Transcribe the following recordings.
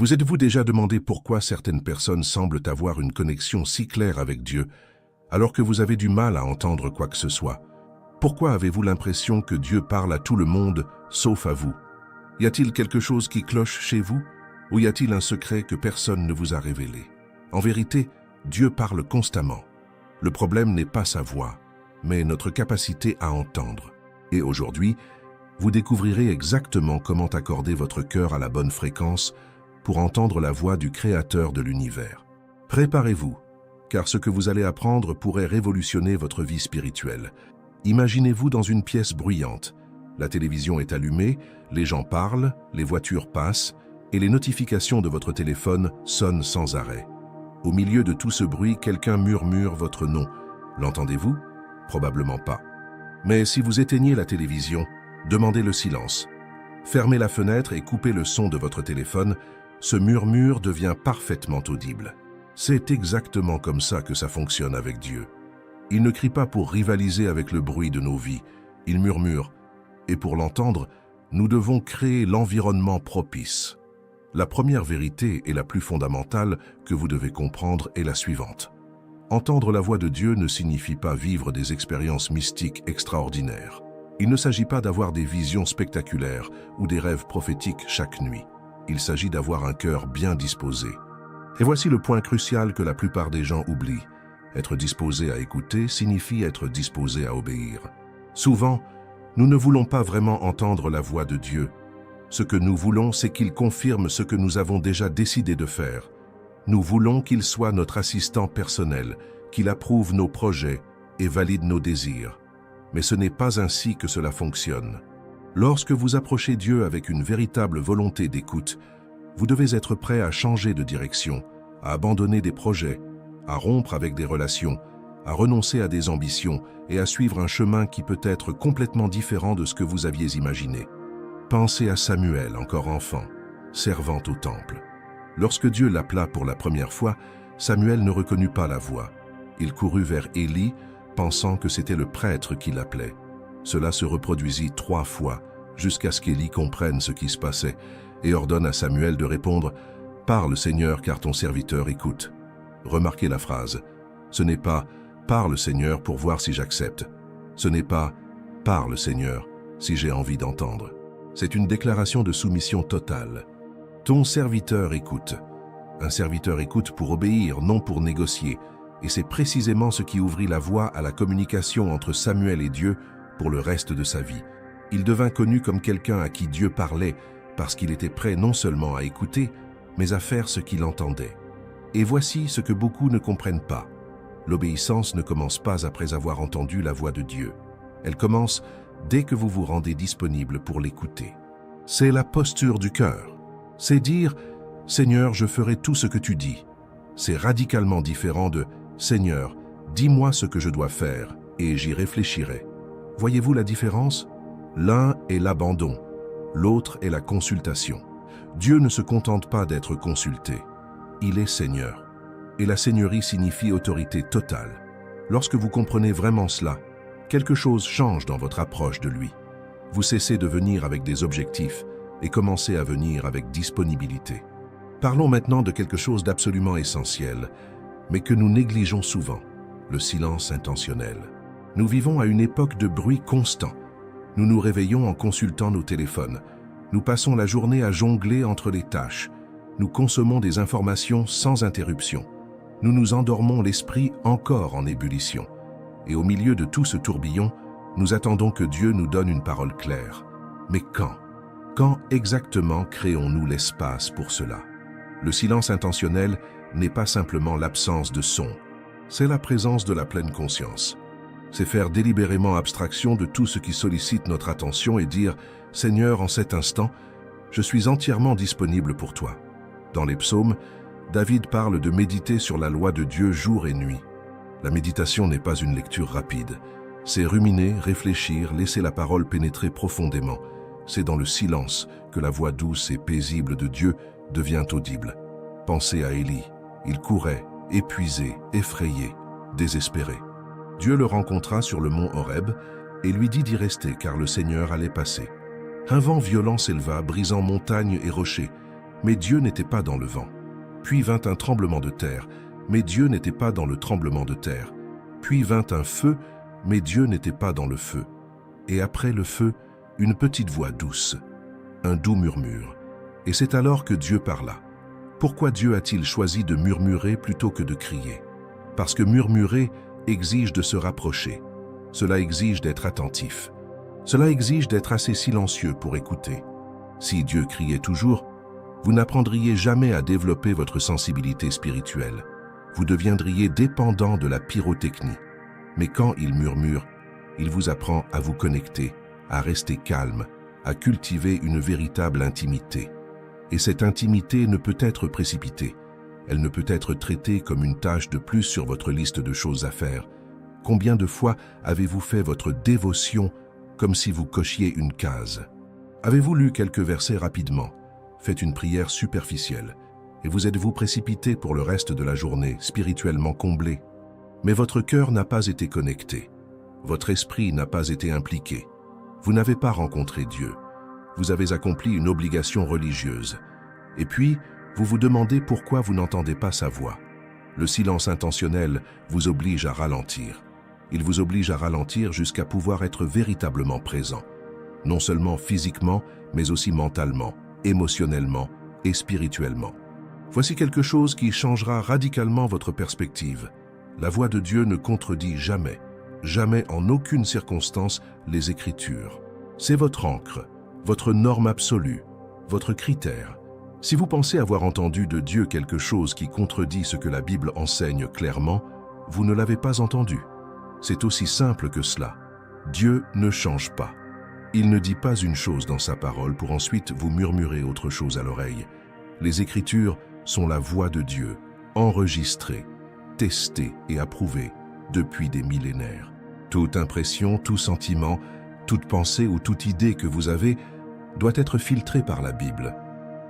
Vous êtes-vous déjà demandé pourquoi certaines personnes semblent avoir une connexion si claire avec Dieu, alors que vous avez du mal à entendre quoi que ce soit? Pourquoi avez-vous l'impression que Dieu parle à tout le monde, sauf à vous? Y a-t-il quelque chose qui cloche chez vous? Ou y a-t-il un secret que personne ne vous a révélé? En vérité, Dieu parle constamment. Le problème n'est pas sa voix, mais notre capacité à entendre. Et aujourd'hui, vous découvrirez exactement comment accorder votre cœur à la bonne fréquence pour entendre la voix du Créateur de l'univers. Préparez-vous, car ce que vous allez apprendre pourrait révolutionner votre vie spirituelle. Imaginez-vous dans une pièce bruyante. La télévision est allumée, les gens parlent, les voitures passent, et les notifications de votre téléphone sonnent sans arrêt. Au milieu de tout ce bruit, quelqu'un murmure votre nom. L'entendez-vous? Probablement pas. Mais si vous éteignez la télévision, demandez le silence. Fermez la fenêtre et coupez le son de votre téléphone. Ce murmure devient parfaitement audible. C'est exactement comme ça que ça fonctionne avec Dieu. Il ne crie pas pour rivaliser avec le bruit de nos vies. Il murmure. Et pour l'entendre, nous devons créer l'environnement propice. La première vérité et la plus fondamentale que vous devez comprendre est la suivante. Entendre la voix de Dieu ne signifie pas vivre des expériences mystiques extraordinaires. Il ne s'agit pas d'avoir des visions spectaculaires ou des rêves prophétiques chaque nuit. Il s'agit d'avoir un cœur bien disposé. Et voici le point crucial que la plupart des gens oublient. Être disposé à écouter signifie être disposé à obéir. Souvent, nous ne voulons pas vraiment entendre la voix de Dieu. Ce que nous voulons, c'est qu'il confirme ce que nous avons déjà décidé de faire. Nous voulons qu'il soit notre assistant personnel, qu'il approuve nos projets et valide nos désirs. Mais ce n'est pas ainsi que cela fonctionne. Lorsque vous approchez Dieu avec une véritable volonté d'écoute, vous devez être prêt à changer de direction, à abandonner des projets, à rompre avec des relations, à renoncer à des ambitions et à suivre un chemin qui peut être complètement différent de ce que vous aviez imaginé. Pensez à Samuel, encore enfant, servant au temple. Lorsque Dieu l'appela pour la première fois, Samuel ne reconnut pas la voix. Il courut vers Élie, pensant que c'était le prêtre qui l'appelait. Cela se reproduisit 3 fois, jusqu'à ce qu'Élie comprenne ce qui se passait, et ordonne à Samuel de répondre « Parle, Seigneur, car ton serviteur écoute ». Remarquez la phrase. Ce n'est pas « Parle, Seigneur, pour voir si j'accepte ». Ce n'est pas « Parle, Seigneur, si j'ai envie d'entendre ». C'est une déclaration de soumission totale. Ton serviteur écoute. Un serviteur écoute pour obéir, non pour négocier. Et c'est précisément ce qui ouvrit la voie à la communication entre Samuel et Dieu pour le reste de sa vie. Il devint connu comme quelqu'un à qui Dieu parlait parce qu'il était prêt non seulement à écouter, mais à faire ce qu'il entendait. Et voici ce que beaucoup ne comprennent pas. L'obéissance ne commence pas après avoir entendu la voix de Dieu. Elle commence dès que vous vous rendez disponible pour l'écouter. C'est la posture du cœur. C'est dire « Seigneur, je ferai tout ce que tu dis ». C'est radicalement différent de « Seigneur, dis-moi ce que je dois faire et j'y réfléchirai ». Voyez-vous la différence? L'un est l'abandon, l'autre est la consultation. Dieu ne se contente pas d'être consulté. Il est Seigneur. Et la seigneurie signifie autorité totale. Lorsque vous comprenez vraiment cela, quelque chose change dans votre approche de lui. Vous cessez de venir avec des objectifs et commencez à venir avec disponibilité. Parlons maintenant de quelque chose d'absolument essentiel, mais que nous négligeons souvent, le silence intentionnel. Nous vivons à une époque de bruit constant. Nous nous réveillons en consultant nos téléphones. Nous passons la journée à jongler entre les tâches. Nous consommons des informations sans interruption. Nous nous endormons l'esprit encore en ébullition. Et au milieu de tout ce tourbillon, nous attendons que Dieu nous donne une parole claire. Mais quand? Quand exactement créons-nous l'espace pour cela? Le silence intentionnel n'est pas simplement l'absence de son. C'est la présence de la pleine conscience. C'est faire délibérément abstraction de tout ce qui sollicite notre attention et dire « Seigneur, en cet instant, je suis entièrement disponible pour toi ». Dans les psaumes, David parle de méditer sur la loi de Dieu jour et nuit. La méditation n'est pas une lecture rapide. C'est ruminer, réfléchir, laisser la parole pénétrer profondément. C'est dans le silence que la voix douce et paisible de Dieu devient audible. Pensez à Élie. Il courait, épuisé, effrayé, désespéré. Dieu le rencontra sur le mont Horeb et lui dit d'y rester car le Seigneur allait passer. Un vent violent s'éleva, brisant montagnes et rochers, mais Dieu n'était pas dans le vent. Puis vint un tremblement de terre, mais Dieu n'était pas dans le tremblement de terre. Puis vint un feu, mais Dieu n'était pas dans le feu. Et après le feu, une petite voix douce, un doux murmure. Et c'est alors que Dieu parla. Pourquoi Dieu a-t-il choisi de murmurer plutôt que de crier? Parce que murmurer exige de se rapprocher. Cela exige d'être attentif. Cela exige d'être assez silencieux pour écouter. Si Dieu criait toujours, vous n'apprendriez jamais à développer votre sensibilité spirituelle. Vous deviendriez dépendant de la pyrotechnie. Mais quand il murmure, il vous apprend à vous connecter, à rester calme, à cultiver une véritable intimité. Et cette intimité ne peut être précipitée. Elle ne peut être traitée comme une tâche de plus sur votre liste de choses à faire. Combien de fois avez-vous fait votre dévotion comme si vous cochiez une case? Avez-vous lu quelques versets rapidement, fait une prière superficielle, et vous êtes-vous précipité pour le reste de la journée, spirituellement comblé? Mais votre cœur n'a pas été connecté. Votre esprit n'a pas été impliqué. Vous n'avez pas rencontré Dieu. Vous avez accompli une obligation religieuse. Et puis, vous vous demandez pourquoi vous n'entendez pas sa voix. Le silence intentionnel vous oblige à ralentir. Il vous oblige à ralentir jusqu'à pouvoir être véritablement présent. Non seulement physiquement, mais aussi mentalement, émotionnellement et spirituellement. Voici quelque chose qui changera radicalement votre perspective. La voix de Dieu ne contredit jamais, jamais en aucune circonstance les Écritures. C'est votre ancre, votre norme absolue, votre critère. Si vous pensez avoir entendu de Dieu quelque chose qui contredit ce que la Bible enseigne clairement, vous ne l'avez pas entendu. C'est aussi simple que cela. Dieu ne change pas. Il ne dit pas une chose dans sa parole pour ensuite vous murmurer autre chose à l'oreille. Les Écritures sont la voix de Dieu, enregistrée, testée et approuvée depuis des millénaires. Toute impression, tout sentiment, toute pensée ou toute idée que vous avez doit être filtrée par la Bible.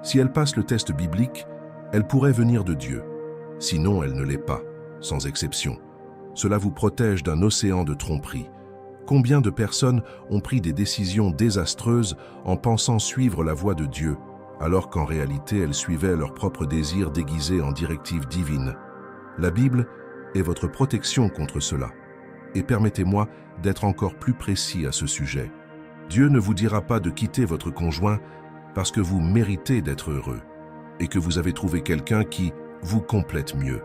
Si elle passe le test biblique, elle pourrait venir de Dieu. Sinon, elle ne l'est pas, sans exception. Cela vous protège d'un océan de tromperies. Combien de personnes ont pris des décisions désastreuses en pensant suivre la voie de Dieu, alors qu'en réalité elles suivaient leurs propres désirs déguisés en directives divines? La Bible est votre protection contre cela. Et permettez-moi d'être encore plus précis à ce sujet. Dieu ne vous dira pas de quitter votre conjoint parce que vous méritez d'être heureux et que vous avez trouvé quelqu'un qui vous complète mieux.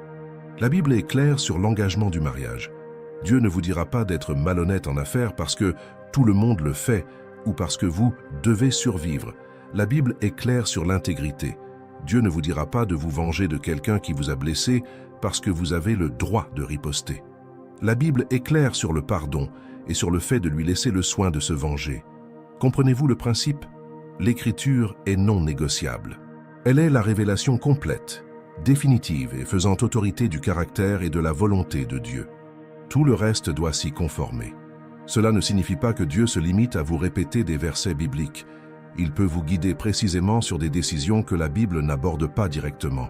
La Bible est claire sur l'engagement du mariage. Dieu ne vous dira pas d'être malhonnête en affaires parce que tout le monde le fait ou parce que vous devez survivre. La Bible est claire sur l'intégrité. Dieu ne vous dira pas de vous venger de quelqu'un qui vous a blessé parce que vous avez le droit de riposter. La Bible est claire sur le pardon et sur le fait de lui laisser le soin de se venger. Comprenez-vous le principe? L'Écriture est non négociable. Elle est la révélation complète, définitive et faisant autorité du caractère et de la volonté de Dieu. Tout le reste doit s'y conformer. Cela ne signifie pas que Dieu se limite à vous répéter des versets bibliques. Il peut vous guider précisément sur des décisions que la Bible n'aborde pas directement.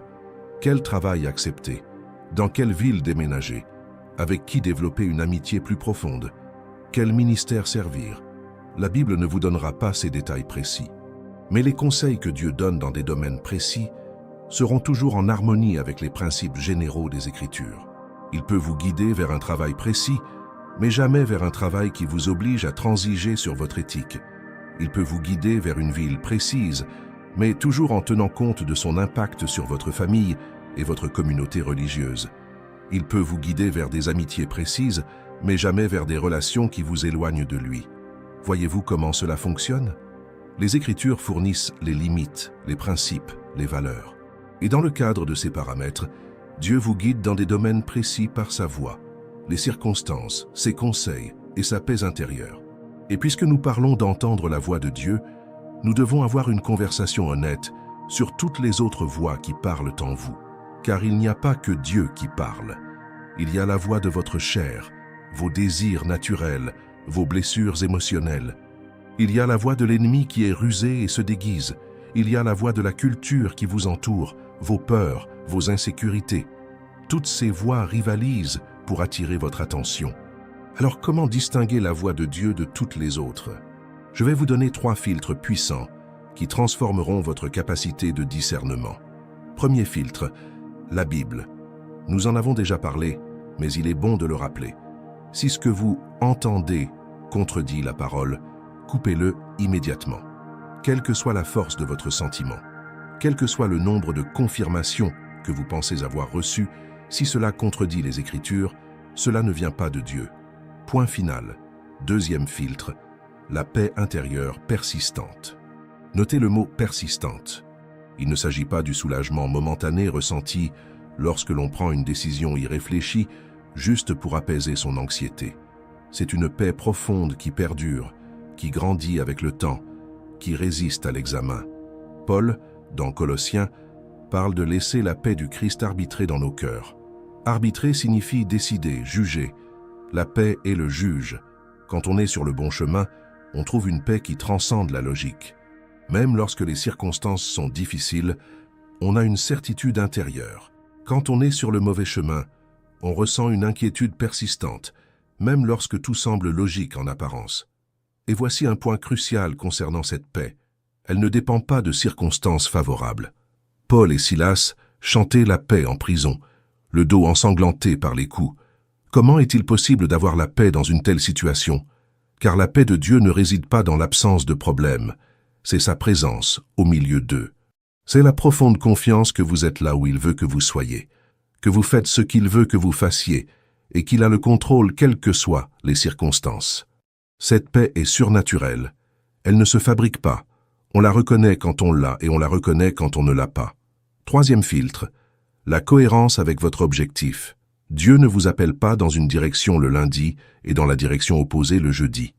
Quel travail accepter? Dans quelle ville déménager? Avec qui développer une amitié plus profonde? Quel ministère servir? La Bible ne vous donnera pas ces détails précis. Mais les conseils que Dieu donne dans des domaines précis seront toujours en harmonie avec les principes généraux des Écritures. Il peut vous guider vers un travail précis, mais jamais vers un travail qui vous oblige à transiger sur votre éthique. Il peut vous guider vers une ville précise, mais toujours en tenant compte de son impact sur votre famille et votre communauté religieuse. Il peut vous guider vers des amitiés précises, mais jamais vers des relations qui vous éloignent de lui. Voyez-vous comment cela fonctionne? Les Écritures fournissent les limites, les principes, les valeurs. Et dans le cadre de ces paramètres, Dieu vous guide dans des domaines précis par sa voix, les circonstances, ses conseils et sa paix intérieure. Et puisque nous parlons d'entendre la voix de Dieu, nous devons avoir une conversation honnête sur toutes les autres voix qui parlent en vous. Car il n'y a pas que Dieu qui parle. Il y a la voix de votre chair, vos désirs naturels, vos blessures émotionnelles. Il y a la voix de l'ennemi qui est rusé et se déguise. Il y a la voix de la culture qui vous entoure, vos peurs, vos insécurités. Toutes ces voix rivalisent pour attirer votre attention. Alors comment distinguer la voix de Dieu de toutes les autres? Je vais vous donner 3 filtres puissants qui transformeront votre capacité de discernement. Premier filtre, la Bible. Nous en avons déjà parlé, mais il est bon de le rappeler. Si ce que vous entendez contredit la parole, coupez-le immédiatement. Quelle que soit la force de votre sentiment, quel que soit le nombre de confirmations que vous pensez avoir reçues, si cela contredit les Écritures, cela ne vient pas de Dieu. Point final. Deuxième filtre, la paix intérieure persistante. Notez le mot « persistante ». Il ne s'agit pas du soulagement momentané ressenti lorsque l'on prend une décision irréfléchie juste pour apaiser son anxiété. C'est une paix profonde qui perdure, qui grandit avec le temps, qui résiste à l'examen. Paul, dans Colossiens, parle de laisser la paix du Christ arbitrer dans nos cœurs. Arbitrer signifie décider, juger. La paix est le juge. Quand on est sur le bon chemin, on trouve une paix qui transcende la logique. Même lorsque les circonstances sont difficiles, on a une certitude intérieure. Quand on est sur le mauvais chemin, on ressent une inquiétude persistante, même lorsque tout semble logique en apparence. Et voici un point crucial concernant cette paix. Elle ne dépend pas de circonstances favorables. Paul et Silas chantaient la paix en prison, le dos ensanglanté par les coups. Comment est-il possible d'avoir la paix dans une telle situation? Car la paix de Dieu ne réside pas dans l'absence de problèmes, c'est sa présence au milieu d'eux. C'est la profonde confiance que vous êtes là où il veut que vous soyez, que vous faites ce qu'il veut que vous fassiez, et qu'il a le contrôle quelles que soient les circonstances. Cette paix est surnaturelle. Elle ne se fabrique pas. On la reconnaît quand on l'a et on la reconnaît quand on ne l'a pas. Troisième filtre, la cohérence avec votre objectif. Dieu ne vous appelle pas dans une direction le lundi et dans la direction opposée le jeudi.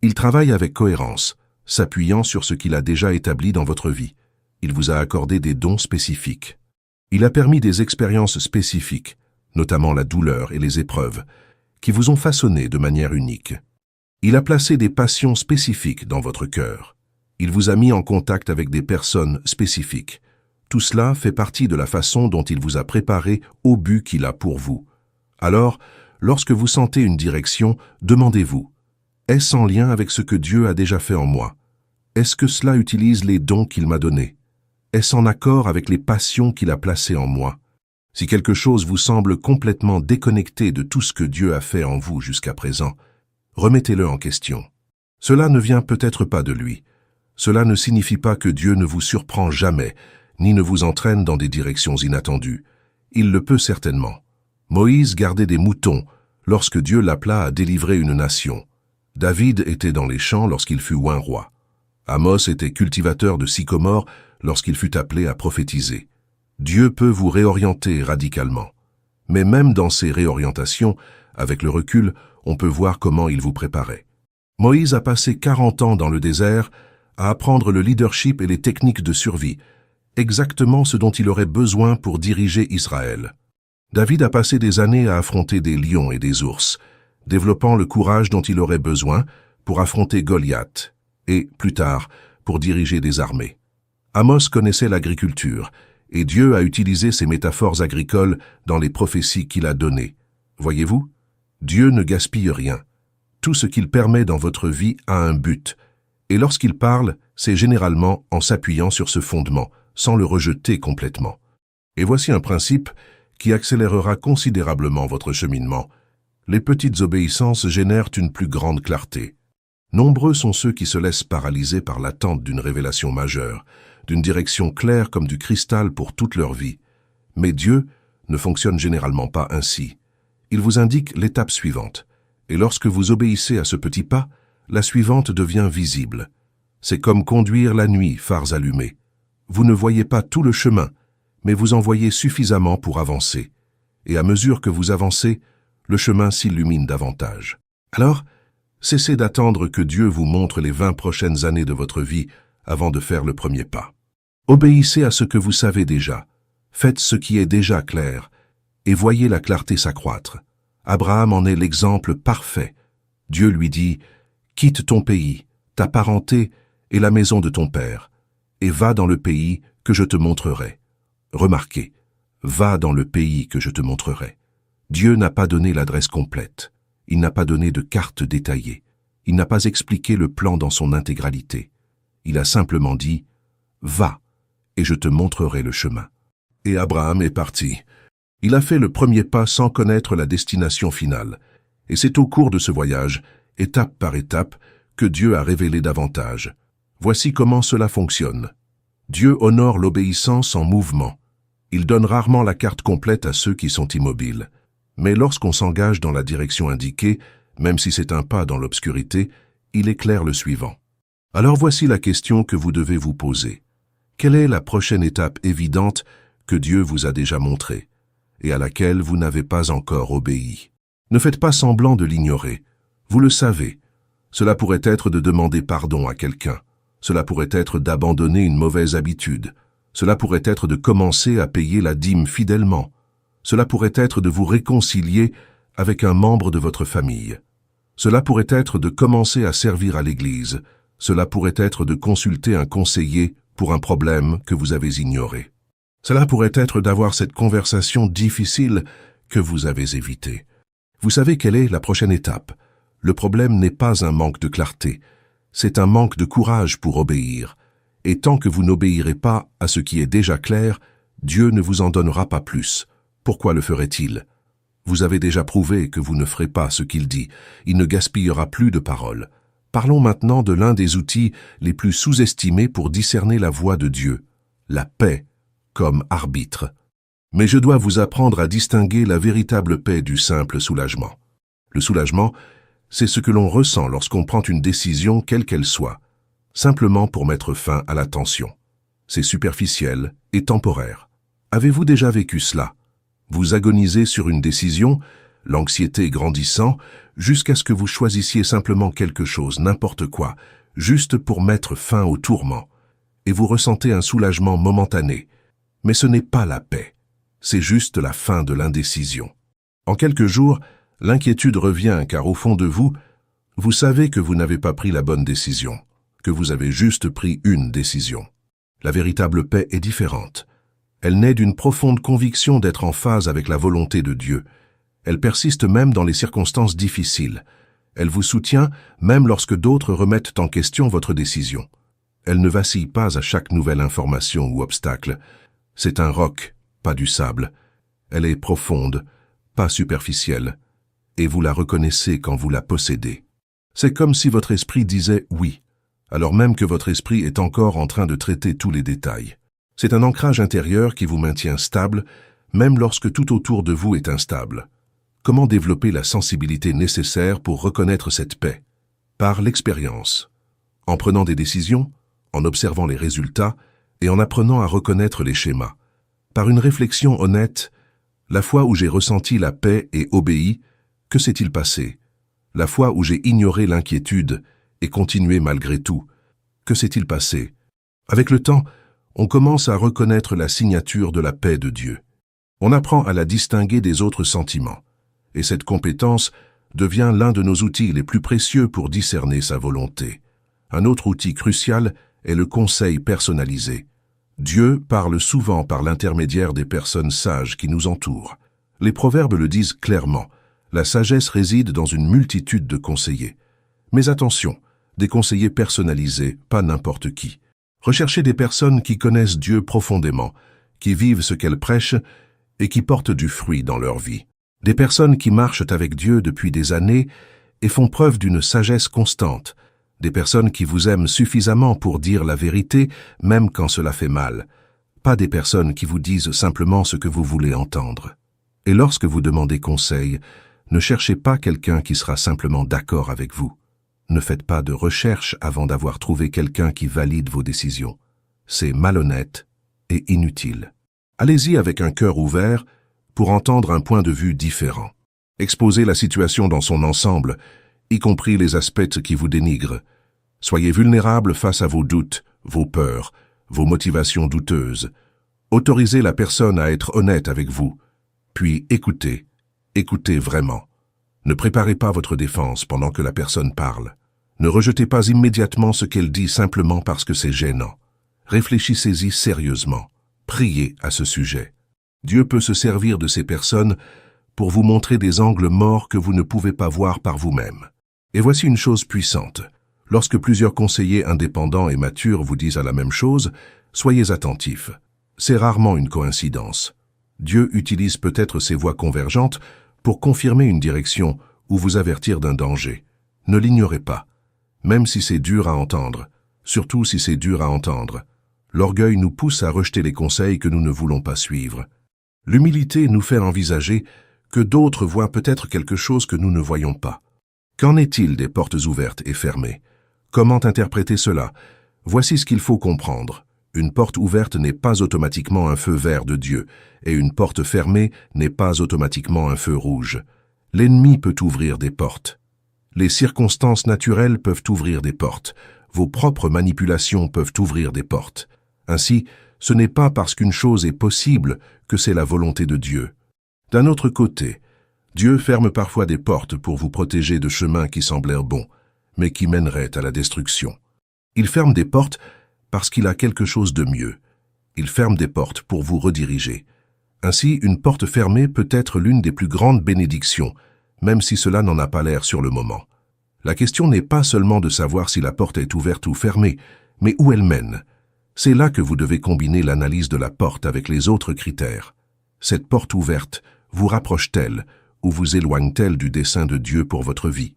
Il travaille avec cohérence, s'appuyant sur ce qu'il a déjà établi dans votre vie. Il vous a accordé des dons spécifiques. Il a permis des expériences spécifiques, notamment la douleur et les épreuves, qui vous ont façonné de manière unique. Il a placé des passions spécifiques dans votre cœur. Il vous a mis en contact avec des personnes spécifiques. Tout cela fait partie de la façon dont il vous a préparé au but qu'il a pour vous. Alors, lorsque vous sentez une direction, demandez-vous, est-ce en lien avec ce que Dieu a déjà fait en moi? Est-ce que cela utilise les dons qu'il m'a donnés? Est-ce en accord avec les passions qu'il a placées en moi? Si quelque chose vous semble complètement déconnecté de tout ce que Dieu a fait en vous jusqu'à présent, remettez-le en question. Cela ne vient peut-être pas de lui. Cela ne signifie pas que Dieu ne vous surprend jamais, ni ne vous entraîne dans des directions inattendues. Il le peut certainement. Moïse gardait des moutons lorsque Dieu l'appela à délivrer une nation. David était dans les champs lorsqu'il fut oint roi. Amos était cultivateur de sycomore lorsqu'il fut appelé à prophétiser. Dieu peut vous réorienter radicalement. Mais même dans ces réorientations, avec le recul, on peut voir comment il vous préparait. Moïse a passé 40 ans dans le désert à apprendre le leadership et les techniques de survie, exactement ce dont il aurait besoin pour diriger Israël. David a passé des années à affronter des lions et des ours, développant le courage dont il aurait besoin pour affronter Goliath et, plus tard, pour diriger des armées. Amos connaissait l'agriculture, et Dieu a utilisé ces métaphores agricoles dans les prophéties qu'il a données. Voyez-vous, Dieu ne gaspille rien. Tout ce qu'il permet dans votre vie a un but, et lorsqu'il parle, c'est généralement en s'appuyant sur ce fondement, sans le rejeter complètement. Et voici un principe qui accélérera considérablement votre cheminement. Les petites obéissances génèrent une plus grande clarté. Nombreux sont ceux qui se laissent paralyser par l'attente d'une révélation majeure, d'une direction claire comme du cristal pour toute leur vie. Mais Dieu ne fonctionne généralement pas ainsi. Il vous indique l'étape suivante, et lorsque vous obéissez à ce petit pas, la suivante devient visible. C'est comme conduire la nuit, phares allumés. Vous ne voyez pas tout le chemin, mais vous en voyez suffisamment pour avancer. Et à mesure que vous avancez, le chemin s'illumine davantage. Alors, cessez d'attendre que Dieu vous montre les 20 prochaines années de votre vie avant de faire le premier pas. Obéissez à ce que vous savez déjà. Faites ce qui est déjà clair, et voyez la clarté s'accroître. Abraham en est l'exemple parfait. Dieu lui dit, « Quitte ton pays, ta parenté et la maison de ton père, et va dans le pays que je te montrerai. » Remarquez, « Va dans le pays que je te montrerai. » Dieu n'a pas donné l'adresse complète. Il n'a pas donné de carte détaillée. Il n'a pas expliqué le plan dans son intégralité. Il a simplement dit, Va, et je te montrerai le chemin. Et Abraham est parti. Il a fait le premier pas sans connaître la destination finale. Et c'est au cours de ce voyage, étape par étape, que Dieu a révélé davantage. Voici comment cela fonctionne. Dieu honore l'obéissance en mouvement. Il donne rarement la carte complète à ceux qui sont immobiles. Mais lorsqu'on s'engage dans la direction indiquée, même si c'est un pas dans l'obscurité, il éclaire le suivant. Alors voici la question que vous devez vous poser. Quelle est la prochaine étape évidente que Dieu vous a déjà montrée et à laquelle vous n'avez pas encore obéi? Ne faites pas semblant de l'ignorer. Vous le savez. Cela pourrait être de demander pardon à quelqu'un. Cela pourrait être d'abandonner une mauvaise habitude. Cela pourrait être de commencer à payer la dîme fidèlement. Cela pourrait être de vous réconcilier avec un membre de votre famille. Cela pourrait être de commencer à servir à l'Église. Cela pourrait être de consulter un conseiller pour un problème que vous avez ignoré. Cela pourrait être d'avoir cette conversation difficile que vous avez évitée. Vous savez quelle est la prochaine étape. Le problème n'est pas un manque de clarté, c'est un manque de courage pour obéir. Et tant que vous n'obéirez pas à ce qui est déjà clair, Dieu ne vous en donnera pas plus. Pourquoi le ferait-il? Vous avez déjà prouvé que vous ne ferez pas ce qu'il dit. Il ne gaspillera plus de paroles. Parlons maintenant de l'un des outils les plus sous-estimés pour discerner la voix de Dieu, la paix comme arbitre. Mais je dois vous apprendre à distinguer la véritable paix du simple soulagement. Le soulagement, c'est ce que l'on ressent lorsqu'on prend une décision quelle qu'elle soit, simplement pour mettre fin à la tension. C'est superficiel et temporaire. Avez-vous déjà vécu cela? Vous agonisez sur une décision, l'anxiété grandissant, jusqu'à ce que vous choisissiez simplement quelque chose, n'importe quoi, juste pour mettre fin au tourment, et vous ressentez un soulagement momentané. Mais ce n'est pas la paix, c'est juste la fin de l'indécision. En quelques jours, l'inquiétude revient car au fond de vous, vous savez que vous n'avez pas pris la bonne décision, que vous avez juste pris une décision. La véritable paix est différente. Elle naît d'une profonde conviction d'être en phase avec la volonté de Dieu. Elle persiste même dans les circonstances difficiles. Elle vous soutient même lorsque d'autres remettent en question votre décision. Elle ne vacille pas à chaque nouvelle information ou obstacle. C'est un roc, pas du sable. Elle est profonde, pas superficielle. Et vous la reconnaissez quand vous la possédez. C'est comme si votre esprit disait « oui », alors même que votre esprit est encore en train de traiter tous les détails. C'est un ancrage intérieur qui vous maintient stable, même lorsque tout autour de vous est instable. Comment développer la sensibilité nécessaire pour reconnaître cette paix? Par l'expérience. En prenant des décisions, en observant les résultats et en apprenant à reconnaître les schémas. Par une réflexion honnête, la fois où j'ai ressenti la paix et obéi, que s'est-il passé? La fois où j'ai ignoré l'inquiétude et continué malgré tout, que s'est-il passé? Avec le temps, on commence à reconnaître la signature de la paix de Dieu. On apprend à la distinguer des autres sentiments, et cette compétence devient l'un de nos outils les plus précieux pour discerner sa volonté. Un autre outil crucial est le conseil personnalisé. Dieu parle souvent par l'intermédiaire des personnes sages qui nous entourent. Les proverbes le disent clairement. La sagesse réside dans une multitude de conseillers. Mais attention, des conseillers personnalisés, pas n'importe qui. Recherchez des personnes qui connaissent Dieu profondément, qui vivent ce qu'elles prêchent et qui portent du fruit dans leur vie. Des personnes qui marchent avec Dieu depuis des années et font preuve d'une sagesse constante. Des personnes qui vous aiment suffisamment pour dire la vérité, même quand cela fait mal. Pas des personnes qui vous disent simplement ce que vous voulez entendre. Et lorsque vous demandez conseil, ne cherchez pas quelqu'un qui sera simplement d'accord avec vous. Ne faites pas de recherche avant d'avoir trouvé quelqu'un qui valide vos décisions. C'est malhonnête et inutile. Allez-y avec un cœur ouvert pour entendre un point de vue différent. Exposez la situation dans son ensemble, y compris les aspects qui vous dénigrent. Soyez vulnérable face à vos doutes, vos peurs, vos motivations douteuses. Autorisez la personne à être honnête avec vous. Puis écoutez. Écoutez vraiment. Ne préparez pas votre défense pendant que la personne parle. Ne rejetez pas immédiatement ce qu'elle dit simplement parce que c'est gênant. Réfléchissez-y sérieusement. Priez à ce sujet. Dieu peut se servir de ces personnes pour vous montrer des angles morts que vous ne pouvez pas voir par vous-même. Et voici une chose puissante. Lorsque plusieurs conseillers indépendants et matures vous disent la même chose, soyez attentifs. C'est rarement une coïncidence. Dieu utilise peut-être ces voies convergentes pour confirmer une direction ou vous avertir d'un danger. Ne l'ignorez pas, même si c'est dur à entendre, surtout si c'est dur à entendre. L'orgueil nous pousse à rejeter les conseils que nous ne voulons pas suivre. L'humilité nous fait envisager que d'autres voient peut-être quelque chose que nous ne voyons pas. Qu'en est-il des portes ouvertes et fermées? Comment interpréter cela? Voici ce qu'il faut comprendre. Une porte ouverte n'est pas automatiquement un feu vert de Dieu, et une porte fermée n'est pas automatiquement un feu rouge. L'ennemi peut ouvrir des portes. Les circonstances naturelles peuvent ouvrir des portes. Vos propres manipulations peuvent ouvrir des portes. Ainsi, ce n'est pas parce qu'une chose est possible que c'est la volonté de Dieu. D'un autre côté, Dieu ferme parfois des portes pour vous protéger de chemins qui semblèrent bons, mais qui mèneraient à la destruction. Il ferme des portes parce qu'il a quelque chose de mieux. Il ferme des portes pour vous rediriger. Ainsi, une porte fermée peut être l'une des plus grandes bénédictions, même si cela n'en a pas l'air sur le moment. La question n'est pas seulement de savoir si la porte est ouverte ou fermée, mais où elle mène. C'est là que vous devez combiner l'analyse de la porte avec les autres critères. Cette porte ouverte vous rapproche-t-elle ou vous éloigne-t-elle du dessein de Dieu pour votre vie?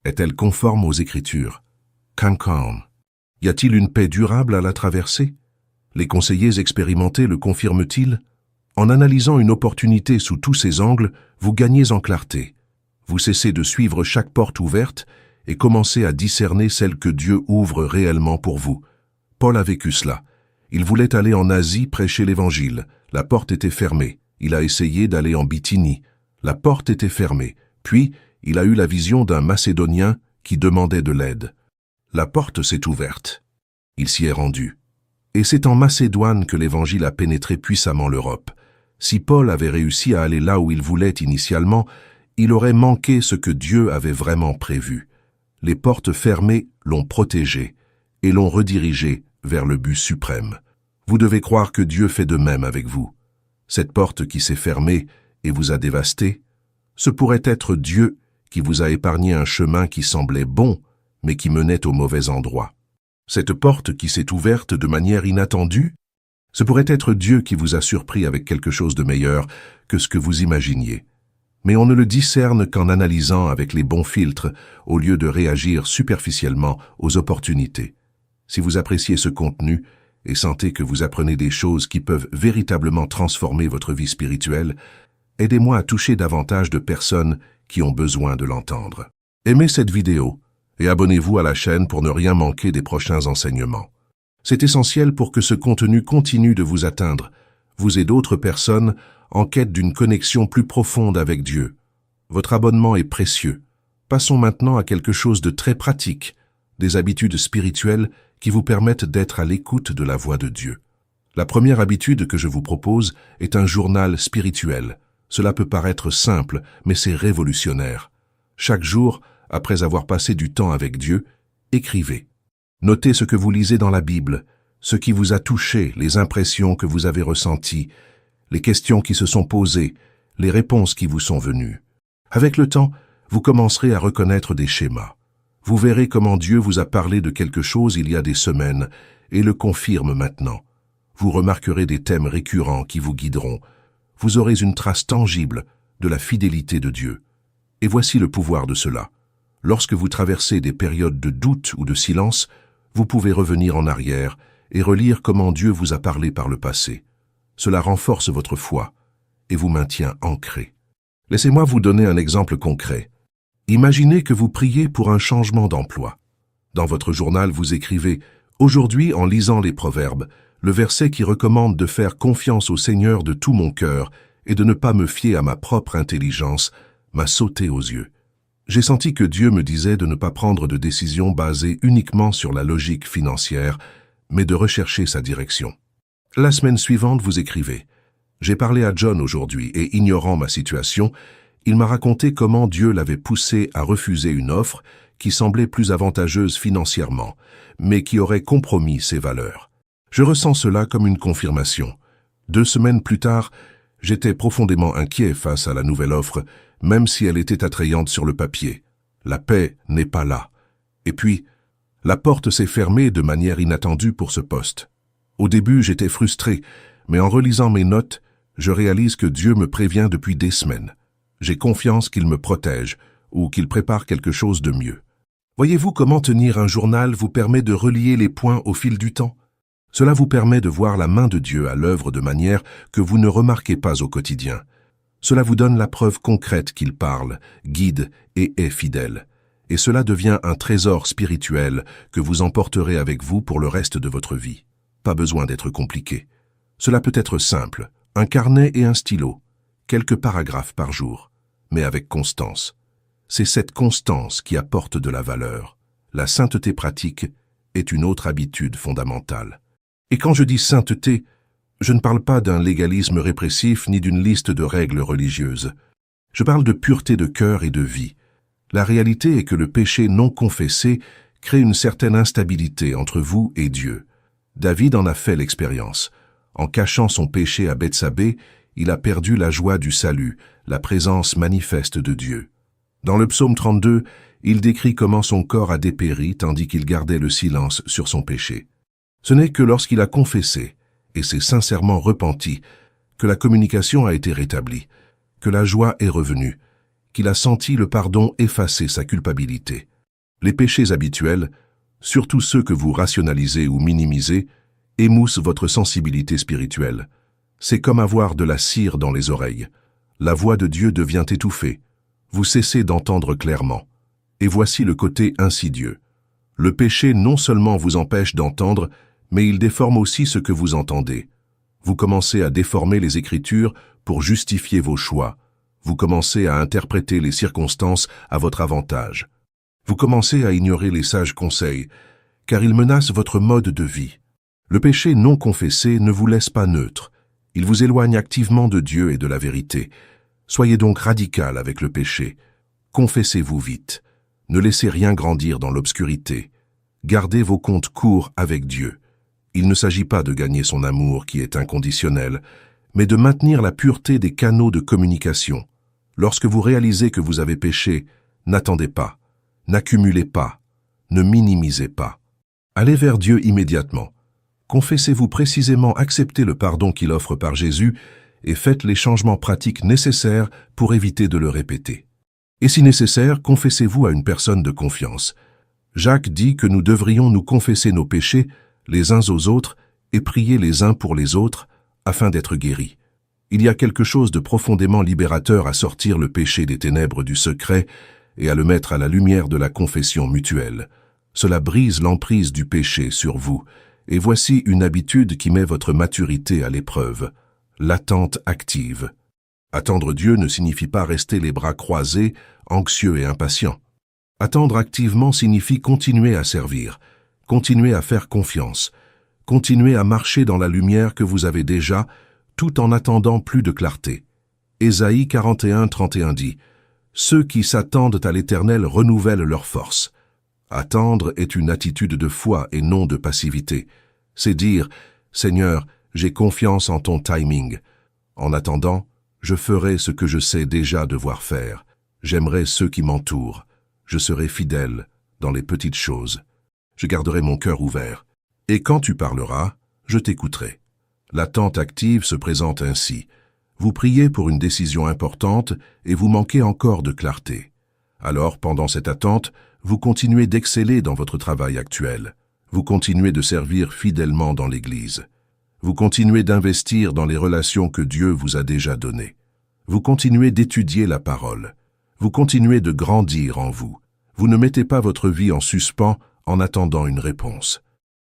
Est-elle conforme aux Écritures? Calm. Y a-t-il une paix durable à la traversée? Les conseillers expérimentés le confirment-ils? En analysant une opportunité sous tous ses angles, vous gagnez en clarté. Vous cessez de suivre chaque porte ouverte et commencez à discerner celle que Dieu ouvre réellement pour vous. Paul a vécu cela. Il voulait aller en Asie prêcher l'Évangile. La porte était fermée. Il a essayé d'aller en Bithynie. La porte était fermée. Puis, il a eu la vision d'un Macédonien qui demandait de l'aide. La porte s'est ouverte. Il s'y est rendu. Et c'est en Macédoine que l'Évangile a pénétré puissamment l'Europe. Si Paul avait réussi à aller là où il voulait initialement, il aurait manqué ce que Dieu avait vraiment prévu. Les portes fermées l'ont protégé et l'ont redirigé vers le but suprême. Vous devez croire que Dieu fait de même avec vous. Cette porte qui s'est fermée et vous a dévasté, ce pourrait être Dieu qui vous a épargné un chemin qui semblait bon, mais qui menait au mauvais endroit. Cette porte qui s'est ouverte de manière inattendue, ce pourrait être Dieu qui vous a surpris avec quelque chose de meilleur que ce que vous imaginiez. Mais on ne le discerne qu'en analysant avec les bons filtres au lieu de réagir superficiellement aux opportunités. Si vous appréciez ce contenu et sentez que vous apprenez des choses qui peuvent véritablement transformer votre vie spirituelle, aidez-moi à toucher davantage de personnes qui ont besoin de l'entendre. Aimez cette vidéo et abonnez-vous à la chaîne pour ne rien manquer des prochains enseignements. C'est essentiel pour que ce contenu continue de vous atteindre, vous et d'autres personnes en quête d'une connexion plus profonde avec Dieu. Votre abonnement est précieux. Passons maintenant à quelque chose de très pratique, des habitudes spirituelles qui vous permettent d'être à l'écoute de la voix de Dieu. La première habitude que je vous propose est un journal spirituel. Cela peut paraître simple, mais c'est révolutionnaire. Chaque jour, après avoir passé du temps avec Dieu, écrivez. Notez ce que vous lisez dans la Bible, ce qui vous a touché, les impressions que vous avez ressenties, les questions qui se sont posées, les réponses qui vous sont venues. Avec le temps, vous commencerez à reconnaître des schémas. Vous verrez comment Dieu vous a parlé de quelque chose il y a des semaines et le confirme maintenant. Vous remarquerez des thèmes récurrents qui vous guideront. Vous aurez une trace tangible de la fidélité de Dieu. Et voici le pouvoir de cela. Lorsque vous traversez des périodes de doute ou de silence, vous pouvez revenir en arrière et relire comment Dieu vous a parlé par le passé. Cela renforce votre foi et vous maintient ancré. Laissez-moi vous donner un exemple concret. Imaginez que vous priez pour un changement d'emploi. Dans votre journal, vous écrivez « Aujourd'hui, en lisant les Proverbes, le verset qui recommande de faire confiance au Seigneur de tout mon cœur et de ne pas me fier à ma propre intelligence m'a sauté aux yeux. J'ai senti que Dieu me disait de ne pas prendre de décisions basées uniquement sur la logique financière, mais de rechercher sa direction. » La semaine suivante, vous écrivez « J'ai parlé à John aujourd'hui et ignorant ma situation, il m'a raconté comment Dieu l'avait poussé à refuser une offre qui semblait plus avantageuse financièrement, mais qui aurait compromis ses valeurs. Je ressens cela comme une confirmation. 2 semaines plus tard, j'étais profondément inquiet face à la nouvelle offre, même si elle était attrayante sur le papier. La paix n'est pas là. Et puis, La porte s'est fermée de manière inattendue pour ce poste. Au début, j'étais frustré, mais en relisant mes notes, je réalise que Dieu me prévient depuis des semaines. J'ai confiance qu'il me protège ou qu'il prépare quelque chose de mieux. Voyez-vous comment tenir un journal vous permet de relier les points au fil du temps? Cela vous permet de voir la main de Dieu à l'œuvre de manière que vous ne remarquez pas au quotidien. Cela vous donne la preuve concrète qu'il parle, guide et est fidèle. Et cela devient un trésor spirituel que vous emporterez avec vous pour le reste de votre vie. Pas besoin d'être compliqué. Cela peut être simple, un carnet et un stylo, quelques paragraphes par jour, mais avec constance. C'est cette constance qui apporte de la valeur. La sainteté pratique est une autre habitude fondamentale. Et quand je dis sainteté, je ne parle pas d'un légalisme répressif ni d'une liste de règles religieuses. Je parle de pureté de cœur et de vie. La réalité est que le péché non confessé crée une certaine instabilité entre vous et Dieu. David en a fait l'expérience. En cachant son péché à Bethsabée, il a perdu la joie du salut, la présence manifeste de Dieu. Dans le psaume 32, il décrit comment son corps a dépéri tandis qu'il gardait le silence sur son péché. Ce n'est que lorsqu'il a confessé, et s'est sincèrement repenti, que la communication a été rétablie, que la joie est revenue, qu'il a senti le pardon effacer sa culpabilité. Les péchés habituels, surtout ceux que vous rationalisez ou minimisez, émoussent votre sensibilité spirituelle. C'est comme avoir de la cire dans les oreilles. La voix de Dieu devient étouffée. Vous cessez d'entendre clairement. Et voici le côté insidieux. Le péché non seulement vous empêche d'entendre, mais il déforme aussi ce que vous entendez. Vous commencez à déformer les Écritures pour justifier vos choix. Vous commencez à interpréter les circonstances à votre avantage. Vous commencez à ignorer les sages conseils, car ils menacent votre mode de vie. Le péché non confessé ne vous laisse pas neutre. Il vous éloigne activement de Dieu et de la vérité. Soyez donc radical avec le péché. Confessez-vous vite. Ne laissez rien grandir dans l'obscurité. Gardez vos comptes courts avec Dieu. Il ne s'agit pas de gagner son amour qui est inconditionnel, mais de maintenir la pureté des canaux de communication. Lorsque vous réalisez que vous avez péché, n'attendez pas, n'accumulez pas, ne minimisez pas. Allez vers Dieu immédiatement. Confessez-vous précisément, acceptez le pardon qu'il offre par Jésus et faites les changements pratiques nécessaires pour éviter de le répéter. Et si nécessaire, confessez-vous à une personne de confiance. Jacques dit que nous devrions nous confesser nos péchés les uns aux autres et prier les uns pour les autres afin d'être guéris. Il y a quelque chose de profondément libérateur à sortir le péché des ténèbres du secret et à le mettre à la lumière de la confession mutuelle. Cela brise l'emprise du péché sur vous, et voici une habitude qui met votre maturité à l'épreuve, l'attente active. Attendre Dieu ne signifie pas rester les bras croisés, anxieux et impatients. Attendre activement signifie continuer à servir, continuer à faire confiance, continuer à marcher dans la lumière que vous avez déjà, tout en attendant plus de clarté. Ésaïe 41:31 dit « Ceux qui s'attendent à l'Éternel renouvellent leur force ». Attendre est une attitude de foi et non de passivité. C'est dire « Seigneur, j'ai confiance en ton timing. En attendant, je ferai ce que je sais déjà devoir faire. J'aimerai ceux qui m'entourent. Je serai fidèle dans les petites choses. Je garderai mon cœur ouvert. Et quand tu parleras, je t'écouterai. » L'attente active se présente ainsi. Vous priez pour une décision importante et vous manquez encore de clarté. Alors, pendant cette attente, vous continuez d'exceller dans votre travail actuel. Vous continuez de servir fidèlement dans l'Église. Vous continuez d'investir dans les relations que Dieu vous a déjà données. Vous continuez d'étudier la parole. Vous continuez de grandir en vous. Vous ne mettez pas votre vie en suspens en attendant une réponse.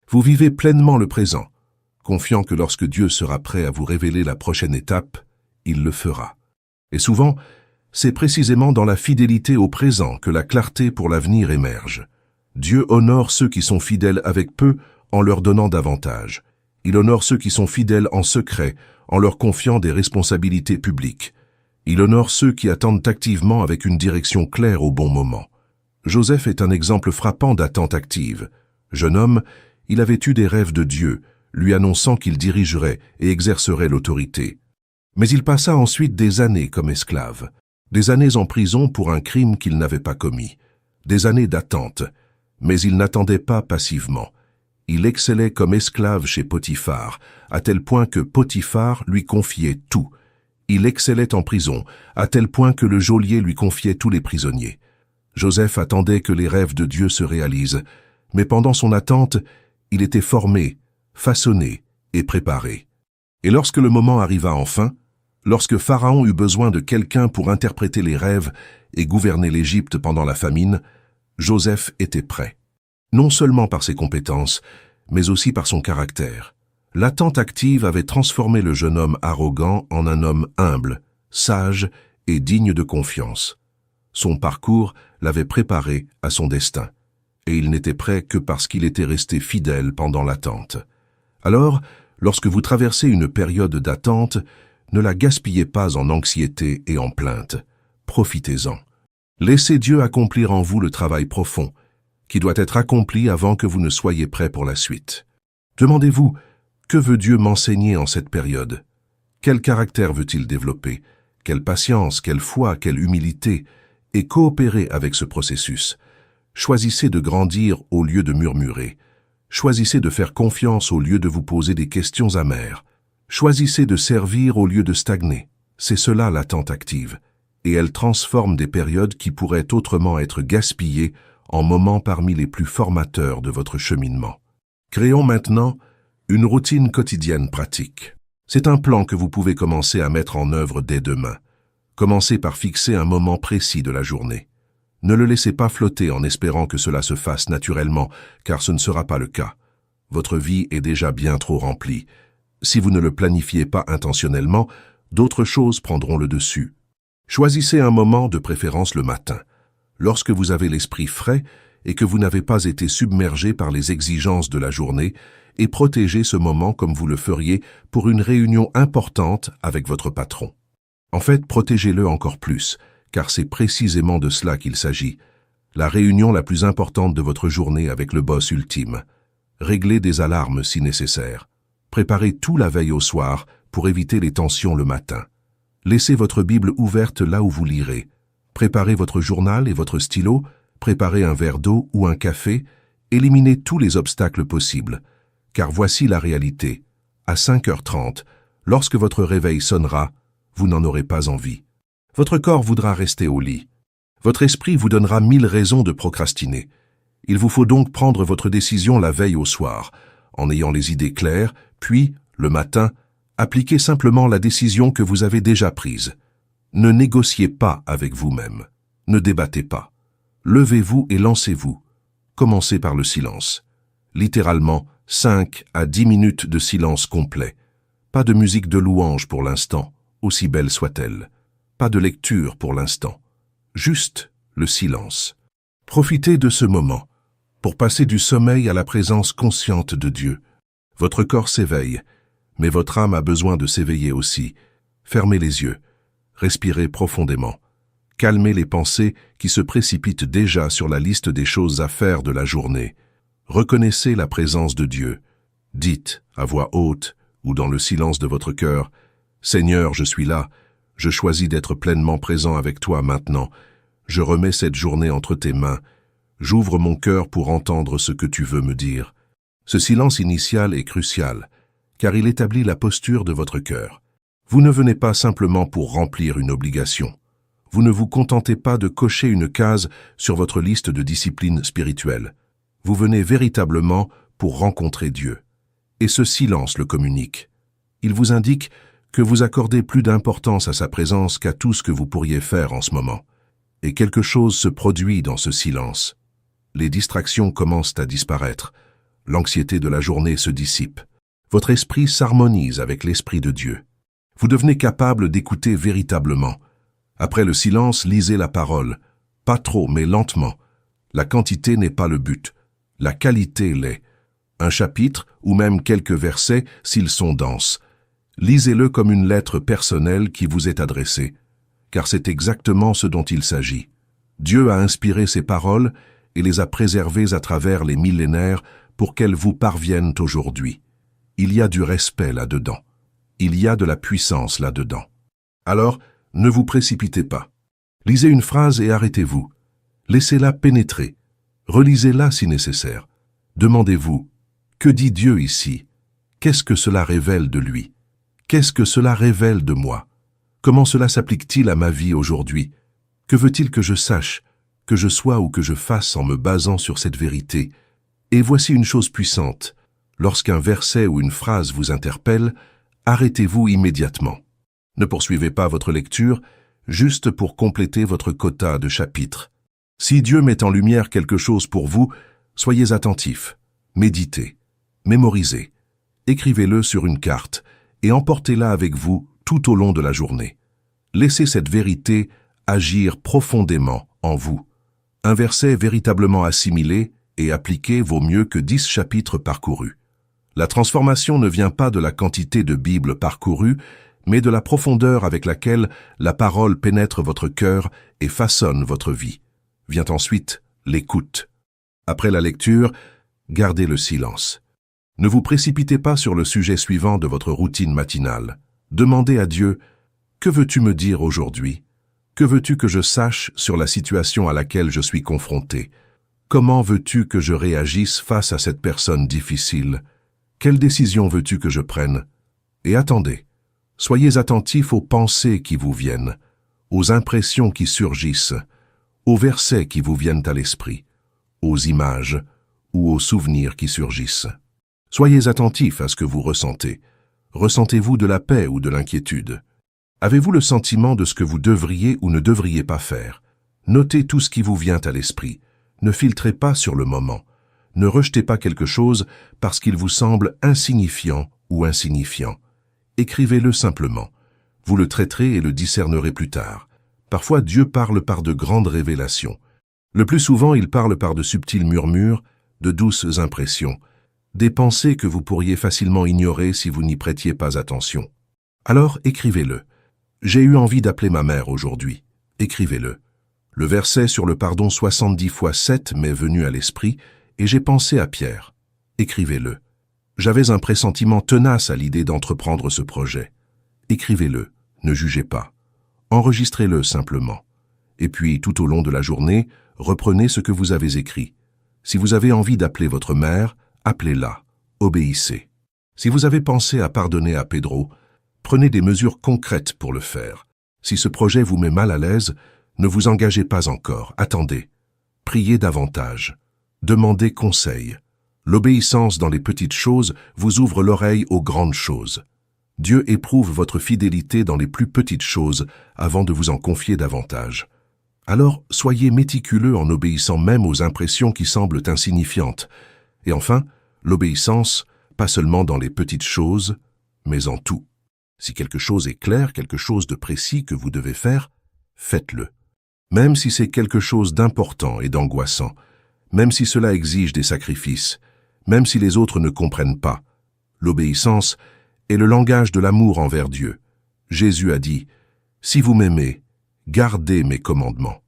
Vous vivez pleinement le présent, confiant que lorsque Dieu sera prêt à vous révéler la prochaine étape, il le fera. Et souvent, c'est précisément dans la fidélité au présent que la clarté pour l'avenir émerge. Dieu honore ceux qui sont fidèles avec peu en leur donnant davantage. Il honore ceux qui sont fidèles en secret en leur confiant des responsabilités publiques. Il honore ceux qui attendent activement avec une direction claire au bon moment. Joseph est un exemple frappant d'attente active. Jeune homme, il avait eu des rêves de Dieu, lui annonçant qu'il dirigerait et exercerait l'autorité. Mais il passa ensuite des années comme esclave, des années en prison pour un crime qu'il n'avait pas commis, des années d'attente. Mais il n'attendait pas passivement. Il excellait comme esclave chez Potiphar, à tel point que Potiphar lui confiait tout. Il excellait en prison, à tel point que le geôlier lui confiait tous les prisonniers. Joseph attendait que les rêves de Dieu se réalisent, mais pendant son attente, il était formé, façonné et préparé. Et lorsque le moment arriva enfin, lorsque Pharaon eut besoin de quelqu'un pour interpréter les rêves et gouverner l'Égypte pendant la famine, Joseph était prêt. Non seulement par ses compétences, mais aussi par son caractère. L'attente active avait transformé le jeune homme arrogant en un homme humble, sage et digne de confiance. Son parcours l'avait préparé à son destin, et il n'était prêt que parce qu'il était resté fidèle pendant l'attente. Alors, lorsque vous traversez une période d'attente, ne la gaspillez pas en anxiété et en plainte. Profitez-en. Laissez Dieu accomplir en vous le travail profond, qui doit être accompli avant que vous ne soyez prêt pour la suite. Demandez-vous, que veut Dieu m'enseigner en cette période? Quel caractère veut-il développer? Quelle patience, quelle foi, quelle humilité? Et coopérez avec ce processus. Choisissez de grandir au lieu de murmurer. Choisissez de faire confiance au lieu de vous poser des questions amères. Choisissez de servir au lieu de stagner. C'est cela l'attente active. Et elle transforme des périodes qui pourraient autrement être gaspillées en moments parmi les plus formateurs de votre cheminement. Créons maintenant une routine quotidienne pratique. C'est un plan que vous pouvez commencer à mettre en œuvre dès demain. Commencez par fixer un moment précis de la journée. Ne le laissez pas flotter en espérant que cela se fasse naturellement, car ce ne sera pas le cas. Votre vie est déjà bien trop remplie. Si vous ne le planifiez pas intentionnellement, d'autres choses prendront le dessus. Choisissez un moment, de préférence le matin, lorsque vous avez l'esprit frais et que vous n'avez pas été submergé par les exigences de la journée, et protégez ce moment comme vous le feriez pour une réunion importante avec votre patron. En fait, protégez-le encore plus, car c'est précisément de cela qu'il s'agit. La réunion la plus importante de votre journée avec le boss ultime. Réglez des alarmes si nécessaire. Préparez tout la veille au soir pour éviter les tensions le matin. Laissez votre Bible ouverte là où vous lirez. Préparez votre journal et votre stylo, préparez un verre d'eau ou un café, éliminez tous les obstacles possibles. Car voici la réalité. À 5h30, lorsque votre réveil sonnera, vous n'en aurez pas envie. Votre corps voudra rester au lit. Votre esprit vous donnera 1000 raisons de procrastiner. Il vous faut donc prendre votre décision la veille au soir, en ayant les idées claires, puis, le matin, appliquez simplement la décision que vous avez déjà prise. Ne négociez pas avec vous-même. Ne débattez pas. Levez-vous et lancez-vous. Commencez par le silence. Littéralement, 5 à 10 minutes de silence complet. Pas de musique de louange pour l'instant, aussi belle soit-elle. Pas de lecture pour l'instant. Juste le silence. Profitez de ce moment pour passer du sommeil à la présence consciente de Dieu. Votre corps s'éveille, mais votre âme a besoin de s'éveiller aussi. Fermez les yeux. Respirez profondément. Calmez les pensées qui se précipitent déjà sur la liste des choses à faire de la journée. Reconnaissez la présence de Dieu. Dites, à voix haute ou dans le silence de votre cœur, « Seigneur, je suis là. Je choisis d'être pleinement présent avec toi maintenant. Je remets cette journée entre tes mains. J'ouvre mon cœur pour entendre ce que tu veux me dire. » Ce silence initial est crucial, car il établit la posture de votre cœur. Vous ne venez pas simplement pour remplir une obligation. Vous ne vous contentez pas de cocher une case sur votre liste de disciplines spirituelles. Vous venez véritablement pour rencontrer Dieu. Et ce silence le communique. Il vous indique que vous accordez plus d'importance à sa présence qu'à tout ce que vous pourriez faire en ce moment. Et quelque chose se produit dans ce silence. Les distractions commencent à disparaître. L'anxiété de la journée se dissipe. Votre esprit s'harmonise avec l'Esprit de Dieu. Vous devenez capable d'écouter véritablement. Après le silence, lisez la parole. Pas trop, mais lentement. La quantité n'est pas le but. La qualité l'est. Un chapitre, ou même quelques versets, s'ils sont denses. Lisez-le comme une lettre personnelle qui vous est adressée, car c'est exactement ce dont il s'agit. Dieu a inspiré ces paroles et les a préservées à travers les millénaires pour qu'elles vous parviennent aujourd'hui. Il y a du respect là-dedans. Il y a de la puissance là-dedans. Alors, ne vous précipitez pas. Lisez une phrase et arrêtez-vous. Laissez-la pénétrer. Relisez-la si nécessaire. Demandez-vous, que dit Dieu ici? Qu'est-ce que cela révèle de lui? Qu'est-ce que cela révèle de moi? Comment cela s'applique-t-il à ma vie aujourd'hui? Que veut-il que je sache, que je sois ou que je fasse en me basant sur cette vérité? Et voici une chose puissante. Lorsqu'un verset ou une phrase vous interpelle, arrêtez-vous immédiatement. Ne poursuivez pas votre lecture, juste pour compléter votre quota de chapitres. Si Dieu met en lumière quelque chose pour vous, soyez attentifs, méditez, mémorisez, écrivez-le sur une carte et emportez-la avec vous tout au long de la journée. Laissez cette vérité agir profondément en vous. Un verset véritablement assimilé et appliqué vaut mieux que 10 chapitres parcourus. La transformation ne vient pas de la quantité de Bible parcourue, mais de la profondeur avec laquelle la parole pénètre votre cœur et façonne votre vie. Vient ensuite l'écoute. Après la lecture, gardez le silence. Ne vous précipitez pas sur le sujet suivant de votre routine matinale. Demandez à Dieu, « Que veux-tu me dire aujourd'hui? Que veux-tu que je sache sur la situation à laquelle je suis confronté? Comment veux-tu que je réagisse face à cette personne difficile? Quelle décision veux-tu que je prenne? » Et attendez. Soyez attentifs aux pensées qui vous viennent, aux impressions qui surgissent, aux versets qui vous viennent à l'esprit, aux images ou aux souvenirs qui surgissent. Soyez attentifs à ce que vous ressentez. Ressentez-vous de la paix ou de l'inquiétude? Avez-vous le sentiment de ce que vous devriez ou ne devriez pas faire? Notez tout ce qui vous vient à l'esprit. Ne filtrez pas sur le moment. Ne rejetez pas quelque chose parce qu'il vous semble insignifiant ou insignifiant. Écrivez-le simplement. Vous le traiterez et le discernerez plus tard. Parfois, Dieu parle par de grandes révélations. Le plus souvent, il parle par de subtils murmures, de douces impressions, des pensées que vous pourriez facilement ignorer si vous n'y prêtiez pas attention. Alors, écrivez-le. J'ai eu envie d'appeler ma mère aujourd'hui. Écrivez-le. Le verset sur le pardon 70 fois 7 m'est venu à l'esprit et j'ai pensé à Pierre. Écrivez-le. J'avais un pressentiment tenace à l'idée d'entreprendre ce projet. Écrivez-le, ne jugez pas. Enregistrez-le simplement. Et puis, tout au long de la journée, reprenez ce que vous avez écrit. Si vous avez envie d'appeler votre mère, appelez-la, obéissez. Si vous avez pensé à pardonner à Pedro, prenez des mesures concrètes pour le faire. Si ce projet vous met mal à l'aise, ne vous engagez pas encore, attendez. Priez davantage. Demandez conseil. L'obéissance dans les petites choses vous ouvre l'oreille aux grandes choses. Dieu éprouve votre fidélité dans les plus petites choses avant de vous en confier davantage. Alors, soyez méticuleux en obéissant même aux impressions qui semblent insignifiantes. Et enfin, l'obéissance, pas seulement dans les petites choses, mais en tout. Si quelque chose est clair, quelque chose de précis que vous devez faire, faites-le. Même si c'est quelque chose d'important et d'angoissant, même si cela exige des sacrifices, même si les autres ne comprennent pas. L'obéissance est le langage de l'amour envers Dieu. Jésus a dit, « Si vous m'aimez, gardez mes commandements. »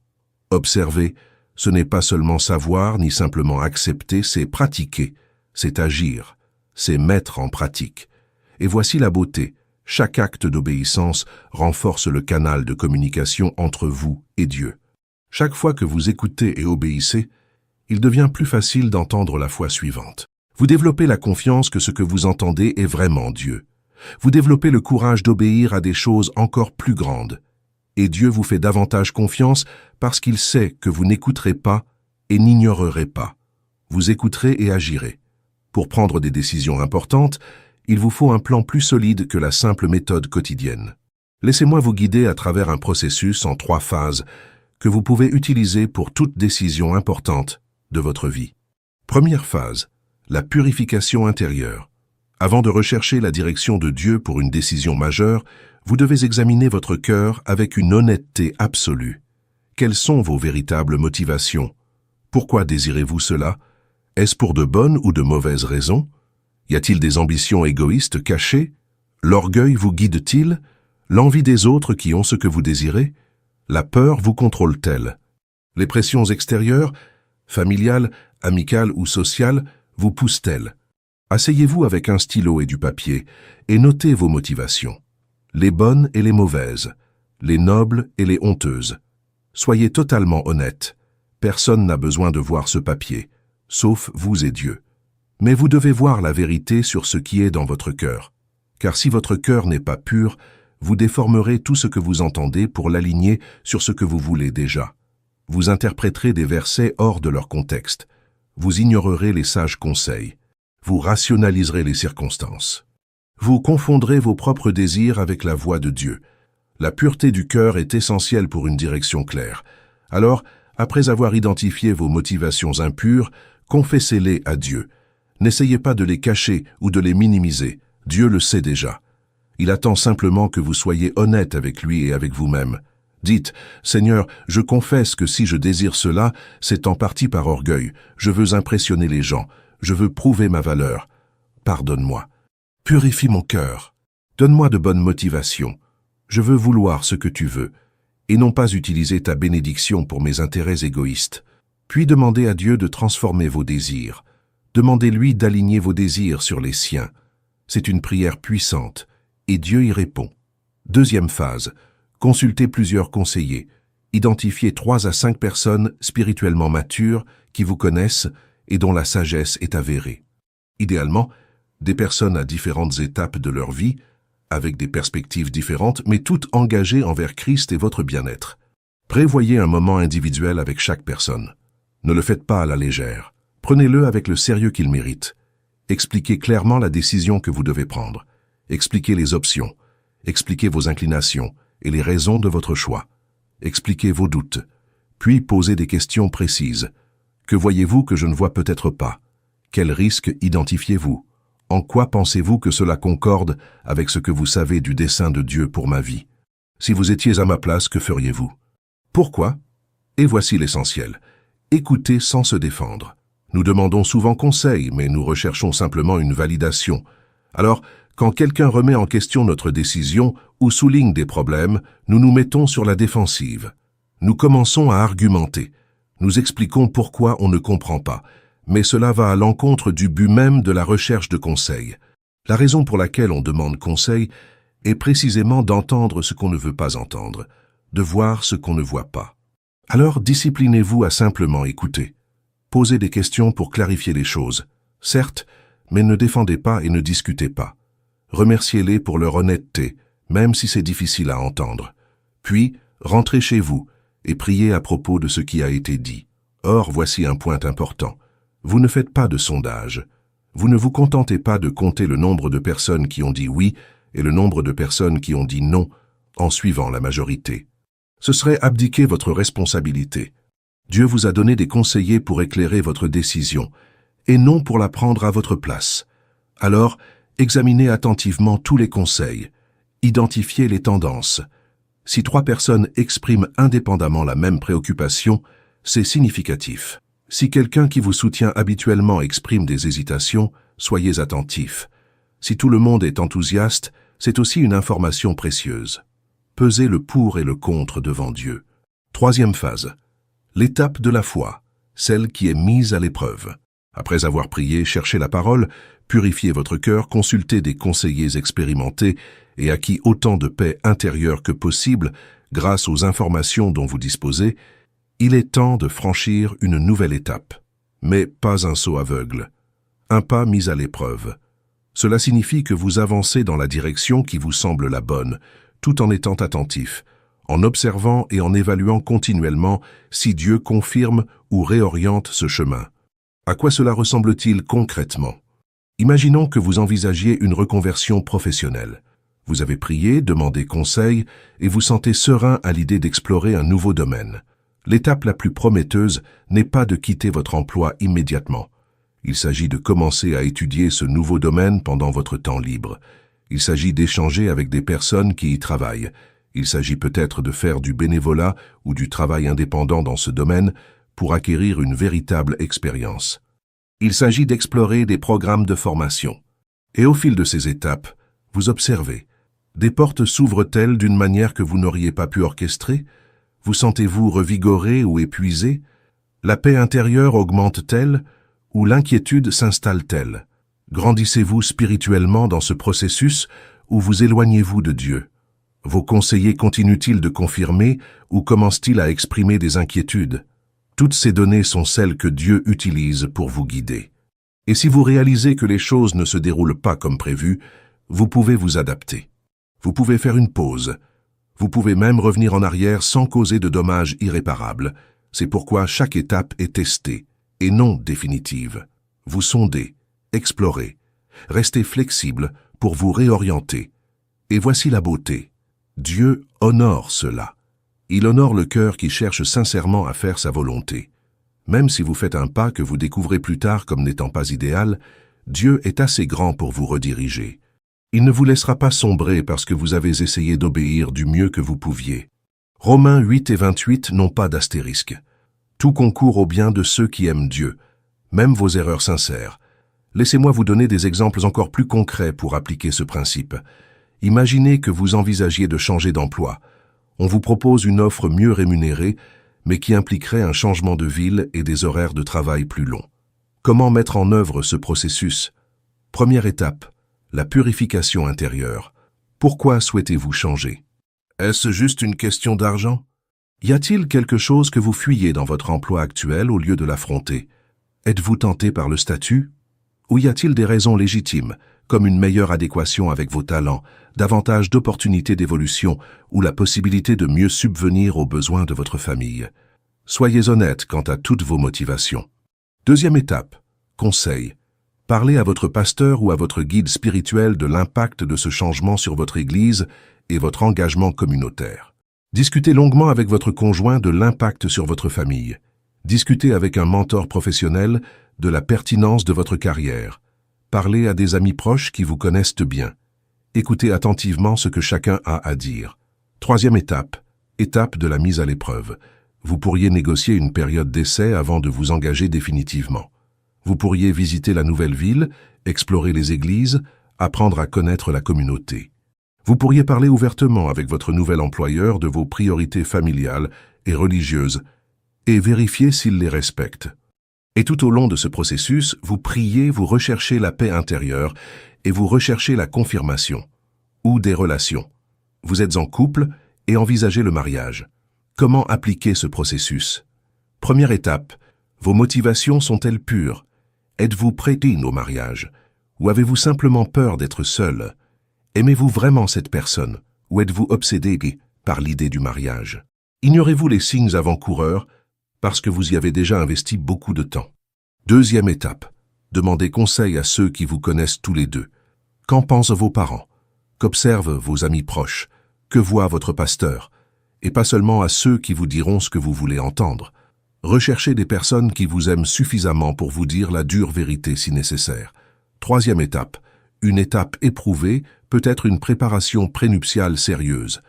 Observez, ce n'est pas seulement savoir ni simplement accepter, c'est pratiquer, c'est agir, c'est mettre en pratique. Et voici la beauté. Chaque acte d'obéissance renforce le canal de communication entre vous et Dieu. Chaque fois que vous écoutez et obéissez, il devient plus facile d'entendre la foi suivante. Vous développez la confiance que ce que vous entendez est vraiment Dieu. Vous développez le courage d'obéir à des choses encore plus grandes. Et Dieu vous fait davantage confiance parce qu'il sait que vous n'écouterez pas et n'ignorerez pas. Vous écouterez et agirez. Pour prendre des décisions importantes, il vous faut un plan plus solide que la simple méthode quotidienne. Laissez-moi vous guider à travers un processus en 3 phases que vous pouvez utiliser pour toute décision importante de votre vie. Première phase, la purification intérieure. Avant de rechercher la direction de Dieu pour une décision majeure, vous devez examiner votre cœur avec une honnêteté absolue. Quelles sont vos véritables motivations? Pourquoi désirez-vous cela? Est-ce pour de bonnes ou de mauvaises raisons? Y a-t-il des ambitions égoïstes cachées? L'orgueil vous guide-t-il? L'envie des autres qui ont ce que vous désirez? La peur vous contrôle-t-elle? Les pressions extérieures, familiales, amicales ou sociales, vous poussent-elles? Asseyez-vous avec un stylo et du papier et notez vos motivations. Les bonnes et les mauvaises, les nobles et les honteuses. Soyez totalement honnête. Personne n'a besoin de voir ce papier, sauf vous et Dieu. Mais vous devez voir la vérité sur ce qui est dans votre cœur. Car si votre cœur n'est pas pur, vous déformerez tout ce que vous entendez pour l'aligner sur ce que vous voulez déjà. Vous interpréterez des versets hors de leur contexte. Vous ignorerez les sages conseils. Vous rationaliserez les circonstances. Vous confondrez vos propres désirs avec la voix de Dieu. La pureté du cœur est essentielle pour une direction claire. Alors, après avoir identifié vos motivations impures, confessez-les à Dieu. N'essayez pas de les cacher ou de les minimiser. Dieu le sait déjà. Il attend simplement que vous soyez honnête avec lui et avec vous-même. Dites, « Seigneur, je confesse que si je désire cela, c'est en partie par orgueil. Je veux impressionner les gens. Je veux prouver ma valeur. Pardonne-moi. Purifie mon cœur. Donne-moi de bonnes motivations. Je veux vouloir ce que tu veux, et non pas utiliser ta bénédiction pour mes intérêts égoïstes. » Puis demandez à Dieu de transformer vos désirs. Demandez-lui d'aligner vos désirs sur les siens. C'est une prière puissante, et Dieu y répond. Deuxième phase, consultez plusieurs conseillers. Identifiez 3 à 5 personnes spirituellement matures qui vous connaissent et dont la sagesse est avérée. Idéalement, des personnes à différentes étapes de leur vie, avec des perspectives différentes, mais toutes engagées envers Christ et votre bien-être. Prévoyez un moment individuel avec chaque personne. Ne le faites pas à la légère. Prenez-le avec le sérieux qu'il mérite. Expliquez clairement la décision que vous devez prendre. Expliquez les options. Expliquez vos inclinations et les raisons de votre choix. Expliquez vos doutes. Puis posez des questions précises. Que voyez-vous que je ne vois peut-être pas? Quels risques identifiez-vous? En quoi pensez-vous que cela concorde avec ce que vous savez du dessein de Dieu pour ma vie? Si vous étiez à ma place, que feriez-vous? Pourquoi? Et voici l'essentiel. Écoutez sans se défendre. Nous demandons souvent conseil, mais nous recherchons simplement une validation. Alors, quand quelqu'un remet en question notre décision ou souligne des problèmes, nous nous mettons sur la défensive. Nous commençons à argumenter. Nous expliquons pourquoi on ne comprend pas, mais cela va à l'encontre du but même de la recherche de conseil. La raison pour laquelle on demande conseil est précisément d'entendre ce qu'on ne veut pas entendre, de voir ce qu'on ne voit pas. Alors disciplinez-vous à simplement écouter. Posez des questions pour clarifier les choses, certes, mais ne défendez pas et ne discutez pas. Remerciez-les pour leur honnêteté, même si c'est difficile à entendre. Puis, rentrez chez vous et priez à propos de ce qui a été dit. Or, voici un point important. Vous ne faites pas de sondage. Vous ne vous contentez pas de compter le nombre de personnes qui ont dit oui et le nombre de personnes qui ont dit non en suivant la majorité. Ce serait abdiquer votre responsabilité. Dieu vous a donné des conseillers pour éclairer votre décision, et non pour la prendre à votre place. Alors, examinez attentivement tous les conseils. Identifiez les tendances. Si 3 personnes expriment indépendamment la même préoccupation, c'est significatif. Si quelqu'un qui vous soutient habituellement exprime des hésitations, soyez attentifs. Si tout le monde est enthousiaste, c'est aussi une information précieuse. Pesez le pour et le contre devant Dieu. Troisième phase. L'étape de la foi, celle qui est mise à l'épreuve. Après avoir prié, cherchez la parole, purifiez votre cœur, consultez des conseillers expérimentés et acquis autant de paix intérieure que possible grâce aux informations dont vous disposez, il est temps de franchir une nouvelle étape. Mais pas un saut aveugle. Un pas mis à l'épreuve. Cela signifie que vous avancez dans la direction qui vous semble la bonne, tout en étant attentif, en observant et en évaluant continuellement si Dieu confirme ou réoriente ce chemin. À quoi cela ressemble-t-il concrètement? Imaginons que vous envisagiez une reconversion professionnelle. Vous avez prié, demandé conseil, et vous sentez serein à l'idée d'explorer un nouveau domaine. L'étape la plus prometteuse n'est pas de quitter votre emploi immédiatement. Il s'agit de commencer à étudier ce nouveau domaine pendant votre temps libre. Il s'agit d'échanger avec des personnes qui y travaillent. Il s'agit peut-être de faire du bénévolat ou du travail indépendant dans ce domaine pour acquérir une véritable expérience. Il s'agit d'explorer des programmes de formation. Et au fil de ces étapes, vous observez. Des portes s'ouvrent-elles d'une manière que vous n'auriez pas pu orchestrer? Vous sentez-vous revigoré ou épuisé? La paix intérieure augmente-t-elle ou l'inquiétude s'installe-t-elle? Grandissez-vous spirituellement dans ce processus ou vous éloignez-vous de Dieu? Vos conseillers continuent-ils de confirmer ou commencent-ils à exprimer des inquiétudes? Toutes ces données sont celles que Dieu utilise pour vous guider. Et si vous réalisez que les choses ne se déroulent pas comme prévu, vous pouvez vous adapter. Vous pouvez faire une pause. Vous pouvez même revenir en arrière sans causer de dommages irréparables. C'est pourquoi chaque étape est testée, et non définitive. Vous sondez, explorez, restez flexible pour vous réorienter. Et voici la beauté. Dieu honore cela. Il honore le cœur qui cherche sincèrement à faire sa volonté. Même si vous faites un pas que vous découvrez plus tard comme n'étant pas idéal, Dieu est assez grand pour vous rediriger. Il ne vous laissera pas sombrer parce que vous avez essayé d'obéir du mieux que vous pouviez. Romains 8 et 28 n'ont pas d'astérisque. Tout concourt au bien de ceux qui aiment Dieu, même vos erreurs sincères. Laissez-moi vous donner des exemples encore plus concrets pour appliquer ce principe. Imaginez que vous envisagiez de changer d'emploi. On vous propose une offre mieux rémunérée, mais qui impliquerait un changement de ville et des horaires de travail plus longs. Comment mettre en œuvre ce processus? Première étape, la purification intérieure. Pourquoi souhaitez-vous changer? Est-ce juste une question d'argent? Y a-t-il quelque chose que vous fuyez dans votre emploi actuel au lieu de l'affronter? Êtes-vous tenté par le statut? Ou y a-t-il des raisons légitimes, comme une meilleure adéquation avec vos talents, davantage d'opportunités d'évolution ou la possibilité de mieux subvenir aux besoins de votre famille? Soyez honnête quant à toutes vos motivations. Deuxième étape, conseil. Parlez à votre pasteur ou à votre guide spirituel de l'impact de ce changement sur votre Église et votre engagement communautaire. Discutez longuement avec votre conjoint de l'impact sur votre famille. Discutez avec un mentor professionnel de la pertinence de votre carrière. Parlez à des amis proches qui vous connaissent bien. Écoutez attentivement ce que chacun a à dire. Troisième étape, étape de la mise à l'épreuve. Vous pourriez négocier une période d'essai avant de vous engager définitivement. Vous pourriez visiter la nouvelle ville, explorer les églises, apprendre à connaître la communauté. Vous pourriez parler ouvertement avec votre nouvel employeur de vos priorités familiales et religieuses et vérifier s'il les respecte. Et tout au long de ce processus, vous priez, vous recherchez la paix intérieure et vous recherchez la confirmation ou des relations. Vous êtes en couple et envisagez le mariage. Comment appliquer ce processus? Première étape, vos motivations sont-elles pures? Êtes-vous prêt au mariage? Ou avez-vous simplement peur d'être seul? Aimez-vous vraiment cette personne? Ou êtes-vous obsédé par l'idée du mariage? Ignorez-vous les signes avant-coureurs parce que vous y avez déjà investi beaucoup de temps? Deuxième étape, demandez conseil à ceux qui vous connaissent tous les deux. Qu'en pensent vos parents? Qu'observent vos amis proches? Que voit votre pasteur? Et pas seulement à ceux qui vous diront ce que vous voulez entendre. Recherchez des personnes qui vous aiment suffisamment pour vous dire la dure vérité si nécessaire. Troisième étape, une étape éprouvée peut être une préparation prénuptiale sérieuse.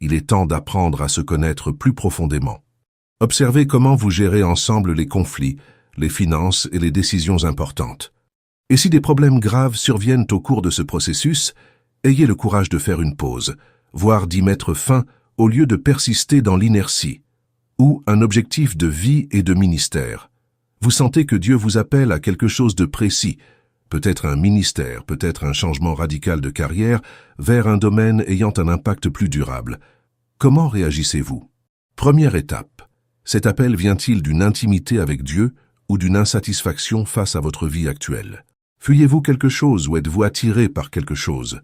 Il est temps d'apprendre à se connaître plus profondément. Observez comment vous gérez ensemble les conflits, les finances et les décisions importantes. Et si des problèmes graves surviennent au cours de ce processus, ayez le courage de faire une pause, voire d'y mettre fin au lieu de persister dans l'inertie, ou un objectif de vie et de ministère. Vous sentez que Dieu vous appelle à quelque chose de précis, peut-être un ministère, peut-être un changement radical de carrière, vers un domaine ayant un impact plus durable. Comment réagissez-vous? Première étape. Cet appel vient-il d'une intimité avec Dieu ou d'une insatisfaction face à votre vie actuelle? Fuyez-vous quelque chose ou êtes-vous attiré par quelque chose?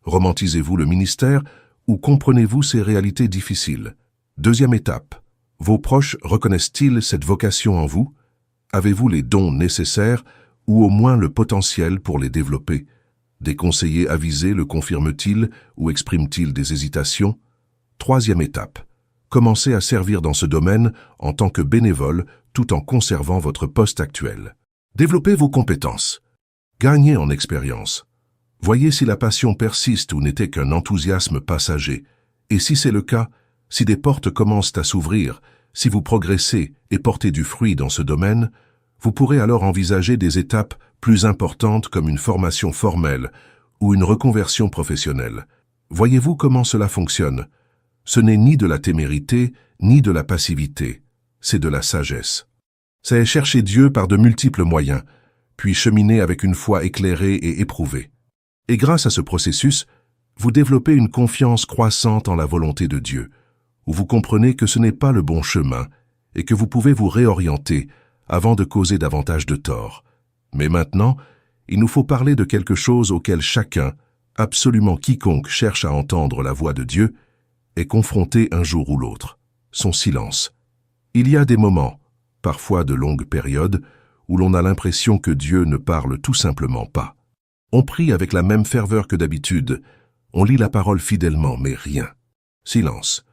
Romantisez-vous le ministère ou comprenez-vous ces réalités difficiles? Deuxième étape. Vos proches reconnaissent-ils cette vocation en vous? Avez-vous les dons nécessaires ou au moins le potentiel pour les développer? Des conseillers avisés le confirment-ils ou expriment-ils des hésitations? Troisième étape. Commencez à servir dans ce domaine en tant que bénévole tout en conservant votre poste actuel. Développez vos compétences. Gagnez en expérience. Voyez si la passion persiste ou n'était qu'un enthousiasme passager. Et si c'est le cas, si des portes commencent à s'ouvrir, si vous progressez et portez du fruit dans ce domaine, vous pourrez alors envisager des étapes plus importantes comme une formation formelle ou une reconversion professionnelle. Voyez-vous comment cela fonctionne? Ce n'est ni de la témérité, ni de la passivité, c'est de la sagesse. C'est chercher Dieu par de multiples moyens, puis cheminer avec une foi éclairée et éprouvée. Et grâce à ce processus, vous développez une confiance croissante en la volonté de Dieu, où vous comprenez que ce n'est pas le bon chemin, et que vous pouvez vous réorienter avant de causer davantage de tort. Mais maintenant, il nous faut parler de quelque chose auquel chacun, absolument quiconque cherche à entendre la voix de Dieu, est confronté un jour ou l'autre, son silence. Il y a des moments, parfois de longues périodes, où l'on a l'impression que Dieu ne parle tout simplement pas. On prie avec la même ferveur que d'habitude, on lit la parole fidèlement, mais rien. Silence.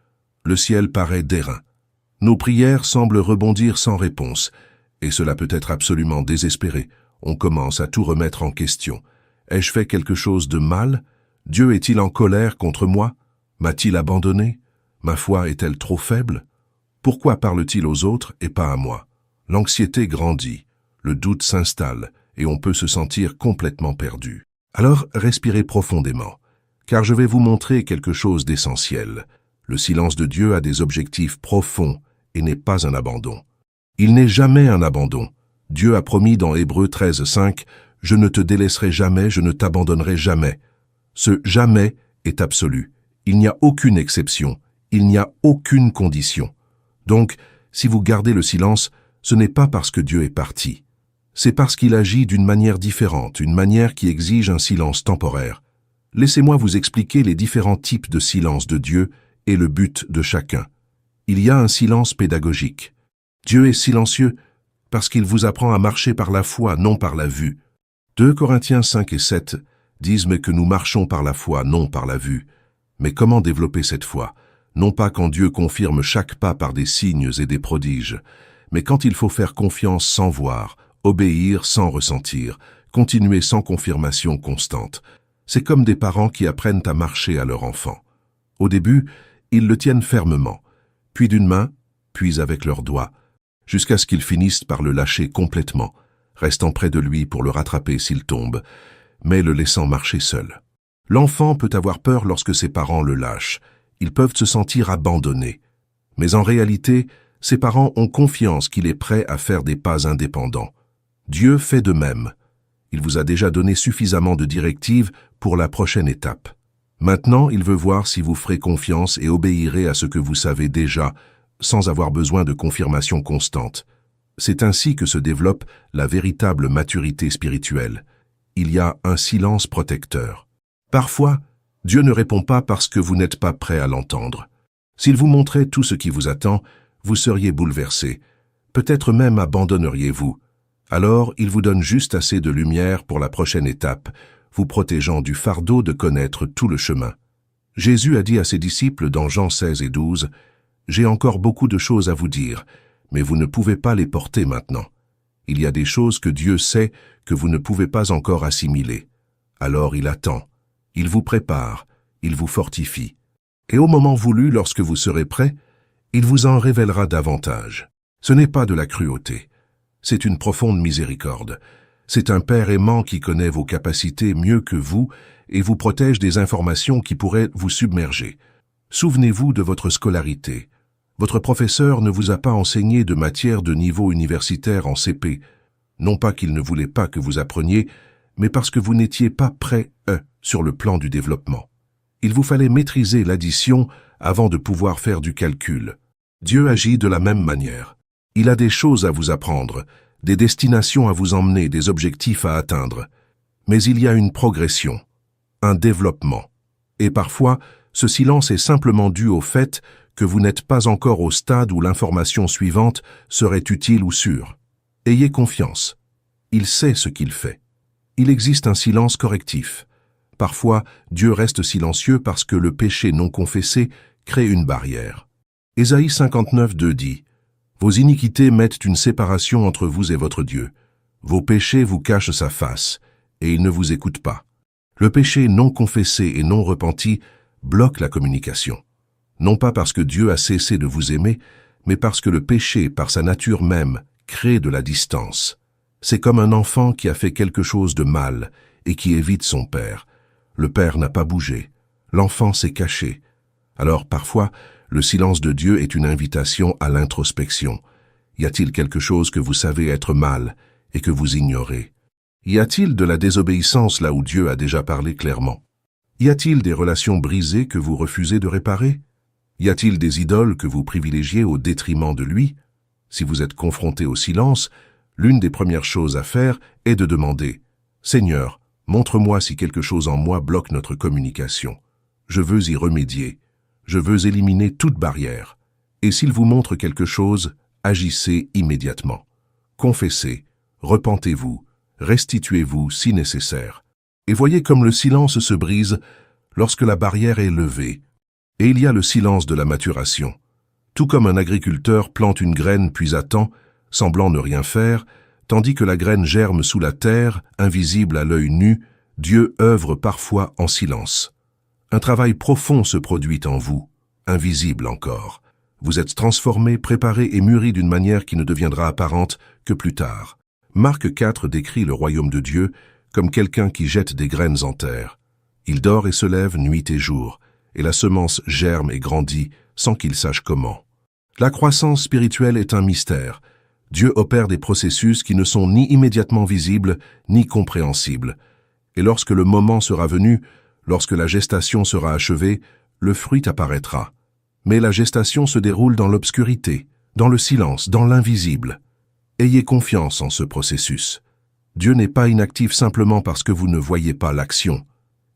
Le ciel paraît d'airain. Nos prières semblent rebondir sans réponse, et cela peut être absolument désespéré. On commence à tout remettre en question. Ai-je fait quelque chose de mal? Dieu est-il en colère contre moi? M'a-t-il abandonné? Ma foi est-elle trop faible? Pourquoi parle-t-il aux autres et pas à moi? L'anxiété grandit, le doute s'installe, et on peut se sentir complètement perdu. Alors respirez profondément, car je vais vous montrer quelque chose d'essentiel. Le silence de Dieu a des objectifs profonds et n'est pas un abandon. Il n'est jamais un abandon. Dieu a promis dans Hébreux 13:5 « Je ne te délaisserai jamais, je ne t'abandonnerai jamais ». Ce « jamais » est absolu. Il n'y a aucune exception, il n'y a aucune condition. Donc, si vous gardez le silence, ce n'est pas parce que Dieu est parti. C'est parce qu'il agit d'une manière différente, une manière qui exige un silence temporaire. Laissez-moi vous expliquer les différents types de silence de Dieu et le but de chacun. Il y a un silence pédagogique. Dieu est silencieux parce qu'il vous apprend à marcher par la foi, non par la vue. 2 Corinthiens 5 et 7 disent « Mais que nous marchons par la foi, non par la vue ». Mais comment développer cette foi? Non pas quand Dieu confirme chaque pas par des signes et des prodiges, mais quand il faut faire confiance sans voir, obéir sans ressentir, continuer sans confirmation constante. C'est comme des parents qui apprennent à marcher à leur enfant. Au début, ils le tiennent fermement, puis d'une main, puis avec leurs doigts, jusqu'à ce qu'ils finissent par le lâcher complètement, restant près de lui pour le rattraper s'il tombe, mais le laissant marcher seul. L'enfant peut avoir peur lorsque ses parents le lâchent. Ils peuvent se sentir abandonnés. Mais en réalité, ses parents ont confiance qu'il est prêt à faire des pas indépendants. Dieu fait de même. Il vous a déjà donné suffisamment de directives pour la prochaine étape. Maintenant, il veut voir si vous ferez confiance et obéirez à ce que vous savez déjà, sans avoir besoin de confirmation constante. C'est ainsi que se développe la véritable maturité spirituelle. Il y a un silence protecteur. Parfois, Dieu ne répond pas parce que vous n'êtes pas prêt à l'entendre. S'il vous montrait tout ce qui vous attend, vous seriez bouleversé. Peut-être même abandonneriez-vous. Alors, il vous donne juste assez de lumière pour la prochaine étape, vous protégeant du fardeau de connaître tout le chemin. Jésus a dit à ses disciples dans Jean 16 et 12, « J'ai encore beaucoup de choses à vous dire, mais vous ne pouvez pas les porter maintenant. Il y a des choses que Dieu sait que vous ne pouvez pas encore assimiler. Alors il attend. Il vous prépare, il vous fortifie. Et au moment voulu, lorsque vous serez prêt, il vous en révélera davantage. Ce n'est pas de la cruauté, c'est une profonde miséricorde. C'est un Père aimant qui connaît vos capacités mieux que vous et vous protège des informations qui pourraient vous submerger. Souvenez-vous de votre scolarité. Votre professeur ne vous a pas enseigné de matière de niveau universitaire en CP, non pas qu'il ne voulait pas que vous appreniez, mais parce que vous n'étiez pas prêt, sur le plan du développement. Il vous fallait maîtriser l'addition avant de pouvoir faire du calcul. Dieu agit de la même manière. Il a des choses à vous apprendre, des destinations à vous emmener, des objectifs à atteindre. Mais il y a une progression, un développement. Et parfois, ce silence est simplement dû au fait que vous n'êtes pas encore au stade où l'information suivante serait utile ou sûre. Ayez confiance. Il sait ce qu'il fait. Il existe un silence correctif. Parfois, Dieu reste silencieux parce que le péché non confessé crée une barrière. Ésaïe 59:2 dit « Vos iniquités mettent une séparation entre vous et votre Dieu. Vos péchés vous cachent sa face, et il ne vous écoute pas. » Le péché non confessé et non repenti bloque la communication. Non pas parce que Dieu a cessé de vous aimer, mais parce que le péché, par sa nature même, crée de la distance. C'est comme un enfant qui a fait quelque chose de mal et qui évite son père. Le père n'a pas bougé, l'enfant s'est caché. Alors parfois, le silence de Dieu est une invitation à l'introspection. Y a-t-il quelque chose que vous savez être mal et que vous ignorez? Y a-t-il de la désobéissance là où Dieu a déjà parlé clairement? Y a-t-il des relations brisées que vous refusez de réparer? Y a-t-il des idoles que vous privilégiez au détriment de lui? Si vous êtes confronté au silence, l'une des premières choses à faire est de demander « Seigneur, montre-moi si quelque chose en moi bloque notre communication. Je veux y remédier. Je veux éliminer toute barrière. Et s'il vous montre quelque chose, agissez immédiatement. Confessez, repentez-vous, restituez-vous si nécessaire. Et voyez comme le silence se brise lorsque la barrière est levée. Et il y a le silence de la maturation. Tout comme un agriculteur plante une graine puis attend, semblant ne rien faire, tandis que la graine germe sous la terre, invisible à l'œil nu, Dieu œuvre parfois en silence. Un travail profond se produit en vous, invisible encore. Vous êtes transformé, préparé et mûri d'une manière qui ne deviendra apparente que plus tard. Marc 4 décrit le royaume de Dieu comme quelqu'un qui jette des graines en terre. Il dort et se lève nuit et jour, et la semence germe et grandit sans qu'il sache comment. La croissance spirituelle est un mystère. Dieu opère des processus qui ne sont ni immédiatement visibles, ni compréhensibles. Et lorsque le moment sera venu, lorsque la gestation sera achevée, le fruit apparaîtra. Mais la gestation se déroule dans l'obscurité, dans le silence, dans l'invisible. Ayez confiance en ce processus. Dieu n'est pas inactif simplement parce que vous ne voyez pas l'action.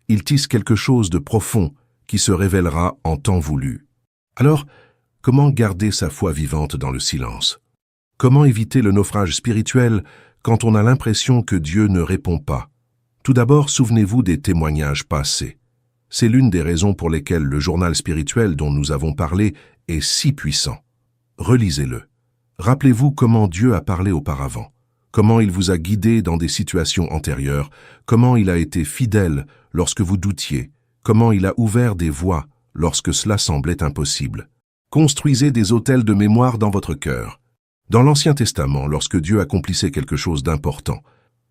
Il tisse quelque chose de profond qui se révélera en temps voulu. Alors, comment garder sa foi vivante dans le silence? Comment éviter le naufrage spirituel quand on a l'impression que Dieu ne répond pas? Tout d'abord, souvenez-vous des témoignages passés. C'est l'une des raisons pour lesquelles le journal spirituel dont nous avons parlé est si puissant. Relisez-le. Rappelez-vous comment Dieu a parlé auparavant, comment il vous a guidé dans des situations antérieures, comment il a été fidèle lorsque vous doutiez, comment il a ouvert des voies lorsque cela semblait impossible. Construisez des autels de mémoire dans votre cœur. Dans l'Ancien Testament, lorsque Dieu accomplissait quelque chose d'important,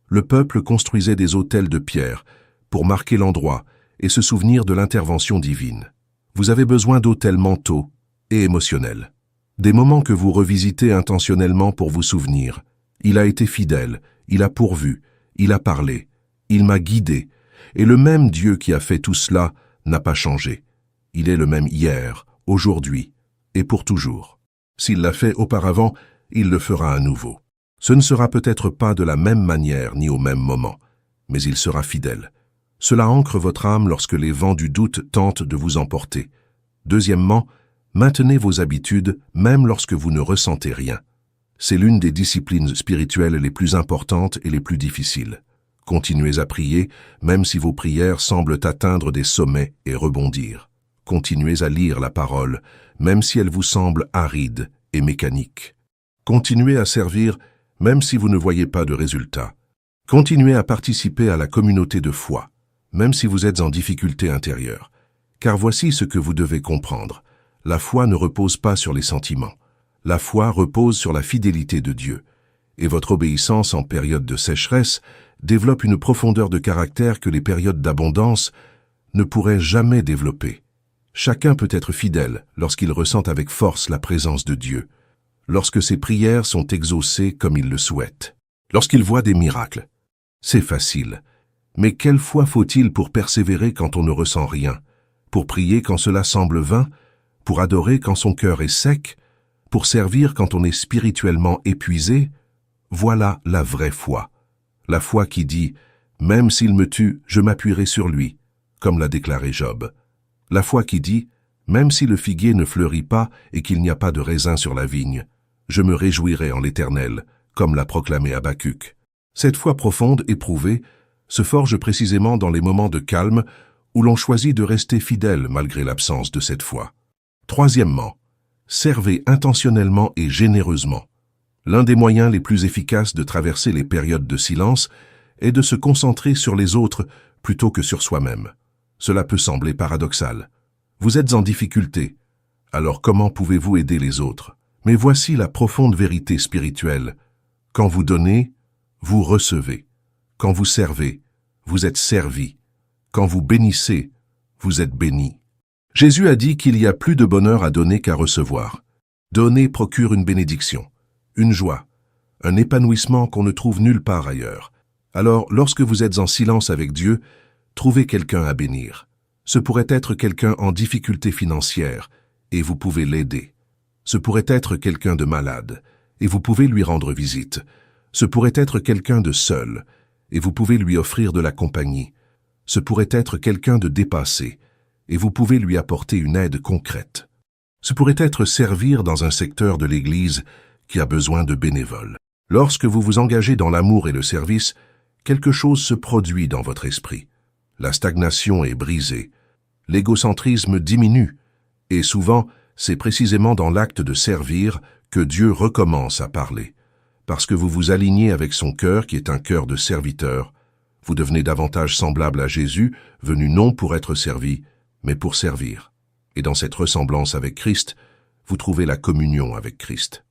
le peuple construisait des autels de pierre pour marquer l'endroit et se souvenir de l'intervention divine. Vous avez besoin d'autels mentaux et émotionnels. Des moments que vous revisitez intentionnellement pour vous souvenir. Il a été fidèle, il a pourvu, il a parlé, il m'a guidé. Et le même Dieu qui a fait tout cela n'a pas changé. Il est le même hier, aujourd'hui et pour toujours. S'il l'a fait auparavant, il le fera à nouveau. Ce ne sera peut-être pas de la même manière ni au même moment, mais il sera fidèle. Cela ancre votre âme lorsque les vents du doute tentent de vous emporter. Deuxièmement, maintenez vos habitudes même lorsque vous ne ressentez rien. C'est l'une des disciplines spirituelles les plus importantes et les plus difficiles. Continuez à prier, même si vos prières semblent atteindre des sommets et rebondir. Continuez à lire la parole, même si elle vous semble aride et mécanique. Continuez à servir, même si vous ne voyez pas de résultat. Continuez à participer à la communauté de foi, même si vous êtes en difficulté intérieure. Car voici ce que vous devez comprendre. La foi ne repose pas sur les sentiments. La foi repose sur la fidélité de Dieu. Et votre obéissance en période de sécheresse développe une profondeur de caractère que les périodes d'abondance ne pourraient jamais développer. Chacun peut être fidèle lorsqu'il ressent avec force la présence de Dieu, lorsque ses prières sont exaucées comme il le souhaite, lorsqu'il voit des miracles. C'est facile. Mais quelle foi faut-il pour persévérer quand on ne ressent rien, pour prier quand cela semble vain, pour adorer quand son cœur est sec, pour servir quand on est spirituellement épuisé? Voilà la vraie foi. La foi qui dit « Même s'il me tue, je m'appuierai sur lui », comme l'a déclaré Job. La foi qui dit « Même si le figuier ne fleurit pas et qu'il n'y a pas de raisin sur la vigne, je me réjouirai en l'Éternel », comme l'a proclamé Habacuc. Cette foi profonde, éprouvée, se forge précisément dans les moments de calme où l'on choisit de rester fidèle malgré l'absence de cette foi. Troisièmement, servez intentionnellement et généreusement. L'un des moyens les plus efficaces de traverser les périodes de silence est de se concentrer sur les autres plutôt que sur soi-même. Cela peut sembler paradoxal. Vous êtes en difficulté, alors comment pouvez-vous aider les autres? Mais voici la profonde vérité spirituelle. Quand vous donnez, vous recevez. Quand vous servez, vous êtes servi. Quand vous bénissez, vous êtes béni. Jésus a dit qu'il y a plus de bonheur à donner qu'à recevoir. Donner procure une bénédiction, une joie, un épanouissement qu'on ne trouve nulle part ailleurs. Alors, lorsque vous êtes en silence avec Dieu, trouvez quelqu'un à bénir. Ce pourrait être quelqu'un en difficulté financière, et vous pouvez l'aider. Ce pourrait être quelqu'un de malade, et vous pouvez lui rendre visite. Ce pourrait être quelqu'un de seul, et vous pouvez lui offrir de la compagnie. Ce pourrait être quelqu'un de dépassé, et vous pouvez lui apporter une aide concrète. Ce pourrait être servir dans un secteur de l'Église qui a besoin de bénévoles. Lorsque vous vous engagez dans l'amour et le service, quelque chose se produit dans votre esprit. La stagnation est brisée, l'égocentrisme diminue, et souvent, c'est précisément dans l'acte de servir que Dieu recommence à parler. Parce que vous vous alignez avec son cœur qui est un cœur de serviteur, vous devenez davantage semblable à Jésus, venu non pour être servi, mais pour servir. Et dans cette ressemblance avec Christ, vous trouvez la communion avec Christ.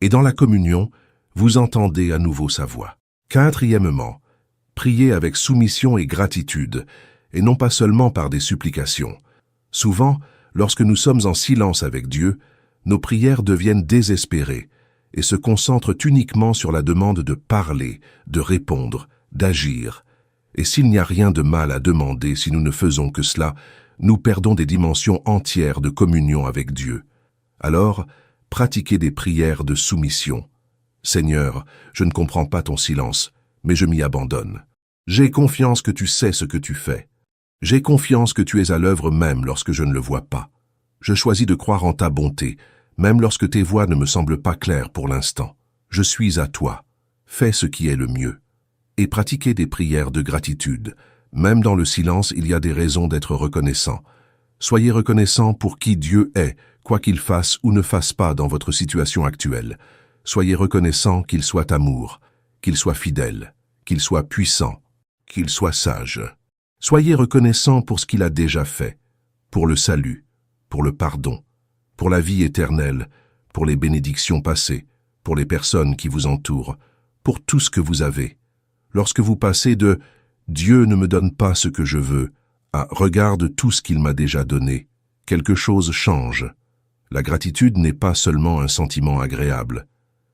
Et dans la communion, vous entendez à nouveau sa voix. Quatrièmement, priez avec soumission et gratitude, et non pas seulement par des supplications. Souvent, lorsque nous sommes en silence avec Dieu, nos prières deviennent désespérées et se concentrent uniquement sur la demande de parler, de répondre, d'agir. Et s'il n'y a rien de mal à demander si nous ne faisons que cela, nous perdons des dimensions entières de communion avec Dieu. Alors, pratiquez des prières de soumission. Seigneur, je ne comprends pas ton silence, mais je m'y abandonne. J'ai confiance que tu sais ce que tu fais. J'ai confiance que tu es à l'œuvre même lorsque je ne le vois pas. Je choisis de croire en ta bonté, même lorsque tes voies ne me semblent pas claires pour l'instant. Je suis à toi. Fais ce qui est le mieux. Et pratiquez des prières de gratitude. Même dans le silence, il y a des raisons d'être reconnaissant. Soyez reconnaissant pour qui Dieu est, quoi qu'il fasse ou ne fasse pas dans votre situation actuelle. Soyez reconnaissant qu'il soit amour, qu'il soit fidèle, qu'il soit puissant, qu'il soit sage. Soyez reconnaissant pour ce qu'il a déjà fait, pour le salut, pour le pardon, pour la vie éternelle, pour les bénédictions passées, pour les personnes qui vous entourent, pour tout ce que vous avez. Lorsque vous passez de « Dieu ne me donne pas ce que je veux » à « Regarde tout ce qu'il m'a déjà donné », quelque chose change. La gratitude n'est pas seulement un sentiment agréable.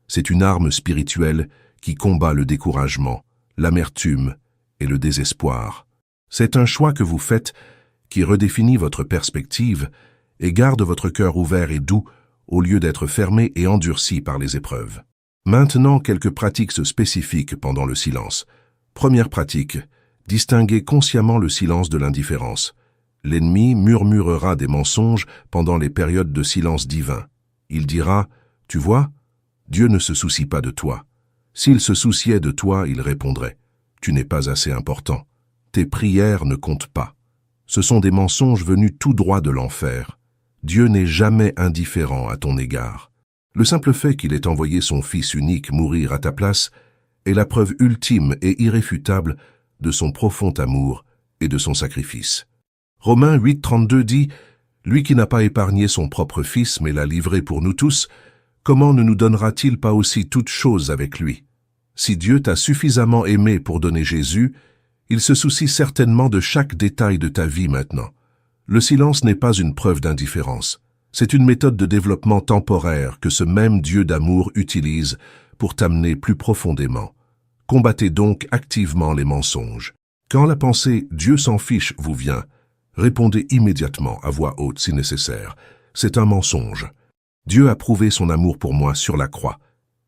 C'est une arme spirituelle qui combat le découragement, l'amertume et le désespoir. C'est un choix que vous faites qui redéfinit votre perspective et garde votre cœur ouvert et doux au lieu d'être fermé et endurci par les épreuves. Maintenant, quelques pratiques spécifiques pendant le silence. Première pratique, distinguez consciemment le silence de l'indifférence. L'ennemi murmurera des mensonges pendant les périodes de silence divin. Il dira « Tu vois, Dieu ne se soucie pas de toi. S'il se souciait de toi, il répondrait « Tu n'es pas assez important. Tes prières ne comptent pas. » Ce sont des mensonges venus tout droit de l'enfer. Dieu n'est jamais indifférent à ton égard. Le simple fait qu'il ait envoyé son Fils unique mourir à ta place est la preuve ultime et irréfutable de son profond amour et de son sacrifice. Romains 8,32 dit « Lui qui n'a pas épargné son propre Fils, mais l'a livré pour nous tous, comment ne nous donnera-t-il pas aussi toutes choses avec lui? Si Dieu t'a suffisamment aimé pour donner Jésus, il se soucie certainement de chaque détail de ta vie maintenant. Le silence n'est pas une preuve d'indifférence. C'est une méthode de développement temporaire que ce même Dieu d'amour utilise pour t'amener plus profondément. Combattez donc activement les mensonges. Quand la pensée « Dieu s'en fiche » vous vient, répondez immédiatement à voix haute si nécessaire. C'est un mensonge. Dieu a prouvé son amour pour moi sur la croix.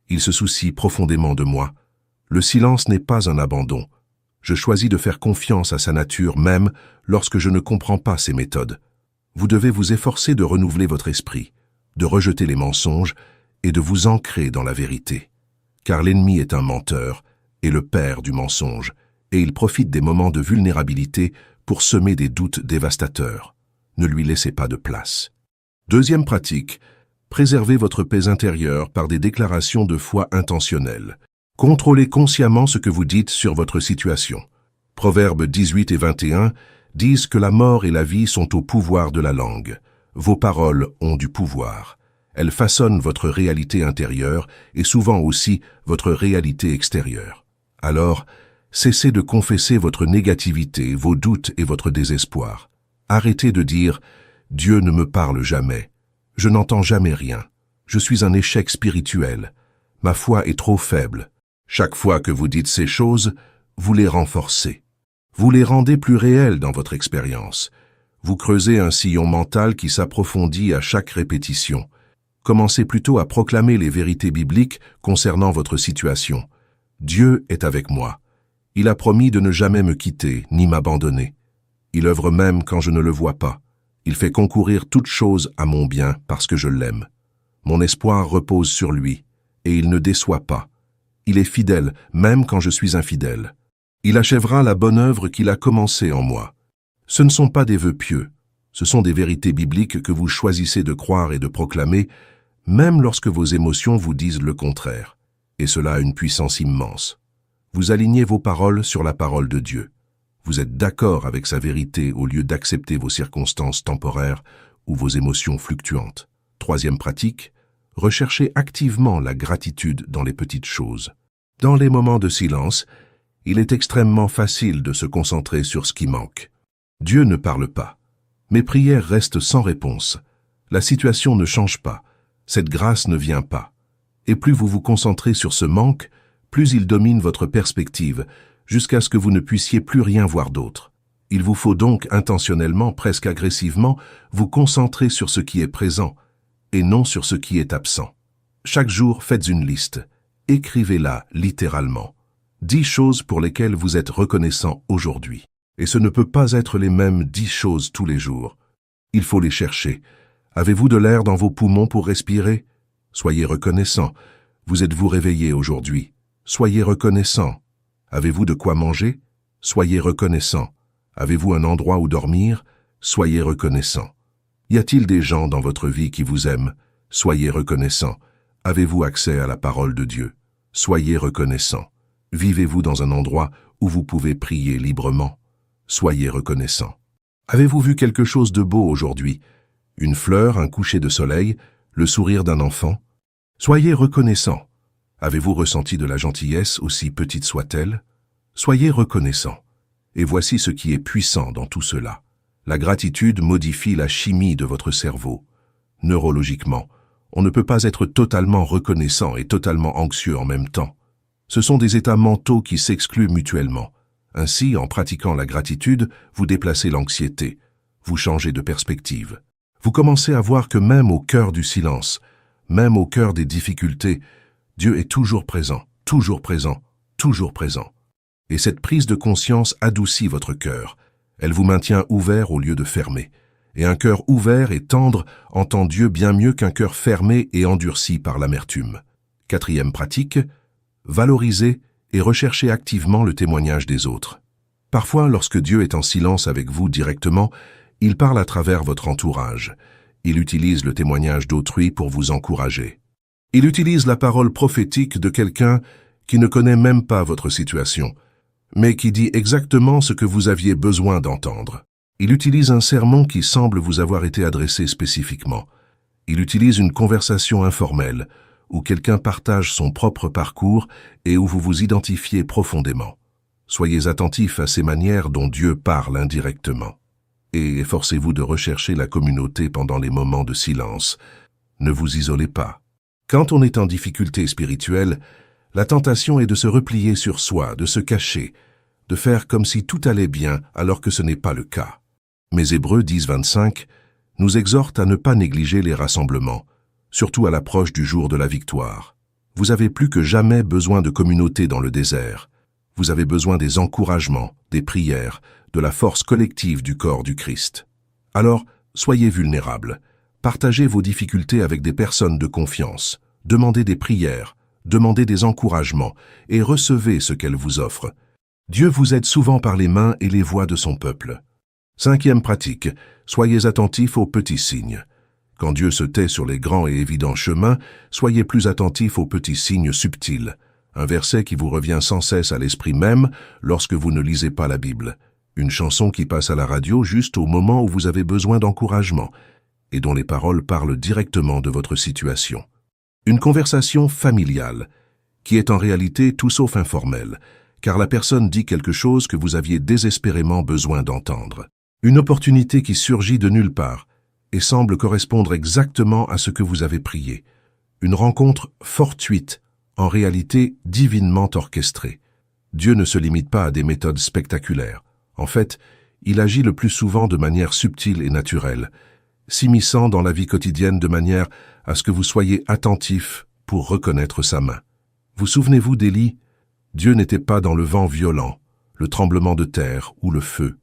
Il se soucie profondément de moi. Le silence n'est pas un abandon. Je choisis de faire confiance à sa nature même lorsque je ne comprends pas ses méthodes. Vous devez vous efforcer de renouveler votre esprit, de rejeter les mensonges et de vous ancrer dans la vérité. Car l'ennemi est un menteur et le père du mensonge, et il profite des moments de vulnérabilité pour semer des doutes dévastateurs. Ne lui laissez pas de place. Deuxième pratique, préservez votre paix intérieure par des déclarations de foi intentionnelles. Contrôlez consciemment ce que vous dites sur votre situation. Proverbes 18 et 21 disent que la mort et la vie sont au pouvoir de la langue. Vos paroles ont du pouvoir. Elles façonnent votre réalité intérieure et souvent aussi votre réalité extérieure. Alors, cessez de confesser votre négativité, vos doutes et votre désespoir. Arrêtez de dire « Dieu ne me parle jamais. Je n'entends jamais rien. Je suis un échec spirituel. Ma foi est trop faible. » Chaque fois que vous dites ces choses, vous les renforcez. Vous les rendez plus réelles dans votre expérience. Vous creusez un sillon mental qui s'approfondit à chaque répétition. commencez plutôt à proclamer les vérités bibliques concernant votre situation. Dieu est avec moi. Il a promis de ne jamais me quitter ni m'abandonner. Il œuvre même quand je ne le vois pas. Il fait concourir toutes choses à mon bien parce que je l'aime. Mon espoir repose sur lui, et il ne déçoit pas. Il est fidèle, même quand je suis infidèle. Il achèvera la bonne œuvre qu'il a commencée en moi. Ce ne sont pas des vœux pieux, ce sont des vérités bibliques que vous choisissez de croire et de proclamer, même lorsque vos émotions vous disent le contraire. Et cela a une puissance immense. Vous alignez vos paroles sur la parole de Dieu. Vous êtes d'accord avec sa vérité au lieu d'accepter vos circonstances temporaires ou vos émotions fluctuantes. Troisième pratique, recherchez activement la gratitude dans les petites choses. Dans les moments de silence, il est extrêmement facile de se concentrer sur ce qui manque. Dieu ne parle pas. Mes prières restent sans réponse. La situation ne change pas. Cette grâce ne vient pas. Et plus vous vous concentrez sur ce manque, plus il domine votre perspective, jusqu'à ce que vous ne puissiez plus rien voir d'autre. Il vous faut donc intentionnellement, presque agressivement, vous concentrer sur ce qui est présent, et non sur ce qui est absent. Chaque jour, faites une liste. Écrivez-la littéralement. 10 choses pour lesquelles vous êtes reconnaissant aujourd'hui. Et ce ne peut pas être les mêmes 10 choses tous les jours. Il faut les chercher. Avez-vous de l'air dans vos poumons pour respirer? Soyez reconnaissant. Vous êtes-vous réveillé aujourd'hui? Soyez reconnaissant. Avez-vous de quoi manger? Soyez reconnaissant. Avez-vous un endroit où dormir? Soyez reconnaissant. Y a-t-il des gens dans votre vie qui vous aiment? Soyez reconnaissant. Avez-vous accès à la parole de Dieu? Soyez reconnaissant. Vivez-vous dans un endroit où vous pouvez prier librement? Soyez reconnaissant. Avez-vous vu quelque chose de beau aujourd'hui? Une fleur, un coucher de soleil, le sourire d'un enfant? Soyez reconnaissant. Avez-vous ressenti de la gentillesse, aussi petite soit-elle? Soyez reconnaissant. Et voici ce qui est puissant dans tout cela. La gratitude modifie la chimie de votre cerveau. Neurologiquement, on ne peut pas être totalement reconnaissant et totalement anxieux en même temps. Ce sont des états mentaux qui s'excluent mutuellement. Ainsi, en pratiquant la gratitude, vous déplacez l'anxiété. Vous changez de perspective. Vous commencez à voir que même au cœur du silence, même au cœur des difficultés, Dieu est toujours présent, toujours présent, toujours présent. Et cette prise de conscience adoucit votre cœur. Elle vous maintient ouvert au lieu de fermé. Et un cœur ouvert et tendre entend Dieu bien mieux qu'un cœur fermé et endurci par l'amertume. Quatrième pratique, valorisez et recherchez activement le témoignage des autres. Parfois, lorsque Dieu est en silence avec vous directement, il parle à travers votre entourage. Il utilise le témoignage d'autrui pour vous encourager. Il utilise la parole prophétique de quelqu'un qui ne connaît même pas votre situation, mais qui dit exactement ce que vous aviez besoin d'entendre. Il utilise un sermon qui semble vous avoir été adressé spécifiquement. Il utilise une conversation informelle, où quelqu'un partage son propre parcours et où vous vous identifiez profondément. Soyez attentifs à ces manières dont Dieu parle indirectement. Et efforcez-vous de rechercher la communauté pendant les moments de silence. Ne vous isolez pas. Quand on est en difficulté spirituelle, la tentation est de se replier sur soi, de se cacher, de faire comme si tout allait bien alors que ce n'est pas le cas. Mais Hébreux 10:25 nous exhorte à ne pas négliger les rassemblements, surtout à l'approche du jour de la victoire. Vous avez plus que jamais besoin de communauté dans le désert. Vous avez besoin des encouragements, des prières, de la force collective du corps du Christ. Alors, soyez vulnérables. Partagez vos difficultés avec des personnes de confiance. Demandez des prières, demandez des encouragements et recevez ce qu'elles vous offrent. Dieu vous aide souvent par les mains et les voix de son peuple. Cinquième pratique, soyez attentifs aux petits signes. Quand Dieu se tait sur les grands et évidents chemins, soyez plus attentifs aux petits signes subtils. Un verset qui vous revient sans cesse à l'esprit même lorsque vous ne lisez pas la Bible. Une chanson qui passe à la radio juste au moment où vous avez besoin d'encouragement et dont les paroles parlent directement de votre situation. Une conversation familiale qui est en réalité tout sauf informelle, car la personne dit quelque chose que vous aviez désespérément besoin d'entendre. Une opportunité qui surgit de nulle part et semble correspondre exactement à ce que vous avez prié. Une rencontre fortuite, en réalité divinement orchestrée. Dieu ne se limite pas à des méthodes spectaculaires. En fait, il agit le plus souvent de manière subtile et naturelle, s'immisçant dans la vie quotidienne de manière à ce que vous soyez attentif pour reconnaître sa main. Vous souvenez-vous d'Élie? Dieu n'était pas dans le vent violent, le tremblement de terre ou le feu.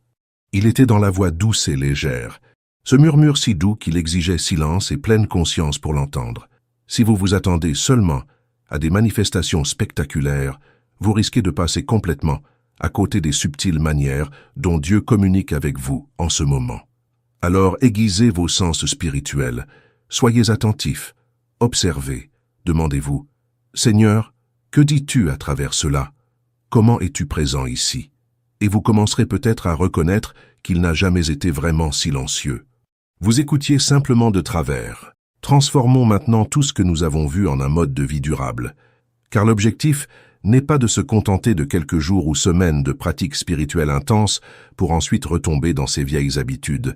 Il était dans la voix douce et légère, ce murmure si doux qu'il exigeait silence et pleine conscience pour l'entendre. Si vous vous attendez seulement à des manifestations spectaculaires, vous risquez de passer complètement à côté des subtiles manières dont Dieu communique avec vous en ce moment. Alors aiguisez vos sens spirituels, soyez attentifs, observez, demandez-vous, « Seigneur, que dis-tu à travers cela? Comment es-tu présent ici ?» Et vous commencerez peut-être à reconnaître qu'il n'a jamais été vraiment silencieux. Vous écoutiez simplement de travers. Transformons maintenant tout ce que nous avons vu en un mode de vie durable, car l'objectif n'est pas de se contenter de quelques jours ou semaines de pratiques spirituelles intenses pour ensuite retomber dans ses vieilles habitudes.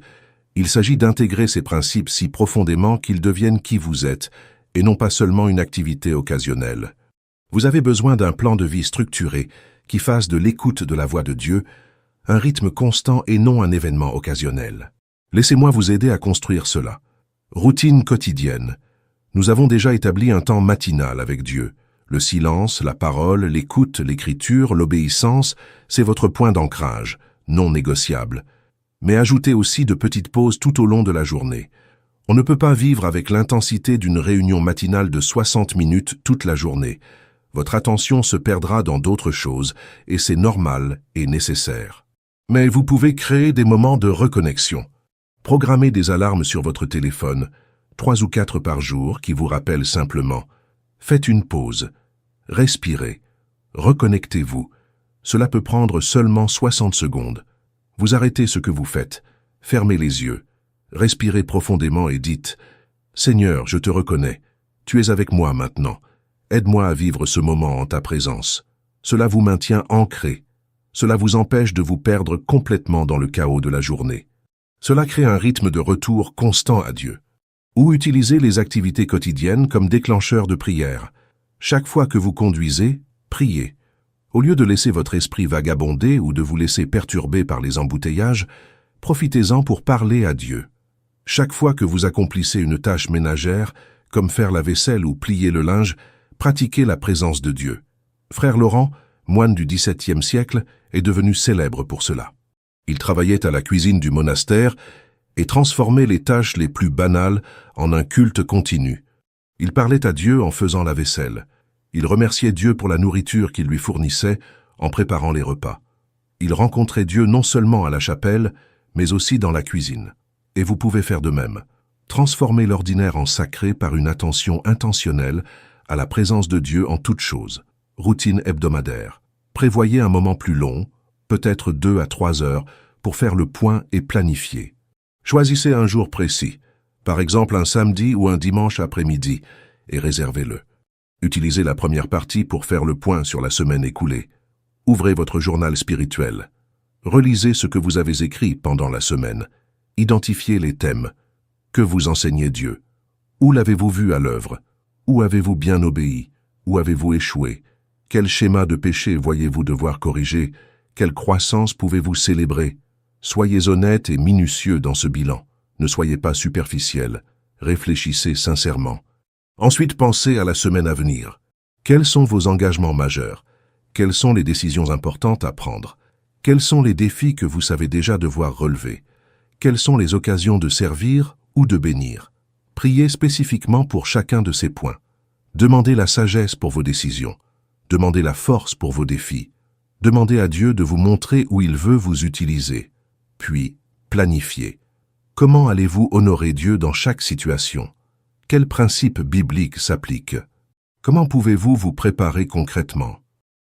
Il s'agit d'intégrer ces principes si profondément qu'ils deviennent qui vous êtes, et non pas seulement une activité occasionnelle. Vous avez besoin d'un plan de vie structuré qui fasse de l'écoute de la voix de Dieu un rythme constant et non un événement occasionnel. Laissez-moi vous aider à construire cela. Routine quotidienne. Nous avons déjà établi un temps matinal avec Dieu. Le silence, la parole, l'écoute, l'écriture, l'obéissance, c'est votre point d'ancrage, non négociable. Mais ajoutez aussi de petites pauses tout au long de la journée. On ne peut pas vivre avec l'intensité d'une réunion matinale de 60 minutes toute la journée. Votre attention se perdra dans d'autres choses, et c'est normal et nécessaire. Mais vous pouvez créer des moments de reconnexion. Programmez des alarmes sur votre téléphone, 3 ou 4 par jour, qui vous rappellent simplement. Faites une pause, respirez, reconnectez-vous. Cela peut prendre seulement 60 secondes. Vous arrêtez ce que vous faites, fermez les yeux, respirez profondément et dites « Seigneur, je te reconnais, tu es avec moi maintenant. Aide-moi à vivre ce moment en ta présence. » Cela vous maintient ancré. Cela vous empêche de vous perdre complètement dans le chaos de la journée. Cela crée un rythme de retour constant à Dieu. Ou utilisez les activités quotidiennes comme déclencheurs de prière. Chaque fois que vous conduisez, priez. Au lieu de laisser votre esprit vagabonder ou de vous laisser perturber par les embouteillages, profitez-en pour parler à Dieu. Chaque fois que vous accomplissez une tâche ménagère, comme faire la vaisselle ou plier le linge, pratiquez la présence de Dieu. Frère Laurent, moine du XVIIe siècle, est devenu célèbre pour cela. Il travaillait à la cuisine du monastère et transformait les tâches les plus banales en un culte continu. Il parlait à Dieu en faisant la vaisselle. Il remerciait Dieu pour la nourriture qu'il lui fournissait en préparant les repas. Il rencontrait Dieu non seulement à la chapelle, mais aussi dans la cuisine. Et vous pouvez faire de même. Transformez l'ordinaire en sacré par une attention intentionnelle à la présence de Dieu en toutes choses. Routine hebdomadaire. Prévoyez un moment plus long, peut-être 2 à 3 heures, pour faire le point et planifier. Choisissez un jour précis, par exemple un samedi ou un dimanche après-midi, et réservez-le. Utilisez la première partie pour faire le point sur la semaine écoulée. Ouvrez votre journal spirituel. Relisez ce que vous avez écrit pendant la semaine. Identifiez les thèmes. Que vous enseignez Dieu? Où l'avez-vous vu à l'œuvre? Où avez-vous bien obéi? Où avez-vous échoué? Quel schéma de péché voyez-vous devoir corriger? Quelle croissance pouvez-vous célébrer? Soyez honnête et minutieux dans ce bilan. Ne soyez pas superficiel. Réfléchissez sincèrement. Ensuite, pensez à la semaine à venir. Quels sont vos engagements majeurs? Quelles sont les décisions importantes à prendre? Quels sont les défis que vous savez déjà devoir relever? Quelles sont les occasions de servir ou de bénir? Priez spécifiquement pour chacun de ces points. Demandez la sagesse pour vos décisions. Demandez la force pour vos défis. Demandez à Dieu de vous montrer où il veut vous utiliser. Puis, planifiez. Comment allez-vous honorer Dieu dans chaque situation? Quels principes bibliques s'appliquent? Comment pouvez-vous vous préparer concrètement?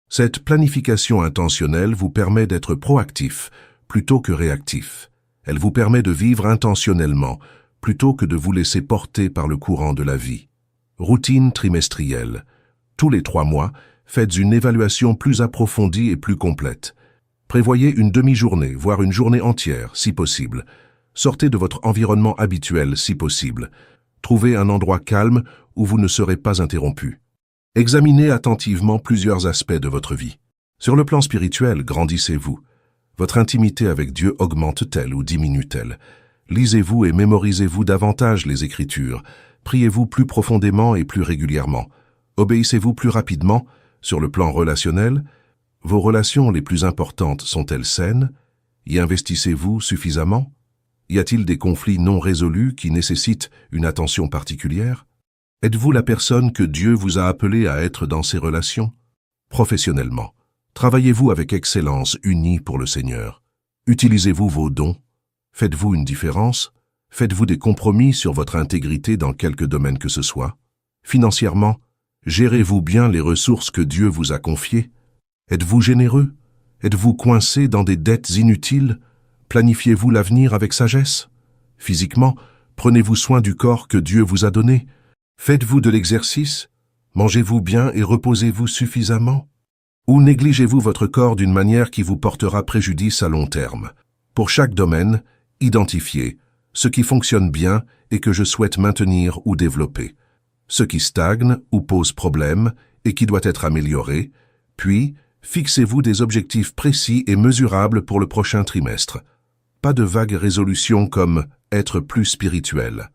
Cette planification intentionnelle vous permet d'être proactif plutôt que réactif. Elle vous permet de vivre intentionnellement plutôt que de vous laisser porter par le courant de la vie. Routine trimestrielle. Tous les 3 mois, faites une évaluation plus approfondie et plus complète. Prévoyez une demi-journée, voire une journée entière, si possible. Sortez de votre environnement habituel, si possible. Trouvez un endroit calme où vous ne serez pas interrompu. Examinez attentivement plusieurs aspects de votre vie. Sur le plan spirituel, grandissez-vous. Votre intimité avec Dieu augmente-t-elle ou diminue-t-elle? Lisez-vous et mémorisez-vous davantage les Écritures. Priez-vous plus profondément et plus régulièrement. Obéissez-vous plus rapidement sur le plan relationnel. Vos relations les plus importantes sont-elles saines? Y investissez-vous suffisamment? Y a-t-il des conflits non résolus qui nécessitent une attention particulière? Êtes-vous la personne que Dieu vous a appelée à être dans ces relations? Professionnellement, travaillez-vous avec excellence, unis pour le Seigneur? Utilisez-vous vos dons? Faites-vous une différence? Faites-vous des compromis sur votre intégrité dans quelque domaine que ce soit? Financièrement, gérez-vous bien les ressources que Dieu vous a confiées? Êtes-vous généreux? Êtes-vous coincé dans des dettes inutiles? Planifiez-vous l'avenir avec sagesse? Physiquement, prenez-vous soin du corps que Dieu vous a donné? Faites-vous de l'exercice? Mangez-vous bien et reposez-vous suffisamment? Ou négligez-vous votre corps d'une manière qui vous portera préjudice à long terme? Pour chaque domaine, identifiez ce qui fonctionne bien et que je souhaite maintenir ou développer, ce qui stagne ou pose problème et qui doit être amélioré, puis fixez-vous des objectifs précis et mesurables pour le prochain trimestre. Pas de vagues résolutions comme être plus spirituel,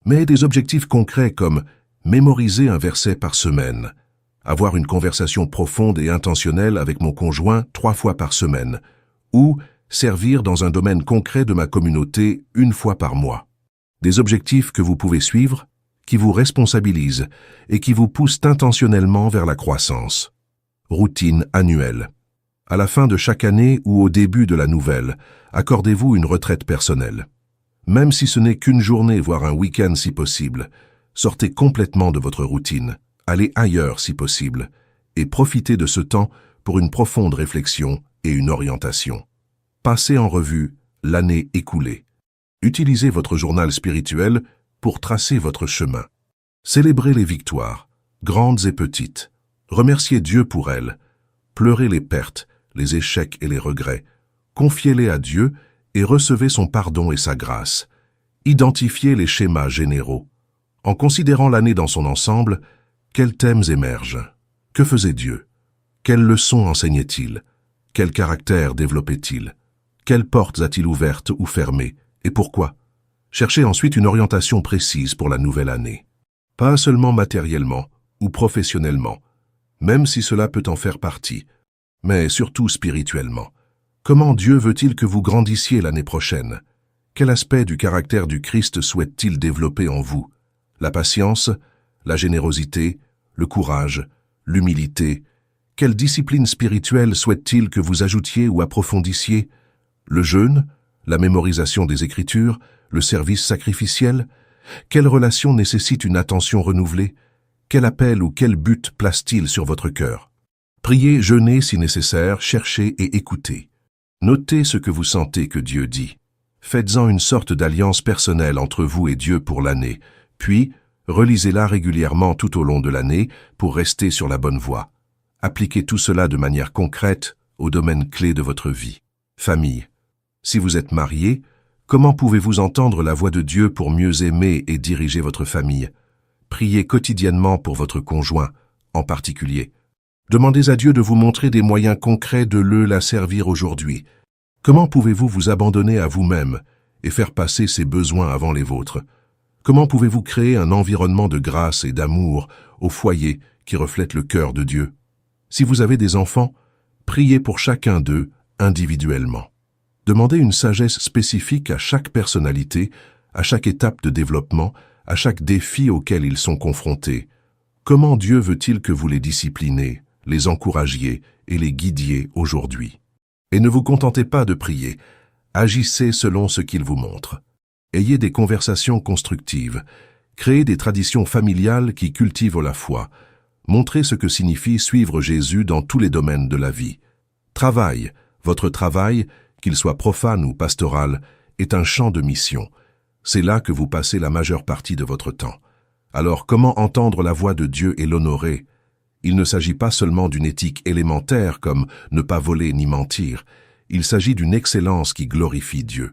mais des objectifs concrets comme mémoriser un verset par semaine, avoir une conversation profonde et intentionnelle avec mon conjoint 3 fois par semaine, ou servir dans un domaine concret de ma communauté 1 fois par mois. Des objectifs que vous pouvez suivre, qui vous responsabilisent et qui vous poussent intentionnellement vers la croissance. Routine annuelle. À la fin de chaque année ou au début de la nouvelle, accordez-vous une retraite personnelle. Même si ce n'est qu'une journée, voire un week-end si possible, sortez complètement de votre routine, allez ailleurs si possible, et profitez de ce temps pour une profonde réflexion et une orientation. Passez en revue l'année écoulée. Utilisez votre journal spirituel pour tracer votre chemin. Célébrez les victoires, grandes et petites. Remerciez Dieu pour elles. Pleurez les pertes, les échecs et les regrets. Confiez-les à Dieu et recevez son pardon et sa grâce. Identifiez les schémas généraux. En considérant l'année dans son ensemble, quels thèmes émergent? Que faisait Dieu? Quelles leçons enseignait-il? Quel caractère développait-il? Quelles portes a-t-il ouvertes ou fermées? Et pourquoi? Cherchez ensuite une orientation précise pour la nouvelle année. Pas seulement matériellement ou professionnellement, même si cela peut en faire partie, mais surtout spirituellement. Comment Dieu veut-il que vous grandissiez l'année prochaine? Quel aspect du caractère du Christ souhaite-t-il développer en vous? La patience, la générosité, le courage, l'humilité. Quelle discipline spirituelle souhaite-t-il que vous ajoutiez ou approfondissiez? Le jeûne, la mémorisation des Écritures, le service sacrificiel? Quelle relation nécessite une attention renouvelée? Quel appel ou quel but place-t-il sur votre cœur? Priez, jeûnez si nécessaire, cherchez et écoutez. Notez ce que vous sentez que Dieu dit. Faites-en une sorte d'alliance personnelle entre vous et Dieu pour l'année, puis relisez-la régulièrement tout au long de l'année pour rester sur la bonne voie. Appliquez tout cela de manière concrète aux domaines clés de votre vie. Famille. Si vous êtes marié, comment pouvez-vous entendre la voix de Dieu pour mieux aimer et diriger votre famille? Priez quotidiennement pour votre conjoint, en particulier. Demandez à Dieu de vous montrer des moyens concrets de la servir aujourd'hui. Comment pouvez-vous vous abandonner à vous-même et faire passer ses besoins avant les vôtres? Comment pouvez-vous créer un environnement de grâce et d'amour au foyer qui reflète le cœur de Dieu? Si vous avez des enfants, priez pour chacun d'eux individuellement. Demandez une sagesse spécifique à chaque personnalité, à chaque étape de développement, à chaque défi auquel ils sont confrontés. Comment Dieu veut-il que vous les disciplinez, les encouragiez et les guidiez aujourd'hui? Et ne vous contentez pas de prier, agissez selon ce qu'il vous montre. Ayez des conversations constructives, créez des traditions familiales qui cultivent la foi, montrez ce que signifie suivre Jésus dans tous les domaines de la vie. Votre travail, qu'il soit profane ou pastoral, est un champ de mission. C'est là que vous passez la majeure partie de votre temps. Alors comment entendre la voix de Dieu et l'honorer? Il ne s'agit pas seulement d'une éthique élémentaire comme ne pas voler ni mentir, il s'agit d'une excellence qui glorifie Dieu.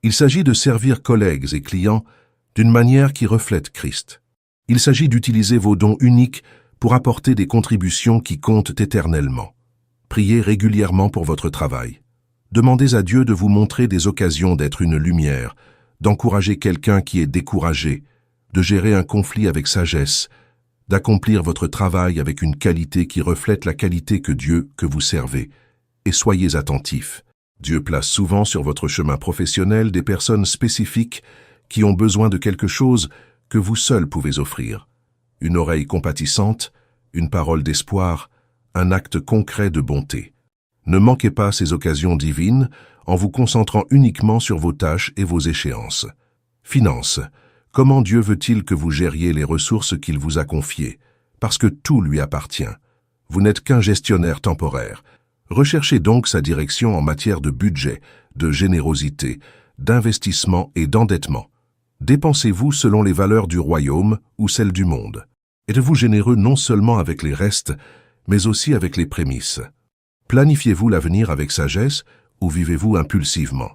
Il s'agit de servir collègues et clients d'une manière qui reflète Christ. Il s'agit d'utiliser vos dons uniques pour apporter des contributions qui comptent éternellement. Priez régulièrement pour votre travail. Demandez à Dieu de vous montrer des occasions d'être une lumière, d'encourager quelqu'un qui est découragé, de gérer un conflit avec sagesse, d'accomplir votre travail avec une qualité qui reflète la qualité que vous servez. Et soyez attentifs. Dieu place souvent sur votre chemin professionnel des personnes spécifiques qui ont besoin de quelque chose que vous seul pouvez offrir. Une oreille compatissante, une parole d'espoir, un acte concret de bonté. Ne manquez pas ces occasions divines en vous concentrant uniquement sur vos tâches et vos échéances. Finances. Comment Dieu veut-il que vous gériez les ressources qu'il vous a confiées? Parce que tout lui appartient. Vous n'êtes qu'un gestionnaire temporaire. Recherchez donc sa direction en matière de budget, de générosité, d'investissement et d'endettement. Dépensez-vous selon les valeurs du royaume ou celles du monde. Êtes-vous généreux non seulement avec les restes, mais aussi avec les prémices? Planifiez-vous l'avenir avec sagesse ou vivez-vous impulsivement?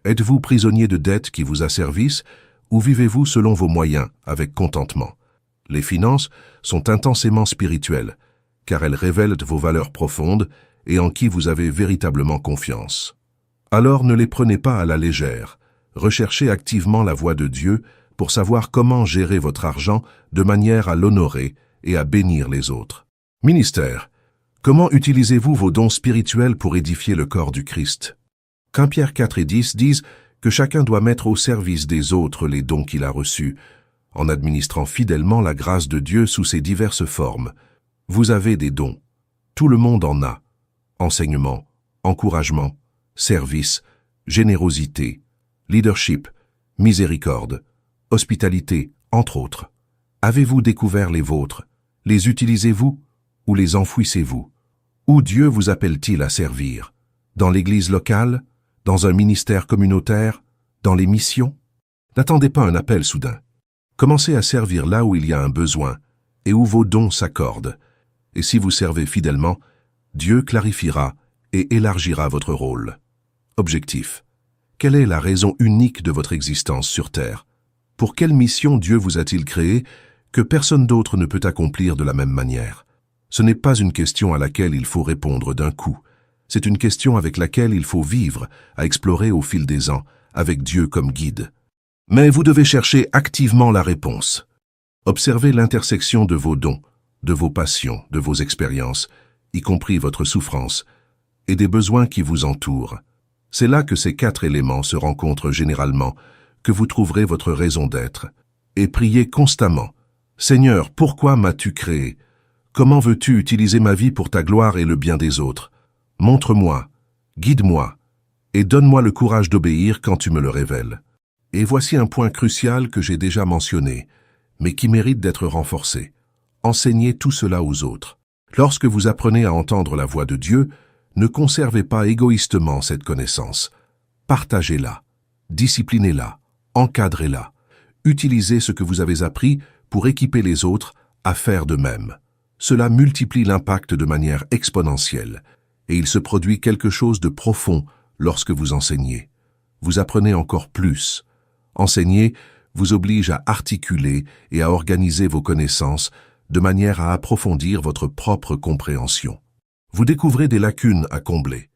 Êtes-vous prisonnier de dettes qui vous asservissent ou vivez-vous selon vos moyens avec contentement? Les finances sont intensément spirituelles, car elles révèlent vos valeurs profondes et en qui vous avez véritablement confiance. Alors ne les prenez pas à la légère. Recherchez activement la voie de Dieu pour savoir comment gérer votre argent de manière à l'honorer et à bénir les autres. Ministère. Comment utilisez-vous vos dons spirituels pour édifier le corps du Christ? 1 Pierre 4 et 10 disent que chacun doit mettre au service des autres les dons qu'il a reçus, en administrant fidèlement la grâce de Dieu sous ses diverses formes. Vous avez des dons. Tout le monde en a. Enseignement, encouragement, service, générosité, leadership, miséricorde, hospitalité, entre autres. Avez-vous découvert les vôtres? Les utilisez-vous ou les enfouissez-vous? Où Dieu vous appelle-t-il à servir? Dans l'église locale? Dans un ministère communautaire? Dans les missions? N'attendez pas un appel soudain. Commencez à servir là où il y a un besoin et où vos dons s'accordent. Et si vous servez fidèlement, Dieu clarifiera et élargira votre rôle. Objectif. Quelle est la raison unique de votre existence sur Terre? Pour quelle mission Dieu vous a-t-il créé que personne d'autre ne peut accomplir de la même manière? Ce n'est pas une question à laquelle il faut répondre d'un coup. C'est une question avec laquelle il faut vivre, à explorer au fil des ans, avec Dieu comme guide. Mais vous devez chercher activement la réponse. Observez l'intersection de vos dons, de vos passions, de vos expériences, y compris votre souffrance, et des besoins qui vous entourent. C'est là que ces 4 éléments se rencontrent généralement, que vous trouverez votre raison d'être. Et priez constamment. Seigneur, pourquoi m'as-tu créé? Comment veux-tu utiliser ma vie pour ta gloire et le bien des autres? Montre-moi, guide-moi, et donne-moi le courage d'obéir quand tu me le révèles. Et voici un point crucial que j'ai déjà mentionné, mais qui mérite d'être renforcé. Enseignez tout cela aux autres. Lorsque vous apprenez à entendre la voix de Dieu, ne conservez pas égoïstement cette connaissance. Partagez-la, disciplinez-la, encadrez-la. Utilisez ce que vous avez appris pour équiper les autres à faire de même. Cela multiplie l'impact de manière exponentielle, et il se produit quelque chose de profond lorsque vous enseignez. Vous apprenez encore plus. Enseigner vous oblige à articuler et à organiser vos connaissances de manière à approfondir votre propre compréhension. Vous découvrez des lacunes à combler.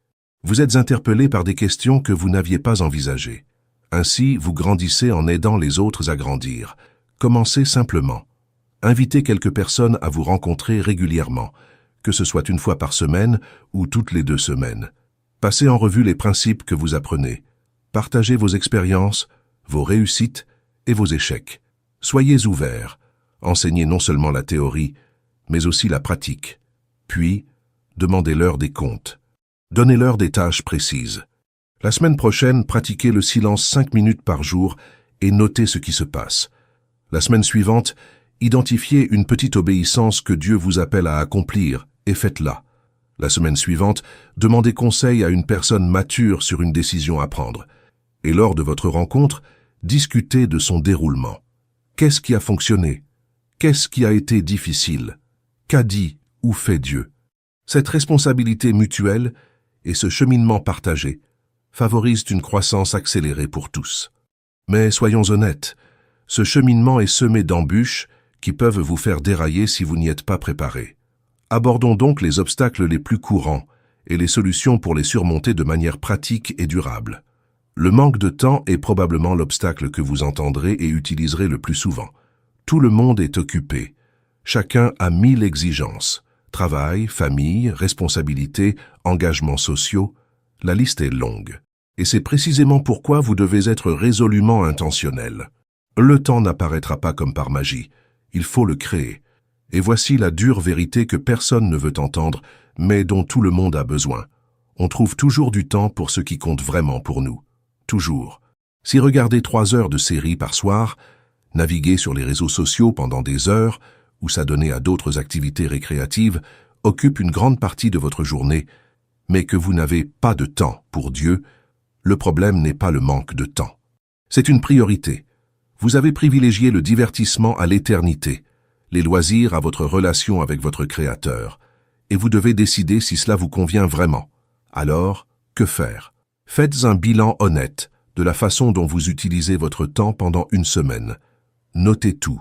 Vous êtes interpellé par des questions que vous n'aviez pas envisagées. Ainsi, vous grandissez en aidant les autres à grandir. Commencez simplement. Invitez quelques personnes à vous rencontrer régulièrement, que ce soit une fois par semaine ou toutes les 2 semaines. Passez en revue les principes que vous apprenez. Partagez vos expériences, vos réussites et vos échecs. Soyez ouverts. Enseignez non seulement la théorie, mais aussi la pratique. Puis, demandez-leur des comptes. Donnez-leur des tâches précises. La semaine prochaine, pratiquez le silence 5 minutes par jour et notez ce qui se passe. La semaine suivante, identifiez une petite obéissance que Dieu vous appelle à accomplir et faites-la. La semaine suivante, demandez conseil à une personne mature sur une décision à prendre. Et lors de votre rencontre, discutez de son déroulement. Qu'est-ce qui a fonctionné? Qu'est-ce qui a été difficile? Qu'a dit ou fait Dieu? Cette responsabilité mutuelle et ce cheminement partagé favorisent une croissance accélérée pour tous. Mais soyons honnêtes, ce cheminement est semé d'embûches qui peuvent vous faire dérailler si vous n'y êtes pas préparé. Abordons donc les obstacles les plus courants et les solutions pour les surmonter de manière pratique et durable. Le manque de temps est probablement l'obstacle que vous entendrez et utiliserez le plus souvent. Tout le monde est occupé. Chacun a 1000 exigences. Travail, famille, responsabilités, engagements sociaux. La liste est longue. Et c'est précisément pourquoi vous devez être résolument intentionnel. Le temps n'apparaîtra pas comme par magie. Il faut le créer. Et voici la dure vérité que personne ne veut entendre, mais dont tout le monde a besoin. On trouve toujours du temps pour ce qui compte vraiment pour nous. Toujours. Si regarder 3 heures de série par soir, naviguer sur les réseaux sociaux pendant des heures, ou s'adonner à d'autres activités récréatives, occupe une grande partie de votre journée, mais que vous n'avez pas de temps pour Dieu, le problème n'est pas le manque de temps. C'est une priorité. Vous avez privilégié le divertissement à l'éternité, les loisirs à votre relation avec votre Créateur, et vous devez décider si cela vous convient vraiment. Alors, que faire? Faites un bilan honnête de la façon dont vous utilisez votre temps pendant une semaine. Notez tout.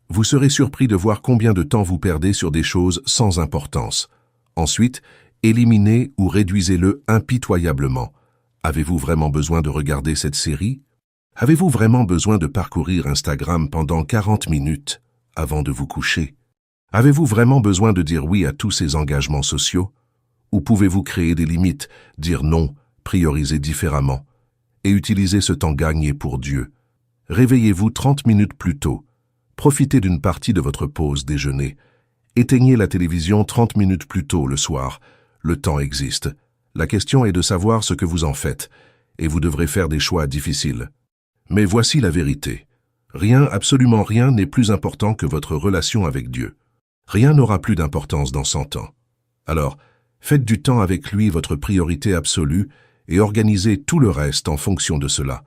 Vous serez surpris de voir combien de temps vous perdez sur des choses sans importance. Ensuite, éliminez ou réduisez-le impitoyablement. Avez-vous vraiment besoin de regarder cette série? Avez-vous vraiment besoin de parcourir Instagram pendant 40 minutes avant de vous coucher? Avez-vous vraiment besoin de dire oui à tous ces engagements sociaux? Ou pouvez-vous créer des limites, dire non, prioriser différemment, et utiliser ce temps gagné pour Dieu? Réveillez-vous 30 minutes plus tôt. Profitez d'une partie de votre pause déjeuner. Éteignez la télévision 30 minutes plus tôt le soir. Le temps existe. La question est de savoir ce que vous en faites, et vous devrez faire des choix difficiles. Mais voici la vérité. Rien, absolument rien, n'est plus important que votre relation avec Dieu. Rien n'aura plus d'importance dans 100 ans. Alors, faites du temps avec lui votre priorité absolue et organisez tout le reste en fonction de cela,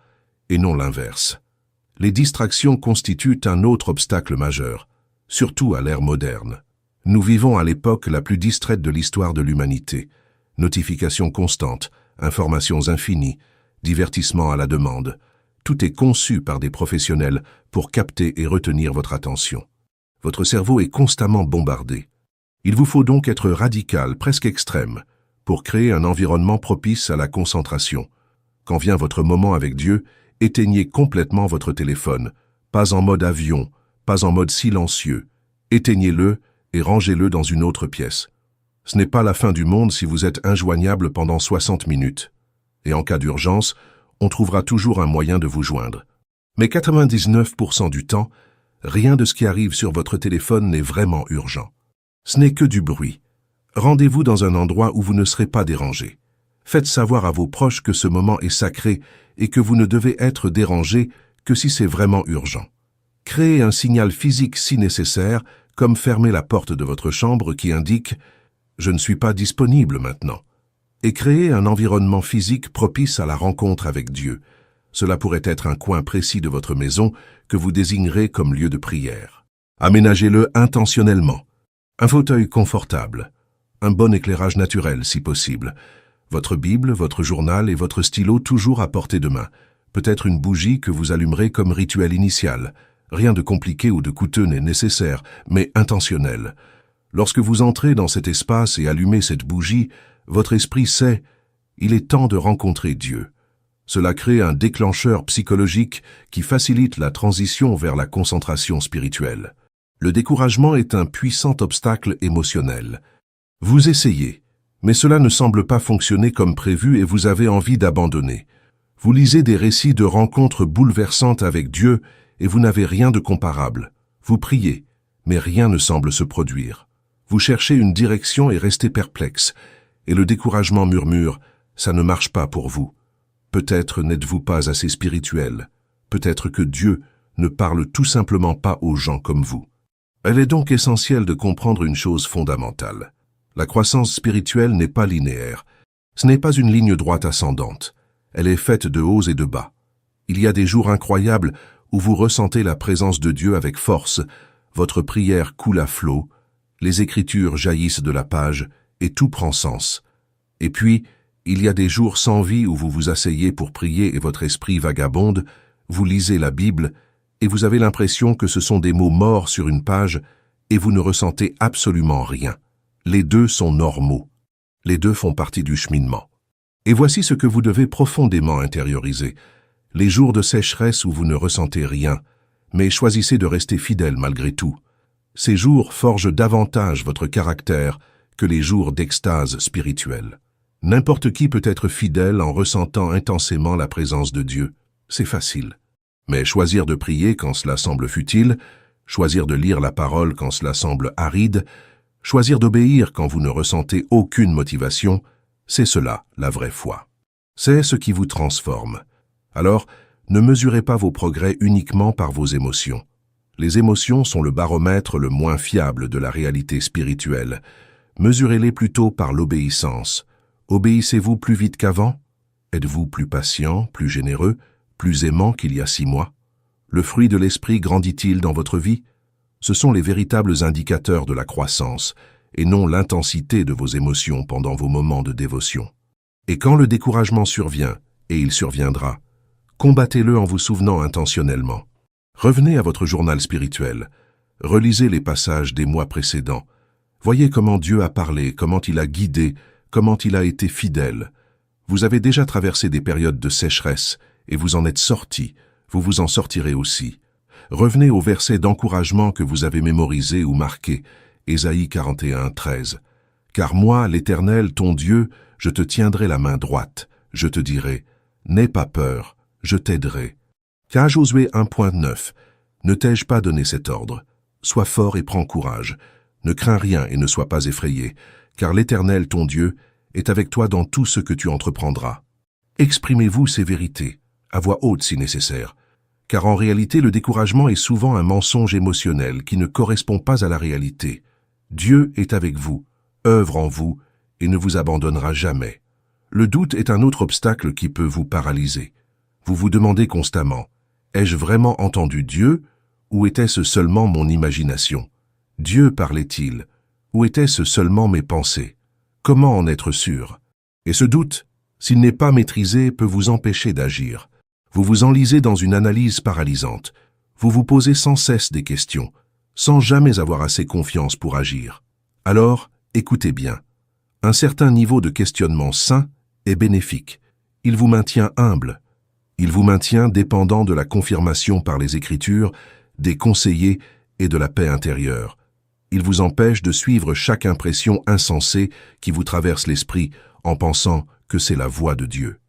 et non l'inverse. Les distractions constituent un autre obstacle majeur, surtout à l'ère moderne. Nous vivons à l'époque la plus distraite de l'histoire de l'humanité. Notifications constantes, informations infinies, divertissements à la demande. Tout est conçu par des professionnels pour capter et retenir votre attention. Votre cerveau est constamment bombardé. Il vous faut donc être radical, presque extrême, pour créer un environnement propice à la concentration. Quand vient votre moment avec Dieu, éteignez complètement votre téléphone, pas en mode avion, pas en mode silencieux. Éteignez-le et rangez-le dans une autre pièce. Ce n'est pas la fin du monde si vous êtes injoignable pendant 60 minutes. Et en cas d'urgence, on trouvera toujours un moyen de vous joindre. Mais 99% du temps, rien de ce qui arrive sur votre téléphone n'est vraiment urgent. Ce n'est que du bruit. Rendez-vous dans un endroit où vous ne serez pas dérangé. Faites savoir à vos proches que ce moment est sacré et que vous ne devez être dérangé que si c'est vraiment urgent. Créez un signal physique si nécessaire, comme fermer la porte de votre chambre qui indique « Je ne suis pas disponible maintenant ». Et créez un environnement physique propice à la rencontre avec Dieu. Cela pourrait être un coin précis de votre maison que vous désignerez comme lieu de prière. Aménagez-le intentionnellement. Un fauteuil confortable, un bon éclairage naturel si possible, votre Bible, votre journal et votre stylo toujours à portée de main, peut-être une bougie que vous allumerez comme rituel initial. Rien de compliqué ou de coûteux n'est nécessaire, mais intentionnel. Lorsque vous entrez dans cet espace et allumez cette bougie, votre esprit sait « il est temps de rencontrer Dieu ». Cela crée un déclencheur psychologique qui facilite la transition vers la concentration spirituelle. Le découragement est un puissant obstacle émotionnel. Vous essayez, mais cela ne semble pas fonctionner comme prévu et vous avez envie d'abandonner. Vous lisez des récits de rencontres bouleversantes avec Dieu et vous n'avez rien de comparable. Vous priez, mais rien ne semble se produire. Vous cherchez une direction et restez perplexe. Et le découragement murmure « ça ne marche pas pour vous ». Peut-être n'êtes-vous pas assez spirituel. Peut-être que Dieu ne parle tout simplement pas aux gens comme vous. Elle est donc essentielle de comprendre une chose fondamentale. La croissance spirituelle n'est pas linéaire. Ce n'est pas une ligne droite ascendante. Elle est faite de hauts et de bas. Il y a des jours incroyables où vous ressentez la présence de Dieu avec force, votre prière coule à flot, les Écritures jaillissent de la page et tout prend sens. Et puis, il y a des jours sans vie où vous vous asseyez pour prier et votre esprit vagabonde, vous lisez la Bible et vous avez l'impression que ce sont des mots morts sur une page et vous ne ressentez absolument rien. Les deux sont normaux. Les deux font partie du cheminement. Et voici ce que vous devez profondément intérioriser. Les jours de sécheresse où vous ne ressentez rien, mais choisissez de rester fidèle malgré tout. Ces jours forgent davantage votre caractère que les jours d'extase spirituelle. N'importe qui peut être fidèle en ressentant intensément la présence de Dieu. C'est facile. Mais choisir de prier quand cela semble futile, choisir de lire la parole quand cela semble aride, choisir d'obéir quand vous ne ressentez aucune motivation, c'est cela, la vraie foi. C'est ce qui vous transforme. Alors, ne mesurez pas vos progrès uniquement par vos émotions. Les émotions sont le baromètre le moins fiable de la réalité spirituelle. Mesurez-les plutôt par l'obéissance. Obéissez-vous plus vite qu'avant? Êtes-vous plus patient, plus généreux, plus aimant qu'il y a 6 mois? Le fruit de l'esprit grandit-il dans votre vie? Ce sont les véritables indicateurs de la croissance, et non l'intensité de vos émotions pendant vos moments de dévotion. Et quand le découragement survient, et il surviendra, combattez-le en vous souvenant intentionnellement. Revenez à votre journal spirituel. Relisez les passages des mois précédents. Voyez comment Dieu a parlé, comment il a guidé, comment il a été fidèle. Vous avez déjà traversé des périodes de sécheresse, et vous en êtes sortis. Vous vous en sortirez aussi. Revenez au verset d'encouragement que vous avez mémorisé ou marqué, Ésaïe 41, 13. « Car moi, l'Éternel, ton Dieu, je te tiendrai la main droite. Je te dirai, n'aie pas peur, je t'aiderai. » Car Josué 1.9, ne t'ai-je pas donné cet ordre? Sois fort et prends courage. Ne crains rien et ne sois pas effrayé, car l'Éternel, ton Dieu, est avec toi dans tout ce que tu entreprendras. Exprimez-vous ces vérités, à voix haute si nécessaire, car en réalité le découragement est souvent un mensonge émotionnel qui ne correspond pas à la réalité. Dieu est avec vous, œuvre en vous et ne vous abandonnera jamais. Le doute est un autre obstacle qui peut vous paralyser. Vous vous demandez constamment, ai-je vraiment entendu Dieu ou était-ce seulement mon imagination? Dieu parlait-il ou était-ce seulement mes pensées? Comment en être sûr? Et ce doute, s'il n'est pas maîtrisé, peut vous empêcher d'agir. Vous vous enlisez dans une analyse paralysante. Vous vous posez sans cesse des questions, sans jamais avoir assez confiance pour agir. Alors, écoutez bien. Un certain niveau de questionnement sain est bénéfique. Il vous maintient humble. Il vous maintient dépendant de la confirmation par les Écritures, des conseillers et de la paix intérieure. Il vous empêche de suivre chaque impression insensée qui vous traverse l'esprit en pensant que c'est la voix de Dieu.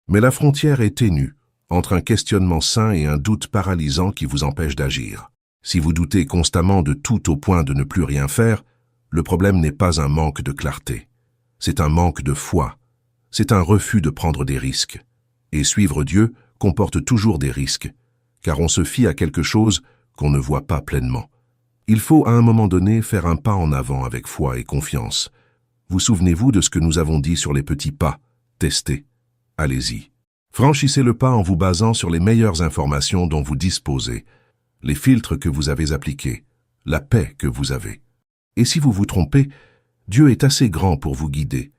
Mais la frontière est ténue entre un questionnement sain et un doute paralysant qui vous empêche d'agir. Si vous doutez constamment de tout au point de ne plus rien faire, le problème n'est pas un manque de clarté. C'est un manque de foi. C'est un refus de prendre des risques. Et suivre Dieu comporte toujours des risques, car on se fie à quelque chose qu'on ne voit pas pleinement. Il faut à un moment donné faire un pas en avant avec foi et confiance. Vous souvenez-vous de ce que nous avons dit sur les petits pas? Testez. Allez-y. Franchissez le pas en vous basant sur les meilleures informations dont vous disposez, les filtres que vous avez appliqués, la paix que vous avez. Et si vous vous trompez, Dieu est assez grand pour vous guider.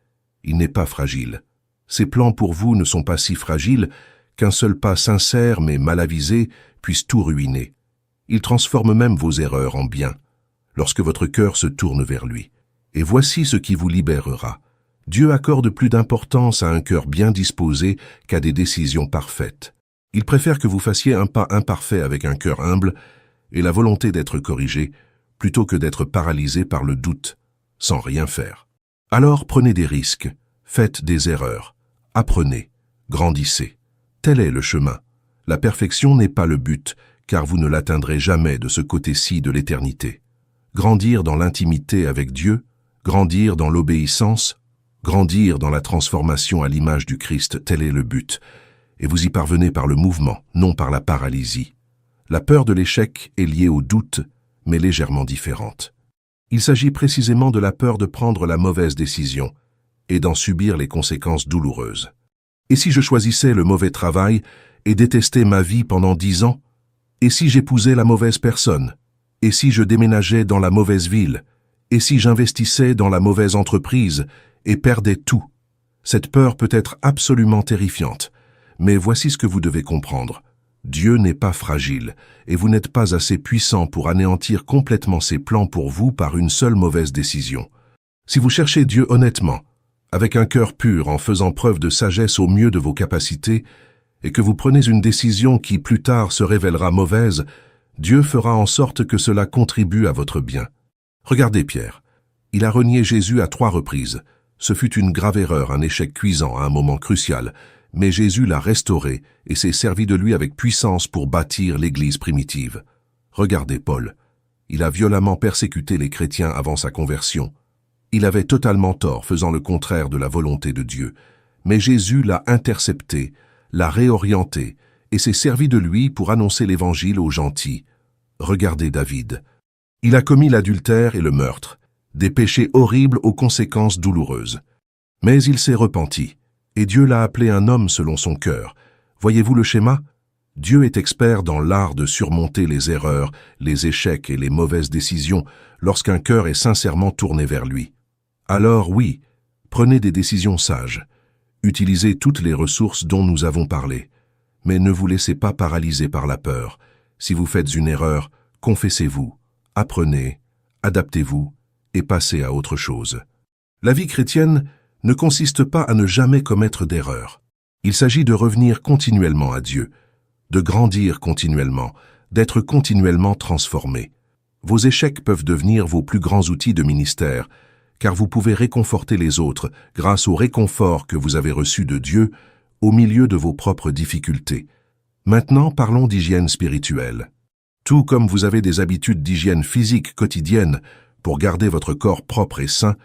Il n'est pas fragile. Ses plans pour vous ne sont pas si fragiles qu'un seul pas sincère mais mal avisé puisse tout ruiner. Il transforme même vos erreurs en bien, lorsque votre cœur se tourne vers lui. Et voici ce qui vous libérera. Dieu accorde plus d'importance à un cœur bien disposé qu'à des décisions parfaites. Il préfère que vous fassiez un pas imparfait avec un cœur humble et la volonté d'être corrigé, plutôt que d'être paralysé par le doute, sans rien faire. Alors prenez des risques, faites des erreurs, apprenez, grandissez. Tel est le chemin. La perfection n'est pas le but, car vous ne l'atteindrez jamais de ce côté-ci de l'éternité. Grandir dans l'intimité avec Dieu, grandir dans l'obéissance, grandir dans la transformation à l'image du Christ, tel est le but. Et vous y parvenez par le mouvement, non par la paralysie. La peur de l'échec est liée au doute, mais légèrement différente. Il s'agit précisément de la peur de prendre la mauvaise décision et d'en subir les conséquences douloureuses. Et si je choisissais le mauvais travail et détestais ma vie pendant 10 ans? Et si j'épousais la mauvaise personne? Et si je déménageais dans la mauvaise ville? Et si j'investissais dans la mauvaise entreprise et perdais tout? Cette peur peut être absolument terrifiante, mais voici ce que vous devez comprendre. Dieu n'est pas fragile, et vous n'êtes pas assez puissant pour anéantir complètement ses plans pour vous par une seule mauvaise décision. Si vous cherchez Dieu honnêtement, avec un cœur pur, en faisant preuve de sagesse au mieux de vos capacités, et que vous prenez une décision qui plus tard se révélera mauvaise, Dieu fera en sorte que cela contribue à votre bien. Regardez Pierre. Il a renié Jésus à 3 reprises. Ce fut une grave erreur, un échec cuisant à un moment crucial, mais Jésus l'a restauré et s'est servi de lui avec puissance pour bâtir l'Église primitive. Regardez Paul. Il a violemment persécuté les chrétiens avant sa conversion. Il avait totalement tort, faisant le contraire de la volonté de Dieu. Mais Jésus l'a intercepté, l'a réorienté et s'est servi de lui pour annoncer l'Évangile aux gentils. Regardez David. Il a commis l'adultère et le meurtre, des péchés horribles aux conséquences douloureuses. Mais il s'est repenti, et Dieu l'a appelé un homme selon son cœur. Voyez-vous le schéma? Dieu est expert dans l'art de surmonter les erreurs, les échecs et les mauvaises décisions lorsqu'un cœur est sincèrement tourné vers lui. Alors oui, prenez des décisions sages. Utilisez toutes les ressources dont nous avons parlé. Mais ne vous laissez pas paralyser par la peur. Si vous faites une erreur, confessez-vous, apprenez, adaptez-vous et passez à autre chose. La vie chrétienne ne consiste pas à ne jamais commettre d'erreurs. Il s'agit de revenir continuellement à Dieu, de grandir continuellement, d'être continuellement transformé. Vos échecs peuvent devenir vos plus grands outils de ministère, car vous pouvez réconforter les autres grâce au réconfort que vous avez reçu de Dieu au milieu de vos propres difficultés. Maintenant, parlons d'hygiène spirituelle. Tout comme vous avez des habitudes d'hygiène physique quotidienne pour garder votre corps propre et sain,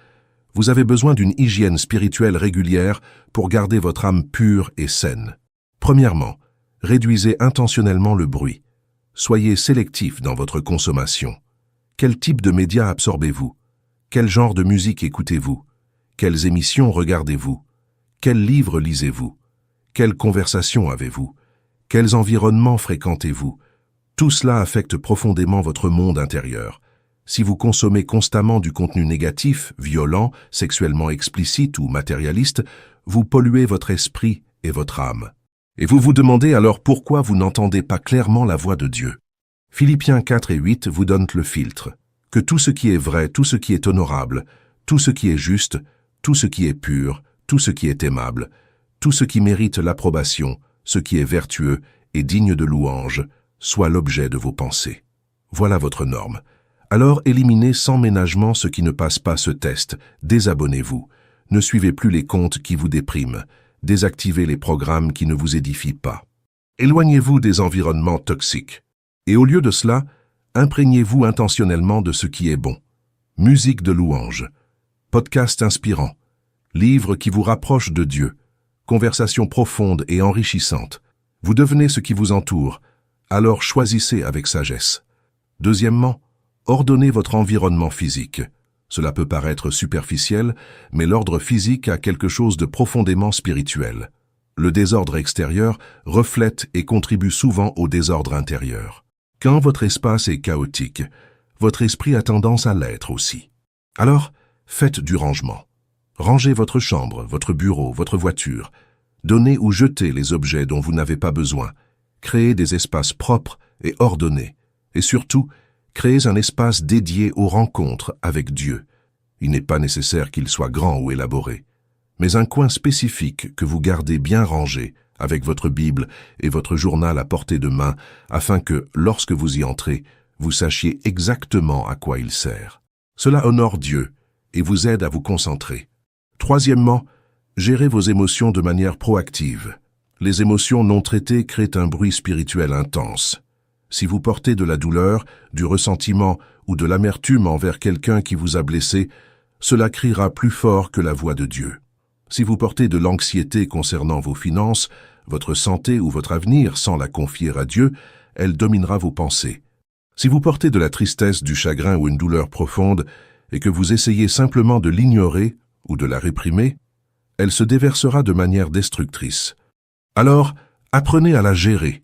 vous avez besoin d'une hygiène spirituelle régulière pour garder votre âme pure et saine. Premièrement, réduisez intentionnellement le bruit. Soyez sélectif dans votre consommation. Quel type de médias absorbez-vous? Quel genre de musique écoutez-vous? Quelles émissions regardez-vous? Quels livres lisez-vous? Quelles conversations avez-vous? Quels environnements fréquentez-vous? Tout cela affecte profondément votre monde intérieur. Si vous consommez constamment du contenu négatif, violent, sexuellement explicite ou matérialiste, vous polluez votre esprit et votre âme. Et vous vous demandez alors pourquoi vous n'entendez pas clairement la voix de Dieu. Philippiens 4 et 8 vous donnent le filtre. Que tout ce qui est vrai, tout ce qui est honorable, tout ce qui est juste, tout ce qui est pur, tout ce qui est aimable, tout ce qui mérite l'approbation, ce qui est vertueux et digne de louange, soit l'objet de vos pensées. Voilà votre norme. Alors éliminez sans ménagement ce qui ne passe pas ce test, désabonnez-vous, ne suivez plus les comptes qui vous dépriment, désactivez les programmes qui ne vous édifient pas. Éloignez-vous des environnements toxiques. Et au lieu de cela, imprégnez-vous intentionnellement de ce qui est bon. Musique de louange, podcast inspirant, livres qui vous rapprochent de Dieu, conversations profondes et enrichissantes. Vous devenez ce qui vous entoure, alors choisissez avec sagesse. Deuxièmement, ordonnez votre environnement physique. Cela peut paraître superficiel, mais l'ordre physique a quelque chose de profondément spirituel. Le désordre extérieur reflète et contribue souvent au désordre intérieur. Quand votre espace est chaotique, votre esprit a tendance à l'être aussi. Alors, faites du rangement. Rangez votre chambre, votre bureau, votre voiture. Donnez ou jetez les objets dont vous n'avez pas besoin. Créez des espaces propres et ordonnés. Et surtout, créez un espace dédié aux rencontres avec Dieu. Il n'est pas nécessaire qu'il soit grand ou élaboré, mais un coin spécifique que vous gardez bien rangé, avec votre Bible et votre journal à portée de main, afin que, lorsque vous y entrez, vous sachiez exactement à quoi il sert. Cela honore Dieu et vous aide à vous concentrer. Troisièmement, gérez vos émotions de manière proactive. Les émotions non traitées créent un bruit spirituel intense. Si vous portez de la douleur, du ressentiment ou de l'amertume envers quelqu'un qui vous a blessé, cela criera plus fort que la voix de Dieu. Si vous portez de l'anxiété concernant vos finances, votre santé ou votre avenir sans la confier à Dieu, elle dominera vos pensées. Si vous portez de la tristesse, du chagrin ou une douleur profonde et que vous essayez simplement de l'ignorer ou de la réprimer, elle se déversera de manière destructrice. Alors, apprenez à la gérer.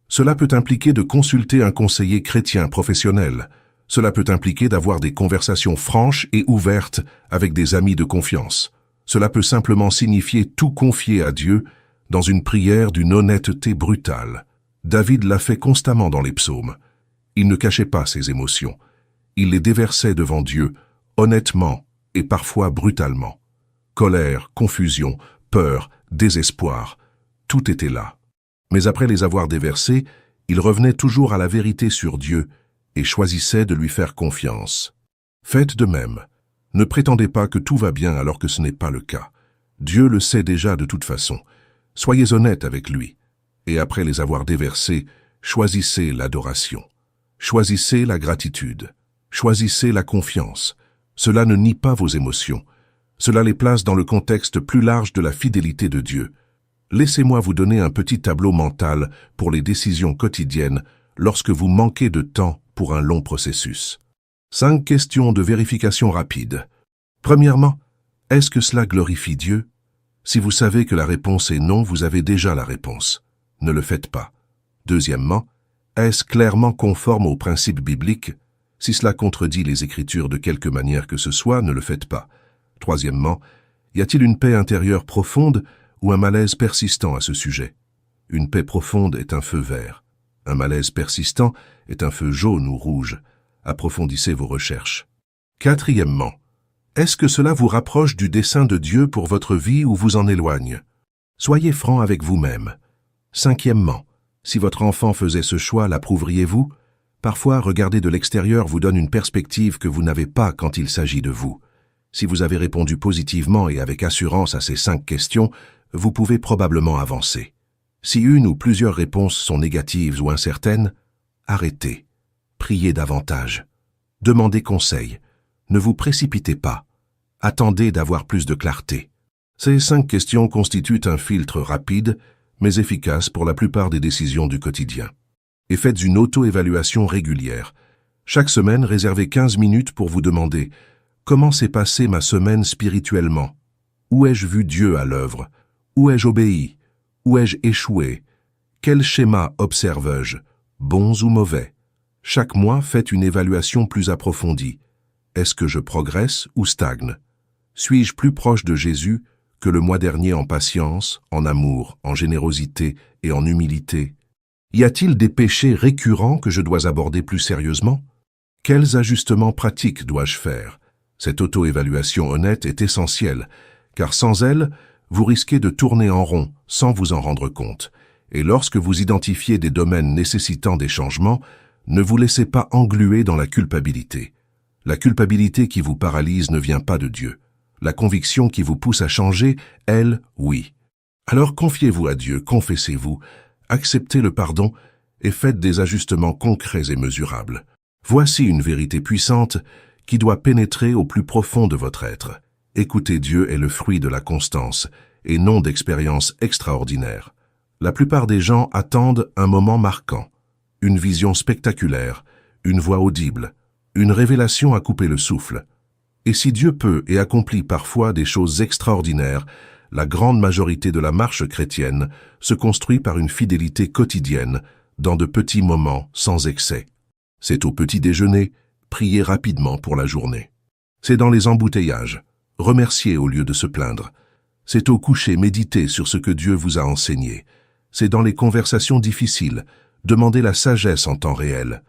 Cela peut impliquer de consulter un conseiller chrétien professionnel. Cela peut impliquer d'avoir des conversations franches et ouvertes avec des amis de confiance. Cela peut simplement signifier tout confier à Dieu dans une prière d'une honnêteté brutale. David l'a fait constamment dans les psaumes. Il ne cachait pas ses émotions. Il les déversait devant Dieu, honnêtement et parfois brutalement. colère, confusion, peur, désespoir. Tout était là. Mais après les avoir déversés, il revenait toujours à la vérité sur Dieu et choisissait de lui faire confiance. Faites de même. Ne prétendez pas que tout va bien alors que ce n'est pas le cas. Dieu le sait déjà de toute façon. Soyez honnête avec lui. Et après les avoir déversés, choisissez l'adoration. Choisissez la gratitude. Choisissez la confiance. Cela ne nie pas vos émotions. Cela les place dans le contexte plus large de la fidélité de Dieu. Laissez-moi vous donner un petit tableau mental pour les décisions quotidiennes lorsque vous manquez de temps pour un long processus. 5 questions de vérification rapide. Premièrement, est-ce que cela glorifie Dieu? Si vous savez que la réponse est non, vous avez déjà la réponse. Ne le faites pas. Deuxièmement, est-ce clairement conforme aux principes bibliques? Si cela contredit les Écritures de quelque manière que ce soit, ne le faites pas. Troisièmement, y a-t-il une paix intérieure profonde ou un malaise persistant à ce sujet? Une paix profonde est un feu vert. Un malaise persistant est un feu jaune ou rouge. Approfondissez vos recherches. Quatrièmement, est-ce que cela vous rapproche du dessein de Dieu pour votre vie ou vous en éloigne? Soyez franc avec vous-même. Cinquièmement, si votre enfant faisait ce choix, l'approuveriez-vous? Parfois, regarder de l'extérieur vous donne une perspective que vous n'avez pas quand il s'agit de vous. Si vous avez répondu positivement et avec assurance à ces 5 questions, vous pouvez probablement avancer. Si une ou plusieurs réponses sont négatives ou incertaines, arrêtez. Priez davantage. Demandez conseil. Ne vous précipitez pas. Attendez d'avoir plus de clarté. Ces 5 questions constituent un filtre rapide, mais efficace pour la plupart des décisions du quotidien. Et faites une auto-évaluation régulière. Chaque semaine, réservez 15 minutes pour vous demander « Comment s'est passée ma semaine spirituellement? Où ai-je vu Dieu à l'œuvre? Où ai-je obéi? Où ai-je échoué? Quel schéma observe-je, bons ou mauvais? » Chaque mois, faites une évaluation plus approfondie. Est-ce que je progresse ou stagne? Suis-je plus proche de Jésus que le mois dernier en patience, en amour, en générosité et en humilité? Y a-t-il des péchés récurrents que je dois aborder plus sérieusement? Quels ajustements pratiques dois-je faire? Cette auto-évaluation honnête est essentielle, car sans elle, vous risquez de tourner en rond sans vous en rendre compte. Et lorsque vous identifiez des domaines nécessitant des changements, ne vous laissez pas engluer dans la culpabilité. La culpabilité qui vous paralyse ne vient pas de Dieu. La conviction qui vous pousse à changer, elle, oui. Alors confiez-vous à Dieu, confessez-vous, acceptez le pardon et faites des ajustements concrets et mesurables. Voici une vérité puissante qui doit pénétrer au plus profond de votre être. Écouter Dieu est le fruit de la constance et non d'expériences extraordinaires. La plupart des gens attendent un moment marquant, une vision spectaculaire, une voix audible, une révélation à couper le souffle. Et si Dieu peut et accomplit parfois des choses extraordinaires, la grande majorité de la marche chrétienne se construit par une fidélité quotidienne, dans de petits moments sans excès. C'est au petit déjeuner, priez rapidement pour la journée. C'est dans les embouteillages, remercier au lieu de se plaindre. C'est au coucher, méditer sur ce que Dieu vous a enseigné. C'est dans les conversations difficiles, demander la sagesse en temps réel.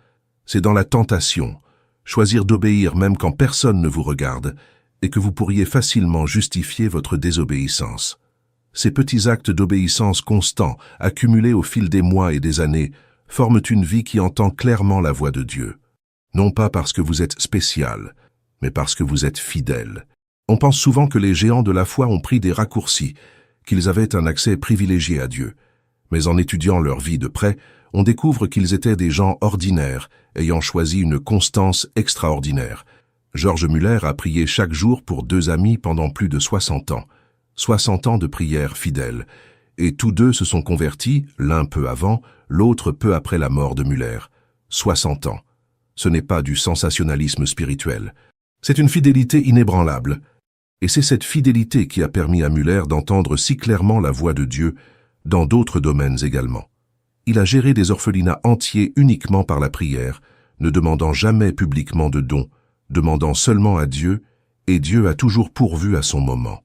C'est dans la tentation, choisir d'obéir même quand personne ne vous regarde, et que vous pourriez facilement justifier votre désobéissance. Ces petits actes d'obéissance constants, accumulés au fil des mois et des années, forment une vie qui entend clairement la voix de Dieu. Non pas parce que vous êtes spécial, mais parce que vous êtes fidèle. On pense souvent que les géants de la foi ont pris des raccourcis, qu'ils avaient un accès privilégié à Dieu. Mais en étudiant leur vie de près, on découvre qu'ils étaient des gens ordinaires, ayant choisi une constance extraordinaire. George Muller a prié chaque jour pour 2 amis pendant plus de 60 ans. 60 ans de prière fidèle. Et tous 2 se sont convertis, l'un peu avant, l'autre peu après la mort de Muller. 60 ans. Ce n'est pas du sensationnalisme spirituel. C'est une fidélité inébranlable. Et c'est cette fidélité qui a permis à Muller d'entendre si clairement la voix de Dieu dans d'autres domaines également. Il a géré des orphelinats entiers uniquement par la prière, ne demandant jamais publiquement de dons, demandant seulement à Dieu, et Dieu a toujours pourvu à son moment.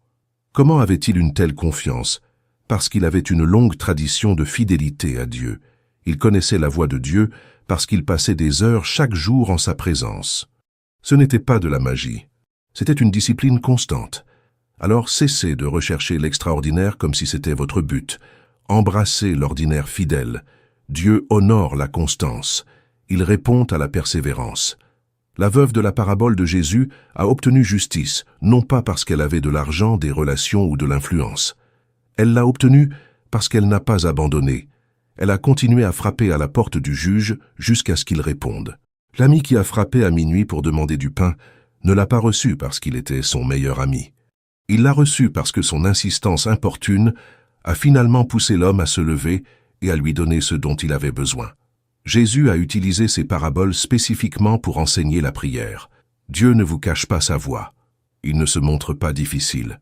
Comment avait-il une telle confiance? Parce qu'il avait une longue tradition de fidélité à Dieu. Il connaissait la voix de Dieu parce qu'il passait des heures chaque jour en sa présence. Ce n'était pas de la magie, c'était une discipline constante. Alors cessez de rechercher l'extraordinaire comme si c'était votre but. Embrassez l'ordinaire fidèle. Dieu honore la constance. Il répond à la persévérance. La veuve de la parabole de Jésus a obtenu justice, non pas parce qu'elle avait de l'argent, des relations ou de l'influence. Elle l'a obtenue parce qu'elle n'a pas abandonné. Elle a continué à frapper à la porte du juge jusqu'à ce qu'il réponde. L'ami qui a frappé à minuit pour demander du pain ne l'a pas reçu parce qu'il était son meilleur ami. Il l'a reçu parce que son insistance importune a finalement poussé l'homme à se lever et à lui donner ce dont il avait besoin. Jésus a utilisé ces paraboles spécifiquement pour enseigner la prière. Dieu ne vous cache pas sa voie. Il ne se montre pas difficile.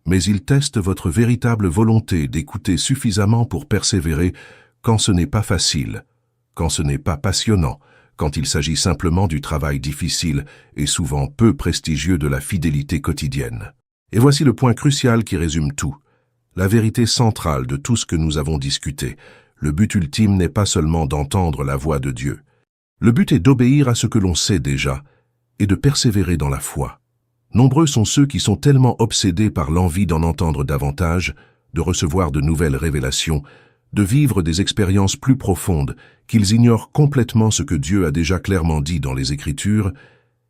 Mais il teste votre véritable volonté d'écouter suffisamment pour persévérer quand ce n'est pas facile, quand ce n'est pas passionnant, quand il s'agit simplement du travail difficile et souvent peu prestigieux de la fidélité quotidienne. Et voici le point crucial qui résume tout. La vérité centrale de tout ce que nous avons discuté. Le but ultime n'est pas seulement d'entendre la voix de Dieu. Le but est d'obéir à ce que l'on sait déjà et de persévérer dans la foi. Nombreux sont ceux qui sont tellement obsédés par l'envie d'en entendre davantage, de recevoir de nouvelles révélations, de vivre des expériences plus profondes, qu'ils ignorent complètement ce que Dieu a déjà clairement dit dans les Écritures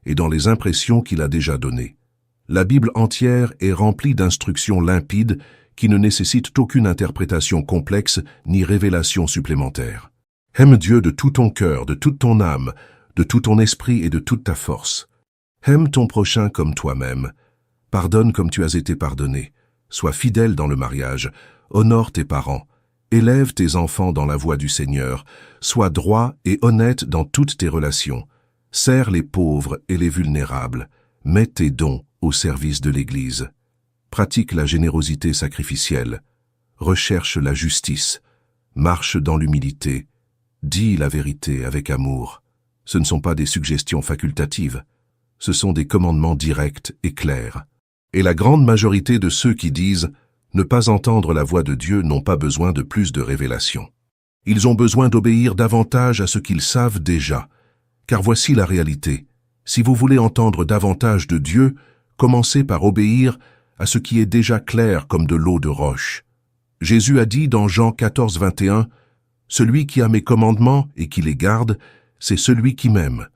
et dans les impressions qu'il a déjà données. La Bible entière est remplie d'instructions limpides qui ne nécessitent aucune interprétation complexe ni révélation supplémentaire. Aime Dieu de tout ton cœur, de toute ton âme, de tout ton esprit et de toute ta force. Aime ton prochain comme toi-même. Pardonne comme tu as été pardonné. Sois fidèle dans le mariage. Honore tes parents. Élève tes enfants dans la voie du Seigneur. Sois droit et honnête dans toutes tes relations. Sers les pauvres et les vulnérables. Mets tes dons au service de l'Église. Pratique la générosité sacrificielle. Recherche la justice. Marche dans l'humilité. Dis la vérité avec amour. Ce ne sont pas des suggestions facultatives. Ce sont des commandements directs et clairs. Et la grande majorité de ceux qui disent ne pas entendre la voix de Dieu n'ont pas besoin de plus de révélations. Ils ont besoin d'obéir davantage à ce qu'ils savent déjà. Car voici la réalité. Si vous voulez entendre davantage de Dieu, commencez par obéir à ce qui est déjà clair comme de l'eau de roche. Jésus a dit dans Jean 14, 21, « Celui qui a mes commandements et qui les garde, c'est celui qui m'aime.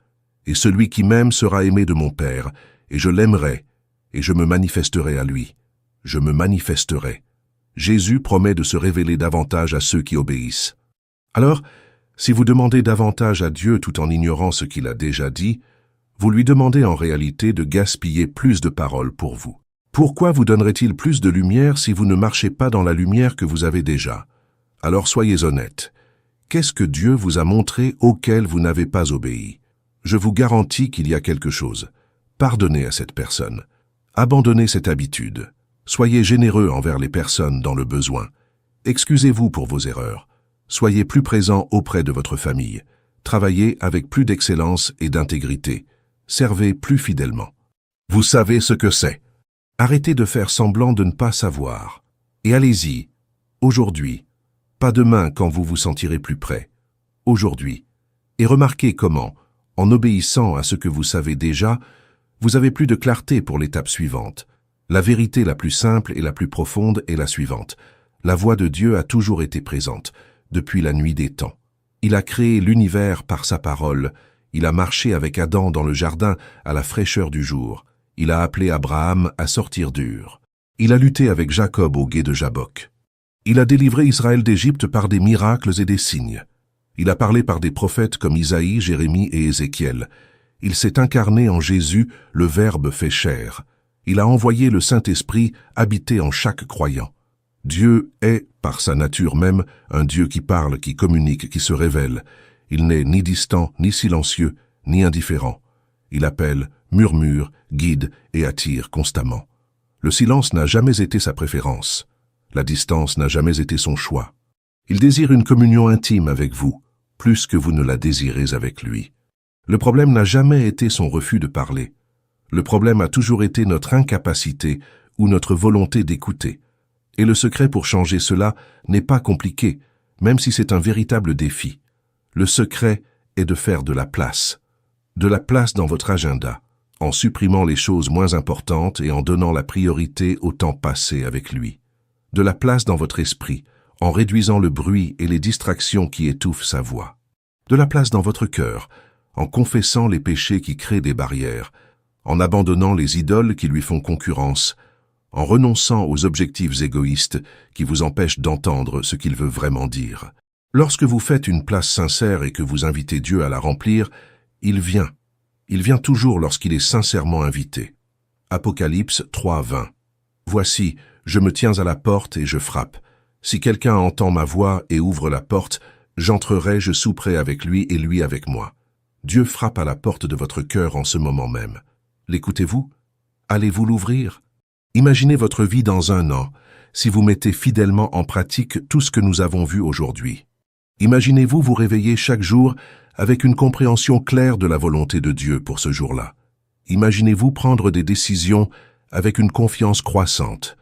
Et celui qui m'aime sera aimé de mon Père, et je l'aimerai, et je me manifesterai à lui. Je me manifesterai. » Jésus promet de se révéler davantage à ceux qui obéissent. Alors, si vous demandez davantage à Dieu tout en ignorant ce qu'il a déjà dit, vous lui demandez en réalité de gaspiller plus de paroles pour vous. Pourquoi vous donnerait-il plus de lumière si vous ne marchez pas dans la lumière que vous avez déjà? Alors soyez honnête. Qu'est-ce que Dieu vous a montré auquel vous n'avez pas obéi? Je vous garantis qu'il y a quelque chose. Pardonnez à cette personne. Abandonnez cette habitude. Soyez généreux envers les personnes dans le besoin. Excusez-vous pour vos erreurs. Soyez plus présent auprès de votre famille. Travaillez avec plus d'excellence et d'intégrité. Servez plus fidèlement. Vous savez ce que c'est. Arrêtez de faire semblant de ne pas savoir. Et allez-y, aujourd'hui, pas demain quand vous vous sentirez plus prêt. Aujourd'hui. Et remarquez comment, en obéissant à ce que vous savez déjà, vous avez plus de clarté pour l'étape suivante. La vérité la plus simple et la plus profonde est la suivante. La voix de Dieu a toujours été présente, depuis la nuit des temps. Il a créé l'univers par sa parole. Il a marché avec Adam dans le jardin à la fraîcheur du jour. Il a appelé Abraham à sortir d'Ur. Il a lutté avec Jacob au gué de Jabbok. Il a délivré Israël d'Égypte par des miracles et des signes. Il a parlé par des prophètes comme Isaïe, Jérémie et Ézéchiel. Il s'est incarné en Jésus, le Verbe fait chair. Il a envoyé le Saint-Esprit habiter en chaque croyant. Dieu est, par sa nature même, un Dieu qui parle, qui communique, qui se révèle. Il n'est ni distant, ni silencieux, ni indifférent. Il appelle, murmure, guide et attire constamment. Le silence n'a jamais été sa préférence. La distance n'a jamais été son choix. Il désire une communion intime avec vous, plus que vous ne la désirez avec lui. Le problème n'a jamais été son refus de parler. Le problème a toujours été notre incapacité ou notre volonté d'écouter. Et le secret pour changer cela n'est pas compliqué, même si c'est un véritable défi. Le secret est de faire de la place dans votre agenda, en supprimant les choses moins importantes et en donnant la priorité au temps passé avec lui. De la place dans votre esprit, en réduisant le bruit et les distractions qui étouffent sa voix. De la place dans votre cœur, en confessant les péchés qui créent des barrières, en abandonnant les idoles qui lui font concurrence, en renonçant aux objectifs égoïstes qui vous empêchent d'entendre ce qu'il veut vraiment dire. Lorsque vous faites une place sincère et que vous invitez Dieu à la remplir, il vient. Il vient toujours lorsqu'il est sincèrement invité. Apocalypse 3:20. Voici, je me tiens à la porte et je frappe. Si quelqu'un entend ma voix et ouvre la porte, j'entrerai, je souperai avec lui et lui avec moi. Dieu frappe à la porte de votre cœur en ce moment même. L'écoutez-vous? Allez-vous l'ouvrir? Imaginez votre vie dans 1 an, si vous mettez fidèlement en pratique tout ce que nous avons vu aujourd'hui. Imaginez-vous vous réveiller chaque jour avec une compréhension claire de la volonté de Dieu pour ce jour-là. Imaginez-vous prendre des décisions avec une confiance croissante,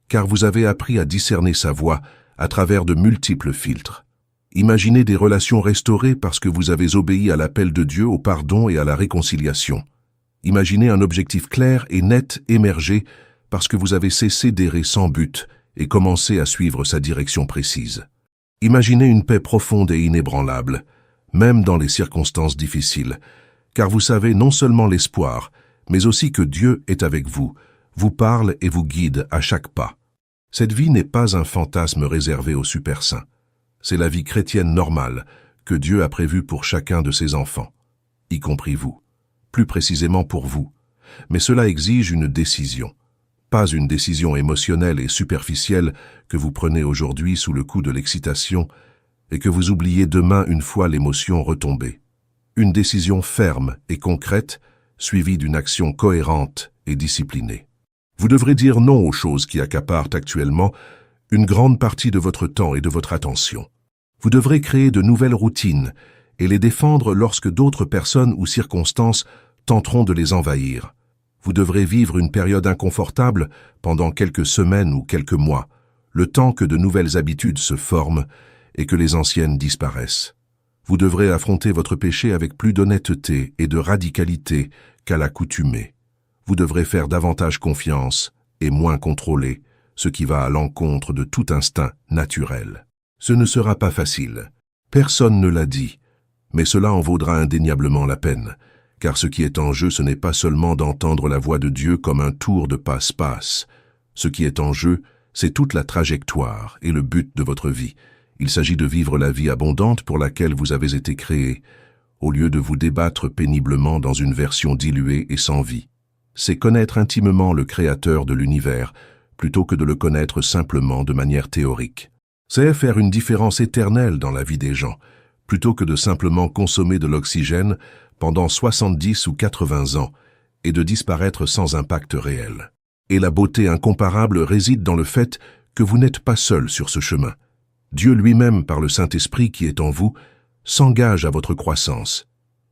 car vous avez appris à discerner sa voix à travers de multiples filtres. Imaginez des relations restaurées parce que vous avez obéi à l'appel de Dieu au pardon et à la réconciliation. Imaginez un objectif clair et net émerger parce que vous avez cessé d'errer sans but et commencé à suivre sa direction précise. Imaginez une paix profonde et inébranlable, même dans les circonstances difficiles, car vous savez non seulement l'espoir, mais aussi que Dieu est avec vous, vous parle et vous guide à chaque pas. Cette vie n'est pas un fantasme réservé aux super saints. C'est la vie chrétienne normale que Dieu a prévue pour chacun de ses enfants, y compris vous, plus précisément pour vous. Mais cela exige une décision. Pas une décision émotionnelle et superficielle que vous prenez aujourd'hui sous le coup de l'excitation et que vous oubliez demain une fois l'émotion retombée. Une décision ferme et concrète, suivie d'une action cohérente et disciplinée. Vous devrez dire non aux choses qui accaparent actuellement une grande partie de votre temps et de votre attention. Vous devrez créer de nouvelles routines et les défendre lorsque d'autres personnes ou circonstances tenteront de les envahir. Vous devrez vivre une période inconfortable pendant quelques semaines ou quelques mois, le temps que de nouvelles habitudes se forment et que les anciennes disparaissent. Vous devrez affronter votre péché avec plus d'honnêteté et de radicalité qu'à l'accoutumée. Vous devrez faire davantage confiance et moins contrôler, ce qui va à l'encontre de tout instinct naturel. Ce ne sera pas facile. Personne ne l'a dit, mais cela en vaudra indéniablement la peine, car ce qui est en jeu, ce n'est pas seulement d'entendre la voix de Dieu comme un tour de passe-passe. Ce qui est en jeu, c'est toute la trajectoire et le but de votre vie. Il s'agit de vivre la vie abondante pour laquelle vous avez été créé, au lieu de vous débattre péniblement dans une version diluée et sans vie. C'est connaître intimement le Créateur de l'univers, plutôt que de le connaître simplement de manière théorique. C'est faire une différence éternelle dans la vie des gens, plutôt que de simplement consommer de l'oxygène pendant 70 ou 80 ans et de disparaître sans impact réel. Et la beauté incomparable réside dans le fait que vous n'êtes pas seul sur ce chemin. Dieu lui-même, par le Saint-Esprit qui est en vous, s'engage à votre croissance.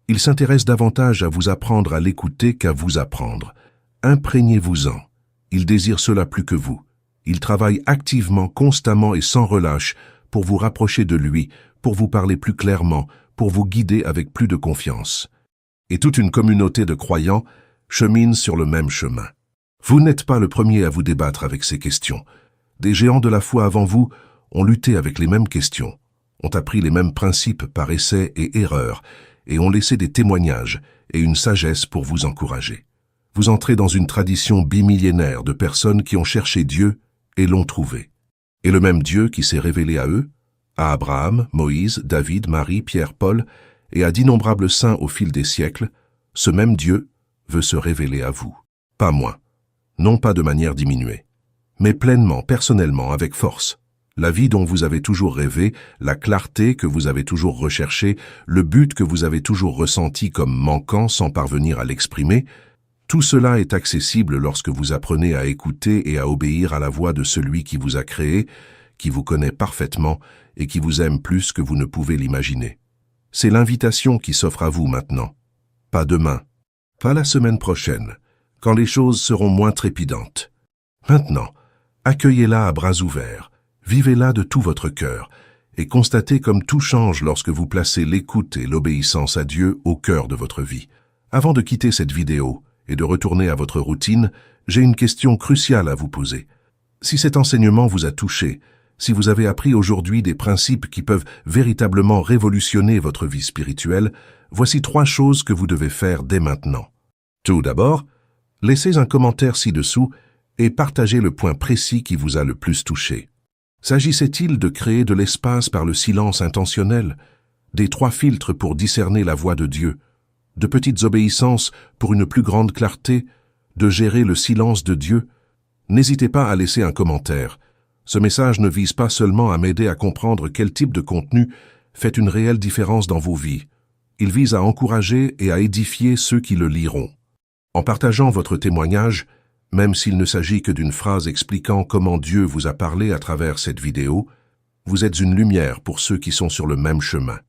Il s'intéresse davantage à vous apprendre à l'écouter qu'à vous apprendre. Imprégnez-vous-en. Il désire cela plus que vous. Il travaille activement, constamment et sans relâche pour vous rapprocher de lui, pour vous parler plus clairement, pour vous guider avec plus de confiance. Et toute une communauté de croyants chemine sur le même chemin. Vous n'êtes pas le premier à vous débattre avec ces questions. Des géants de la foi avant vous ont lutté avec les mêmes questions, ont appris les mêmes principes par essais et erreurs, et ont laissé des témoignages et une sagesse pour vous encourager. Vous entrez dans une tradition bimillénaire de personnes qui ont cherché Dieu et l'ont trouvé. Et le même Dieu qui s'est révélé à eux, à Abraham, Moïse, David, Marie, Pierre, Paul, et à d'innombrables saints au fil des siècles, ce même Dieu veut se révéler à vous. Pas moins, non pas de manière diminuée, mais pleinement, personnellement, avec force. La vie dont vous avez toujours rêvé, la clarté que vous avez toujours recherchée, le but que vous avez toujours ressenti comme manquant sans parvenir à l'exprimer, tout cela est accessible lorsque vous apprenez à écouter et à obéir à la voix de celui qui vous a créé, qui vous connaît parfaitement et qui vous aime plus que vous ne pouvez l'imaginer. C'est l'invitation qui s'offre à vous maintenant. Pas demain, pas la semaine prochaine, quand les choses seront moins trépidantes. Maintenant, accueillez-la à bras ouverts. Vivez-la de tout votre cœur et constatez comme tout change lorsque vous placez l'écoute et l'obéissance à Dieu au cœur de votre vie. Avant de quitter cette vidéo, et de retourner à votre routine, j'ai une question cruciale à vous poser. Si cet enseignement vous a touché, si vous avez appris aujourd'hui des principes qui peuvent véritablement révolutionner votre vie spirituelle, voici 3 choses que vous devez faire dès maintenant. Tout d'abord, laissez un commentaire ci-dessous et partagez le point précis qui vous a le plus touché. S'agissait-il de créer de l'espace par le silence intentionnel, des 3 filtres pour discerner la voix de Dieu, de petites obéissances pour une plus grande clarté, de gérer le silence de Dieu? N'hésitez pas à laisser un commentaire. Ce message ne vise pas seulement à m'aider à comprendre quel type de contenu fait une réelle différence dans vos vies. Il vise à encourager et à édifier ceux qui le liront. En partageant votre témoignage, même s'il ne s'agit que d'une phrase expliquant comment Dieu vous a parlé à travers cette vidéo, vous êtes une lumière pour ceux qui sont sur le même chemin.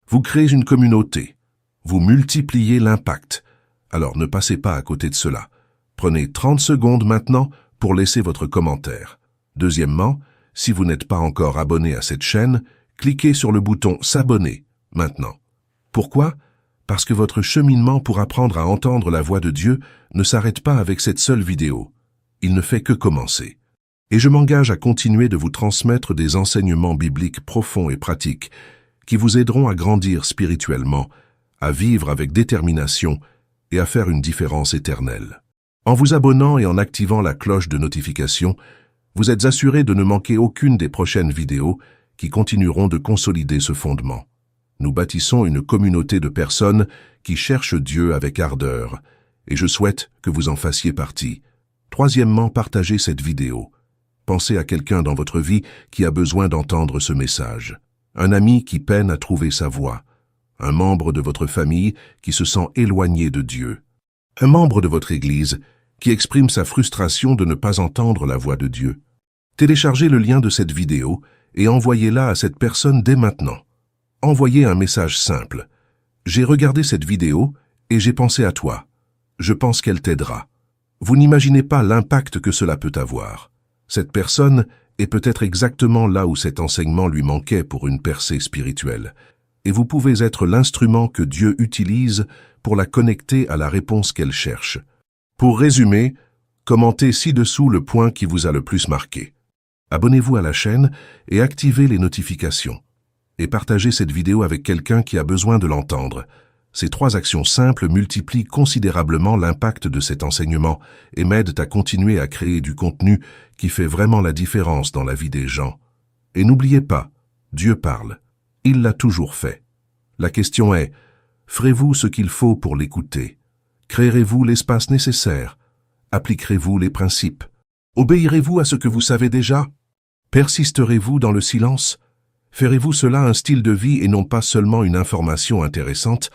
Vous créez une communauté. Vous multipliez l'impact. Alors ne passez pas à côté de cela. Prenez 30 secondes maintenant pour laisser votre commentaire. Deuxièmement, si vous n'êtes pas encore abonné à cette chaîne, cliquez sur le bouton « S'abonner » maintenant. Pourquoi? Parce que votre cheminement pour apprendre à entendre la voix de Dieu ne s'arrête pas avec cette seule vidéo. Il ne fait que commencer. Et je m'engage à continuer de vous transmettre des enseignements bibliques profonds et pratiques qui vous aideront à grandir spirituellement, à vivre avec détermination et à faire une différence éternelle. En vous abonnant et en activant la cloche de notification, vous êtes assuré de ne manquer aucune des prochaines vidéos qui continueront de consolider ce fondement. Nous bâtissons une communauté de personnes qui cherchent Dieu avec ardeur, et je souhaite que vous en fassiez partie. Troisièmement, partagez cette vidéo. Pensez à quelqu'un dans votre vie qui a besoin d'entendre ce message. Un ami qui peine à trouver sa voie. Un membre de votre famille qui se sent éloigné de Dieu. Un membre de votre Église qui exprime sa frustration de ne pas entendre la voix de Dieu. Téléchargez le lien de cette vidéo et envoyez-la à cette personne dès maintenant. Envoyez un message simple. J'ai regardé cette vidéo et j'ai pensé à toi. Je pense qu'elle t'aidera. Vous n'imaginez pas l'impact que cela peut avoir. Cette personne est peut-être exactement là où cet enseignement lui manquait pour une percée spirituelle. Et vous pouvez être l'instrument que Dieu utilise pour la connecter à la réponse qu'elle cherche. Pour résumer, commentez ci-dessous le point qui vous a le plus marqué. Abonnez-vous à la chaîne et activez les notifications. Et partagez cette vidéo avec quelqu'un qui a besoin de l'entendre. Ces 3 actions simples multiplient considérablement l'impact de cet enseignement et m'aident à continuer à créer du contenu qui fait vraiment la différence dans la vie des gens. Et n'oubliez pas, Dieu parle. Il l'a toujours fait. La question est, ferez-vous ce qu'il faut pour l'écouter? Créerez-vous l'espace nécessaire? Appliquerez-vous les principes? Obéirez-vous à ce que vous savez déjà? Persisterez-vous dans le silence? Ferez-vous cela un style de vie et non pas seulement une information intéressante?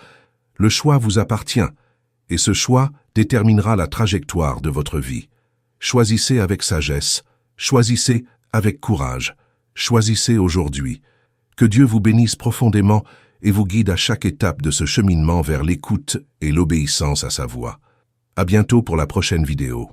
Le choix vous appartient, et ce choix déterminera la trajectoire de votre vie. Choisissez avec sagesse, choisissez avec courage, choisissez aujourd'hui. Que Dieu vous bénisse profondément et vous guide à chaque étape de ce cheminement vers l'écoute et l'obéissance à sa voix. À bientôt pour la prochaine vidéo.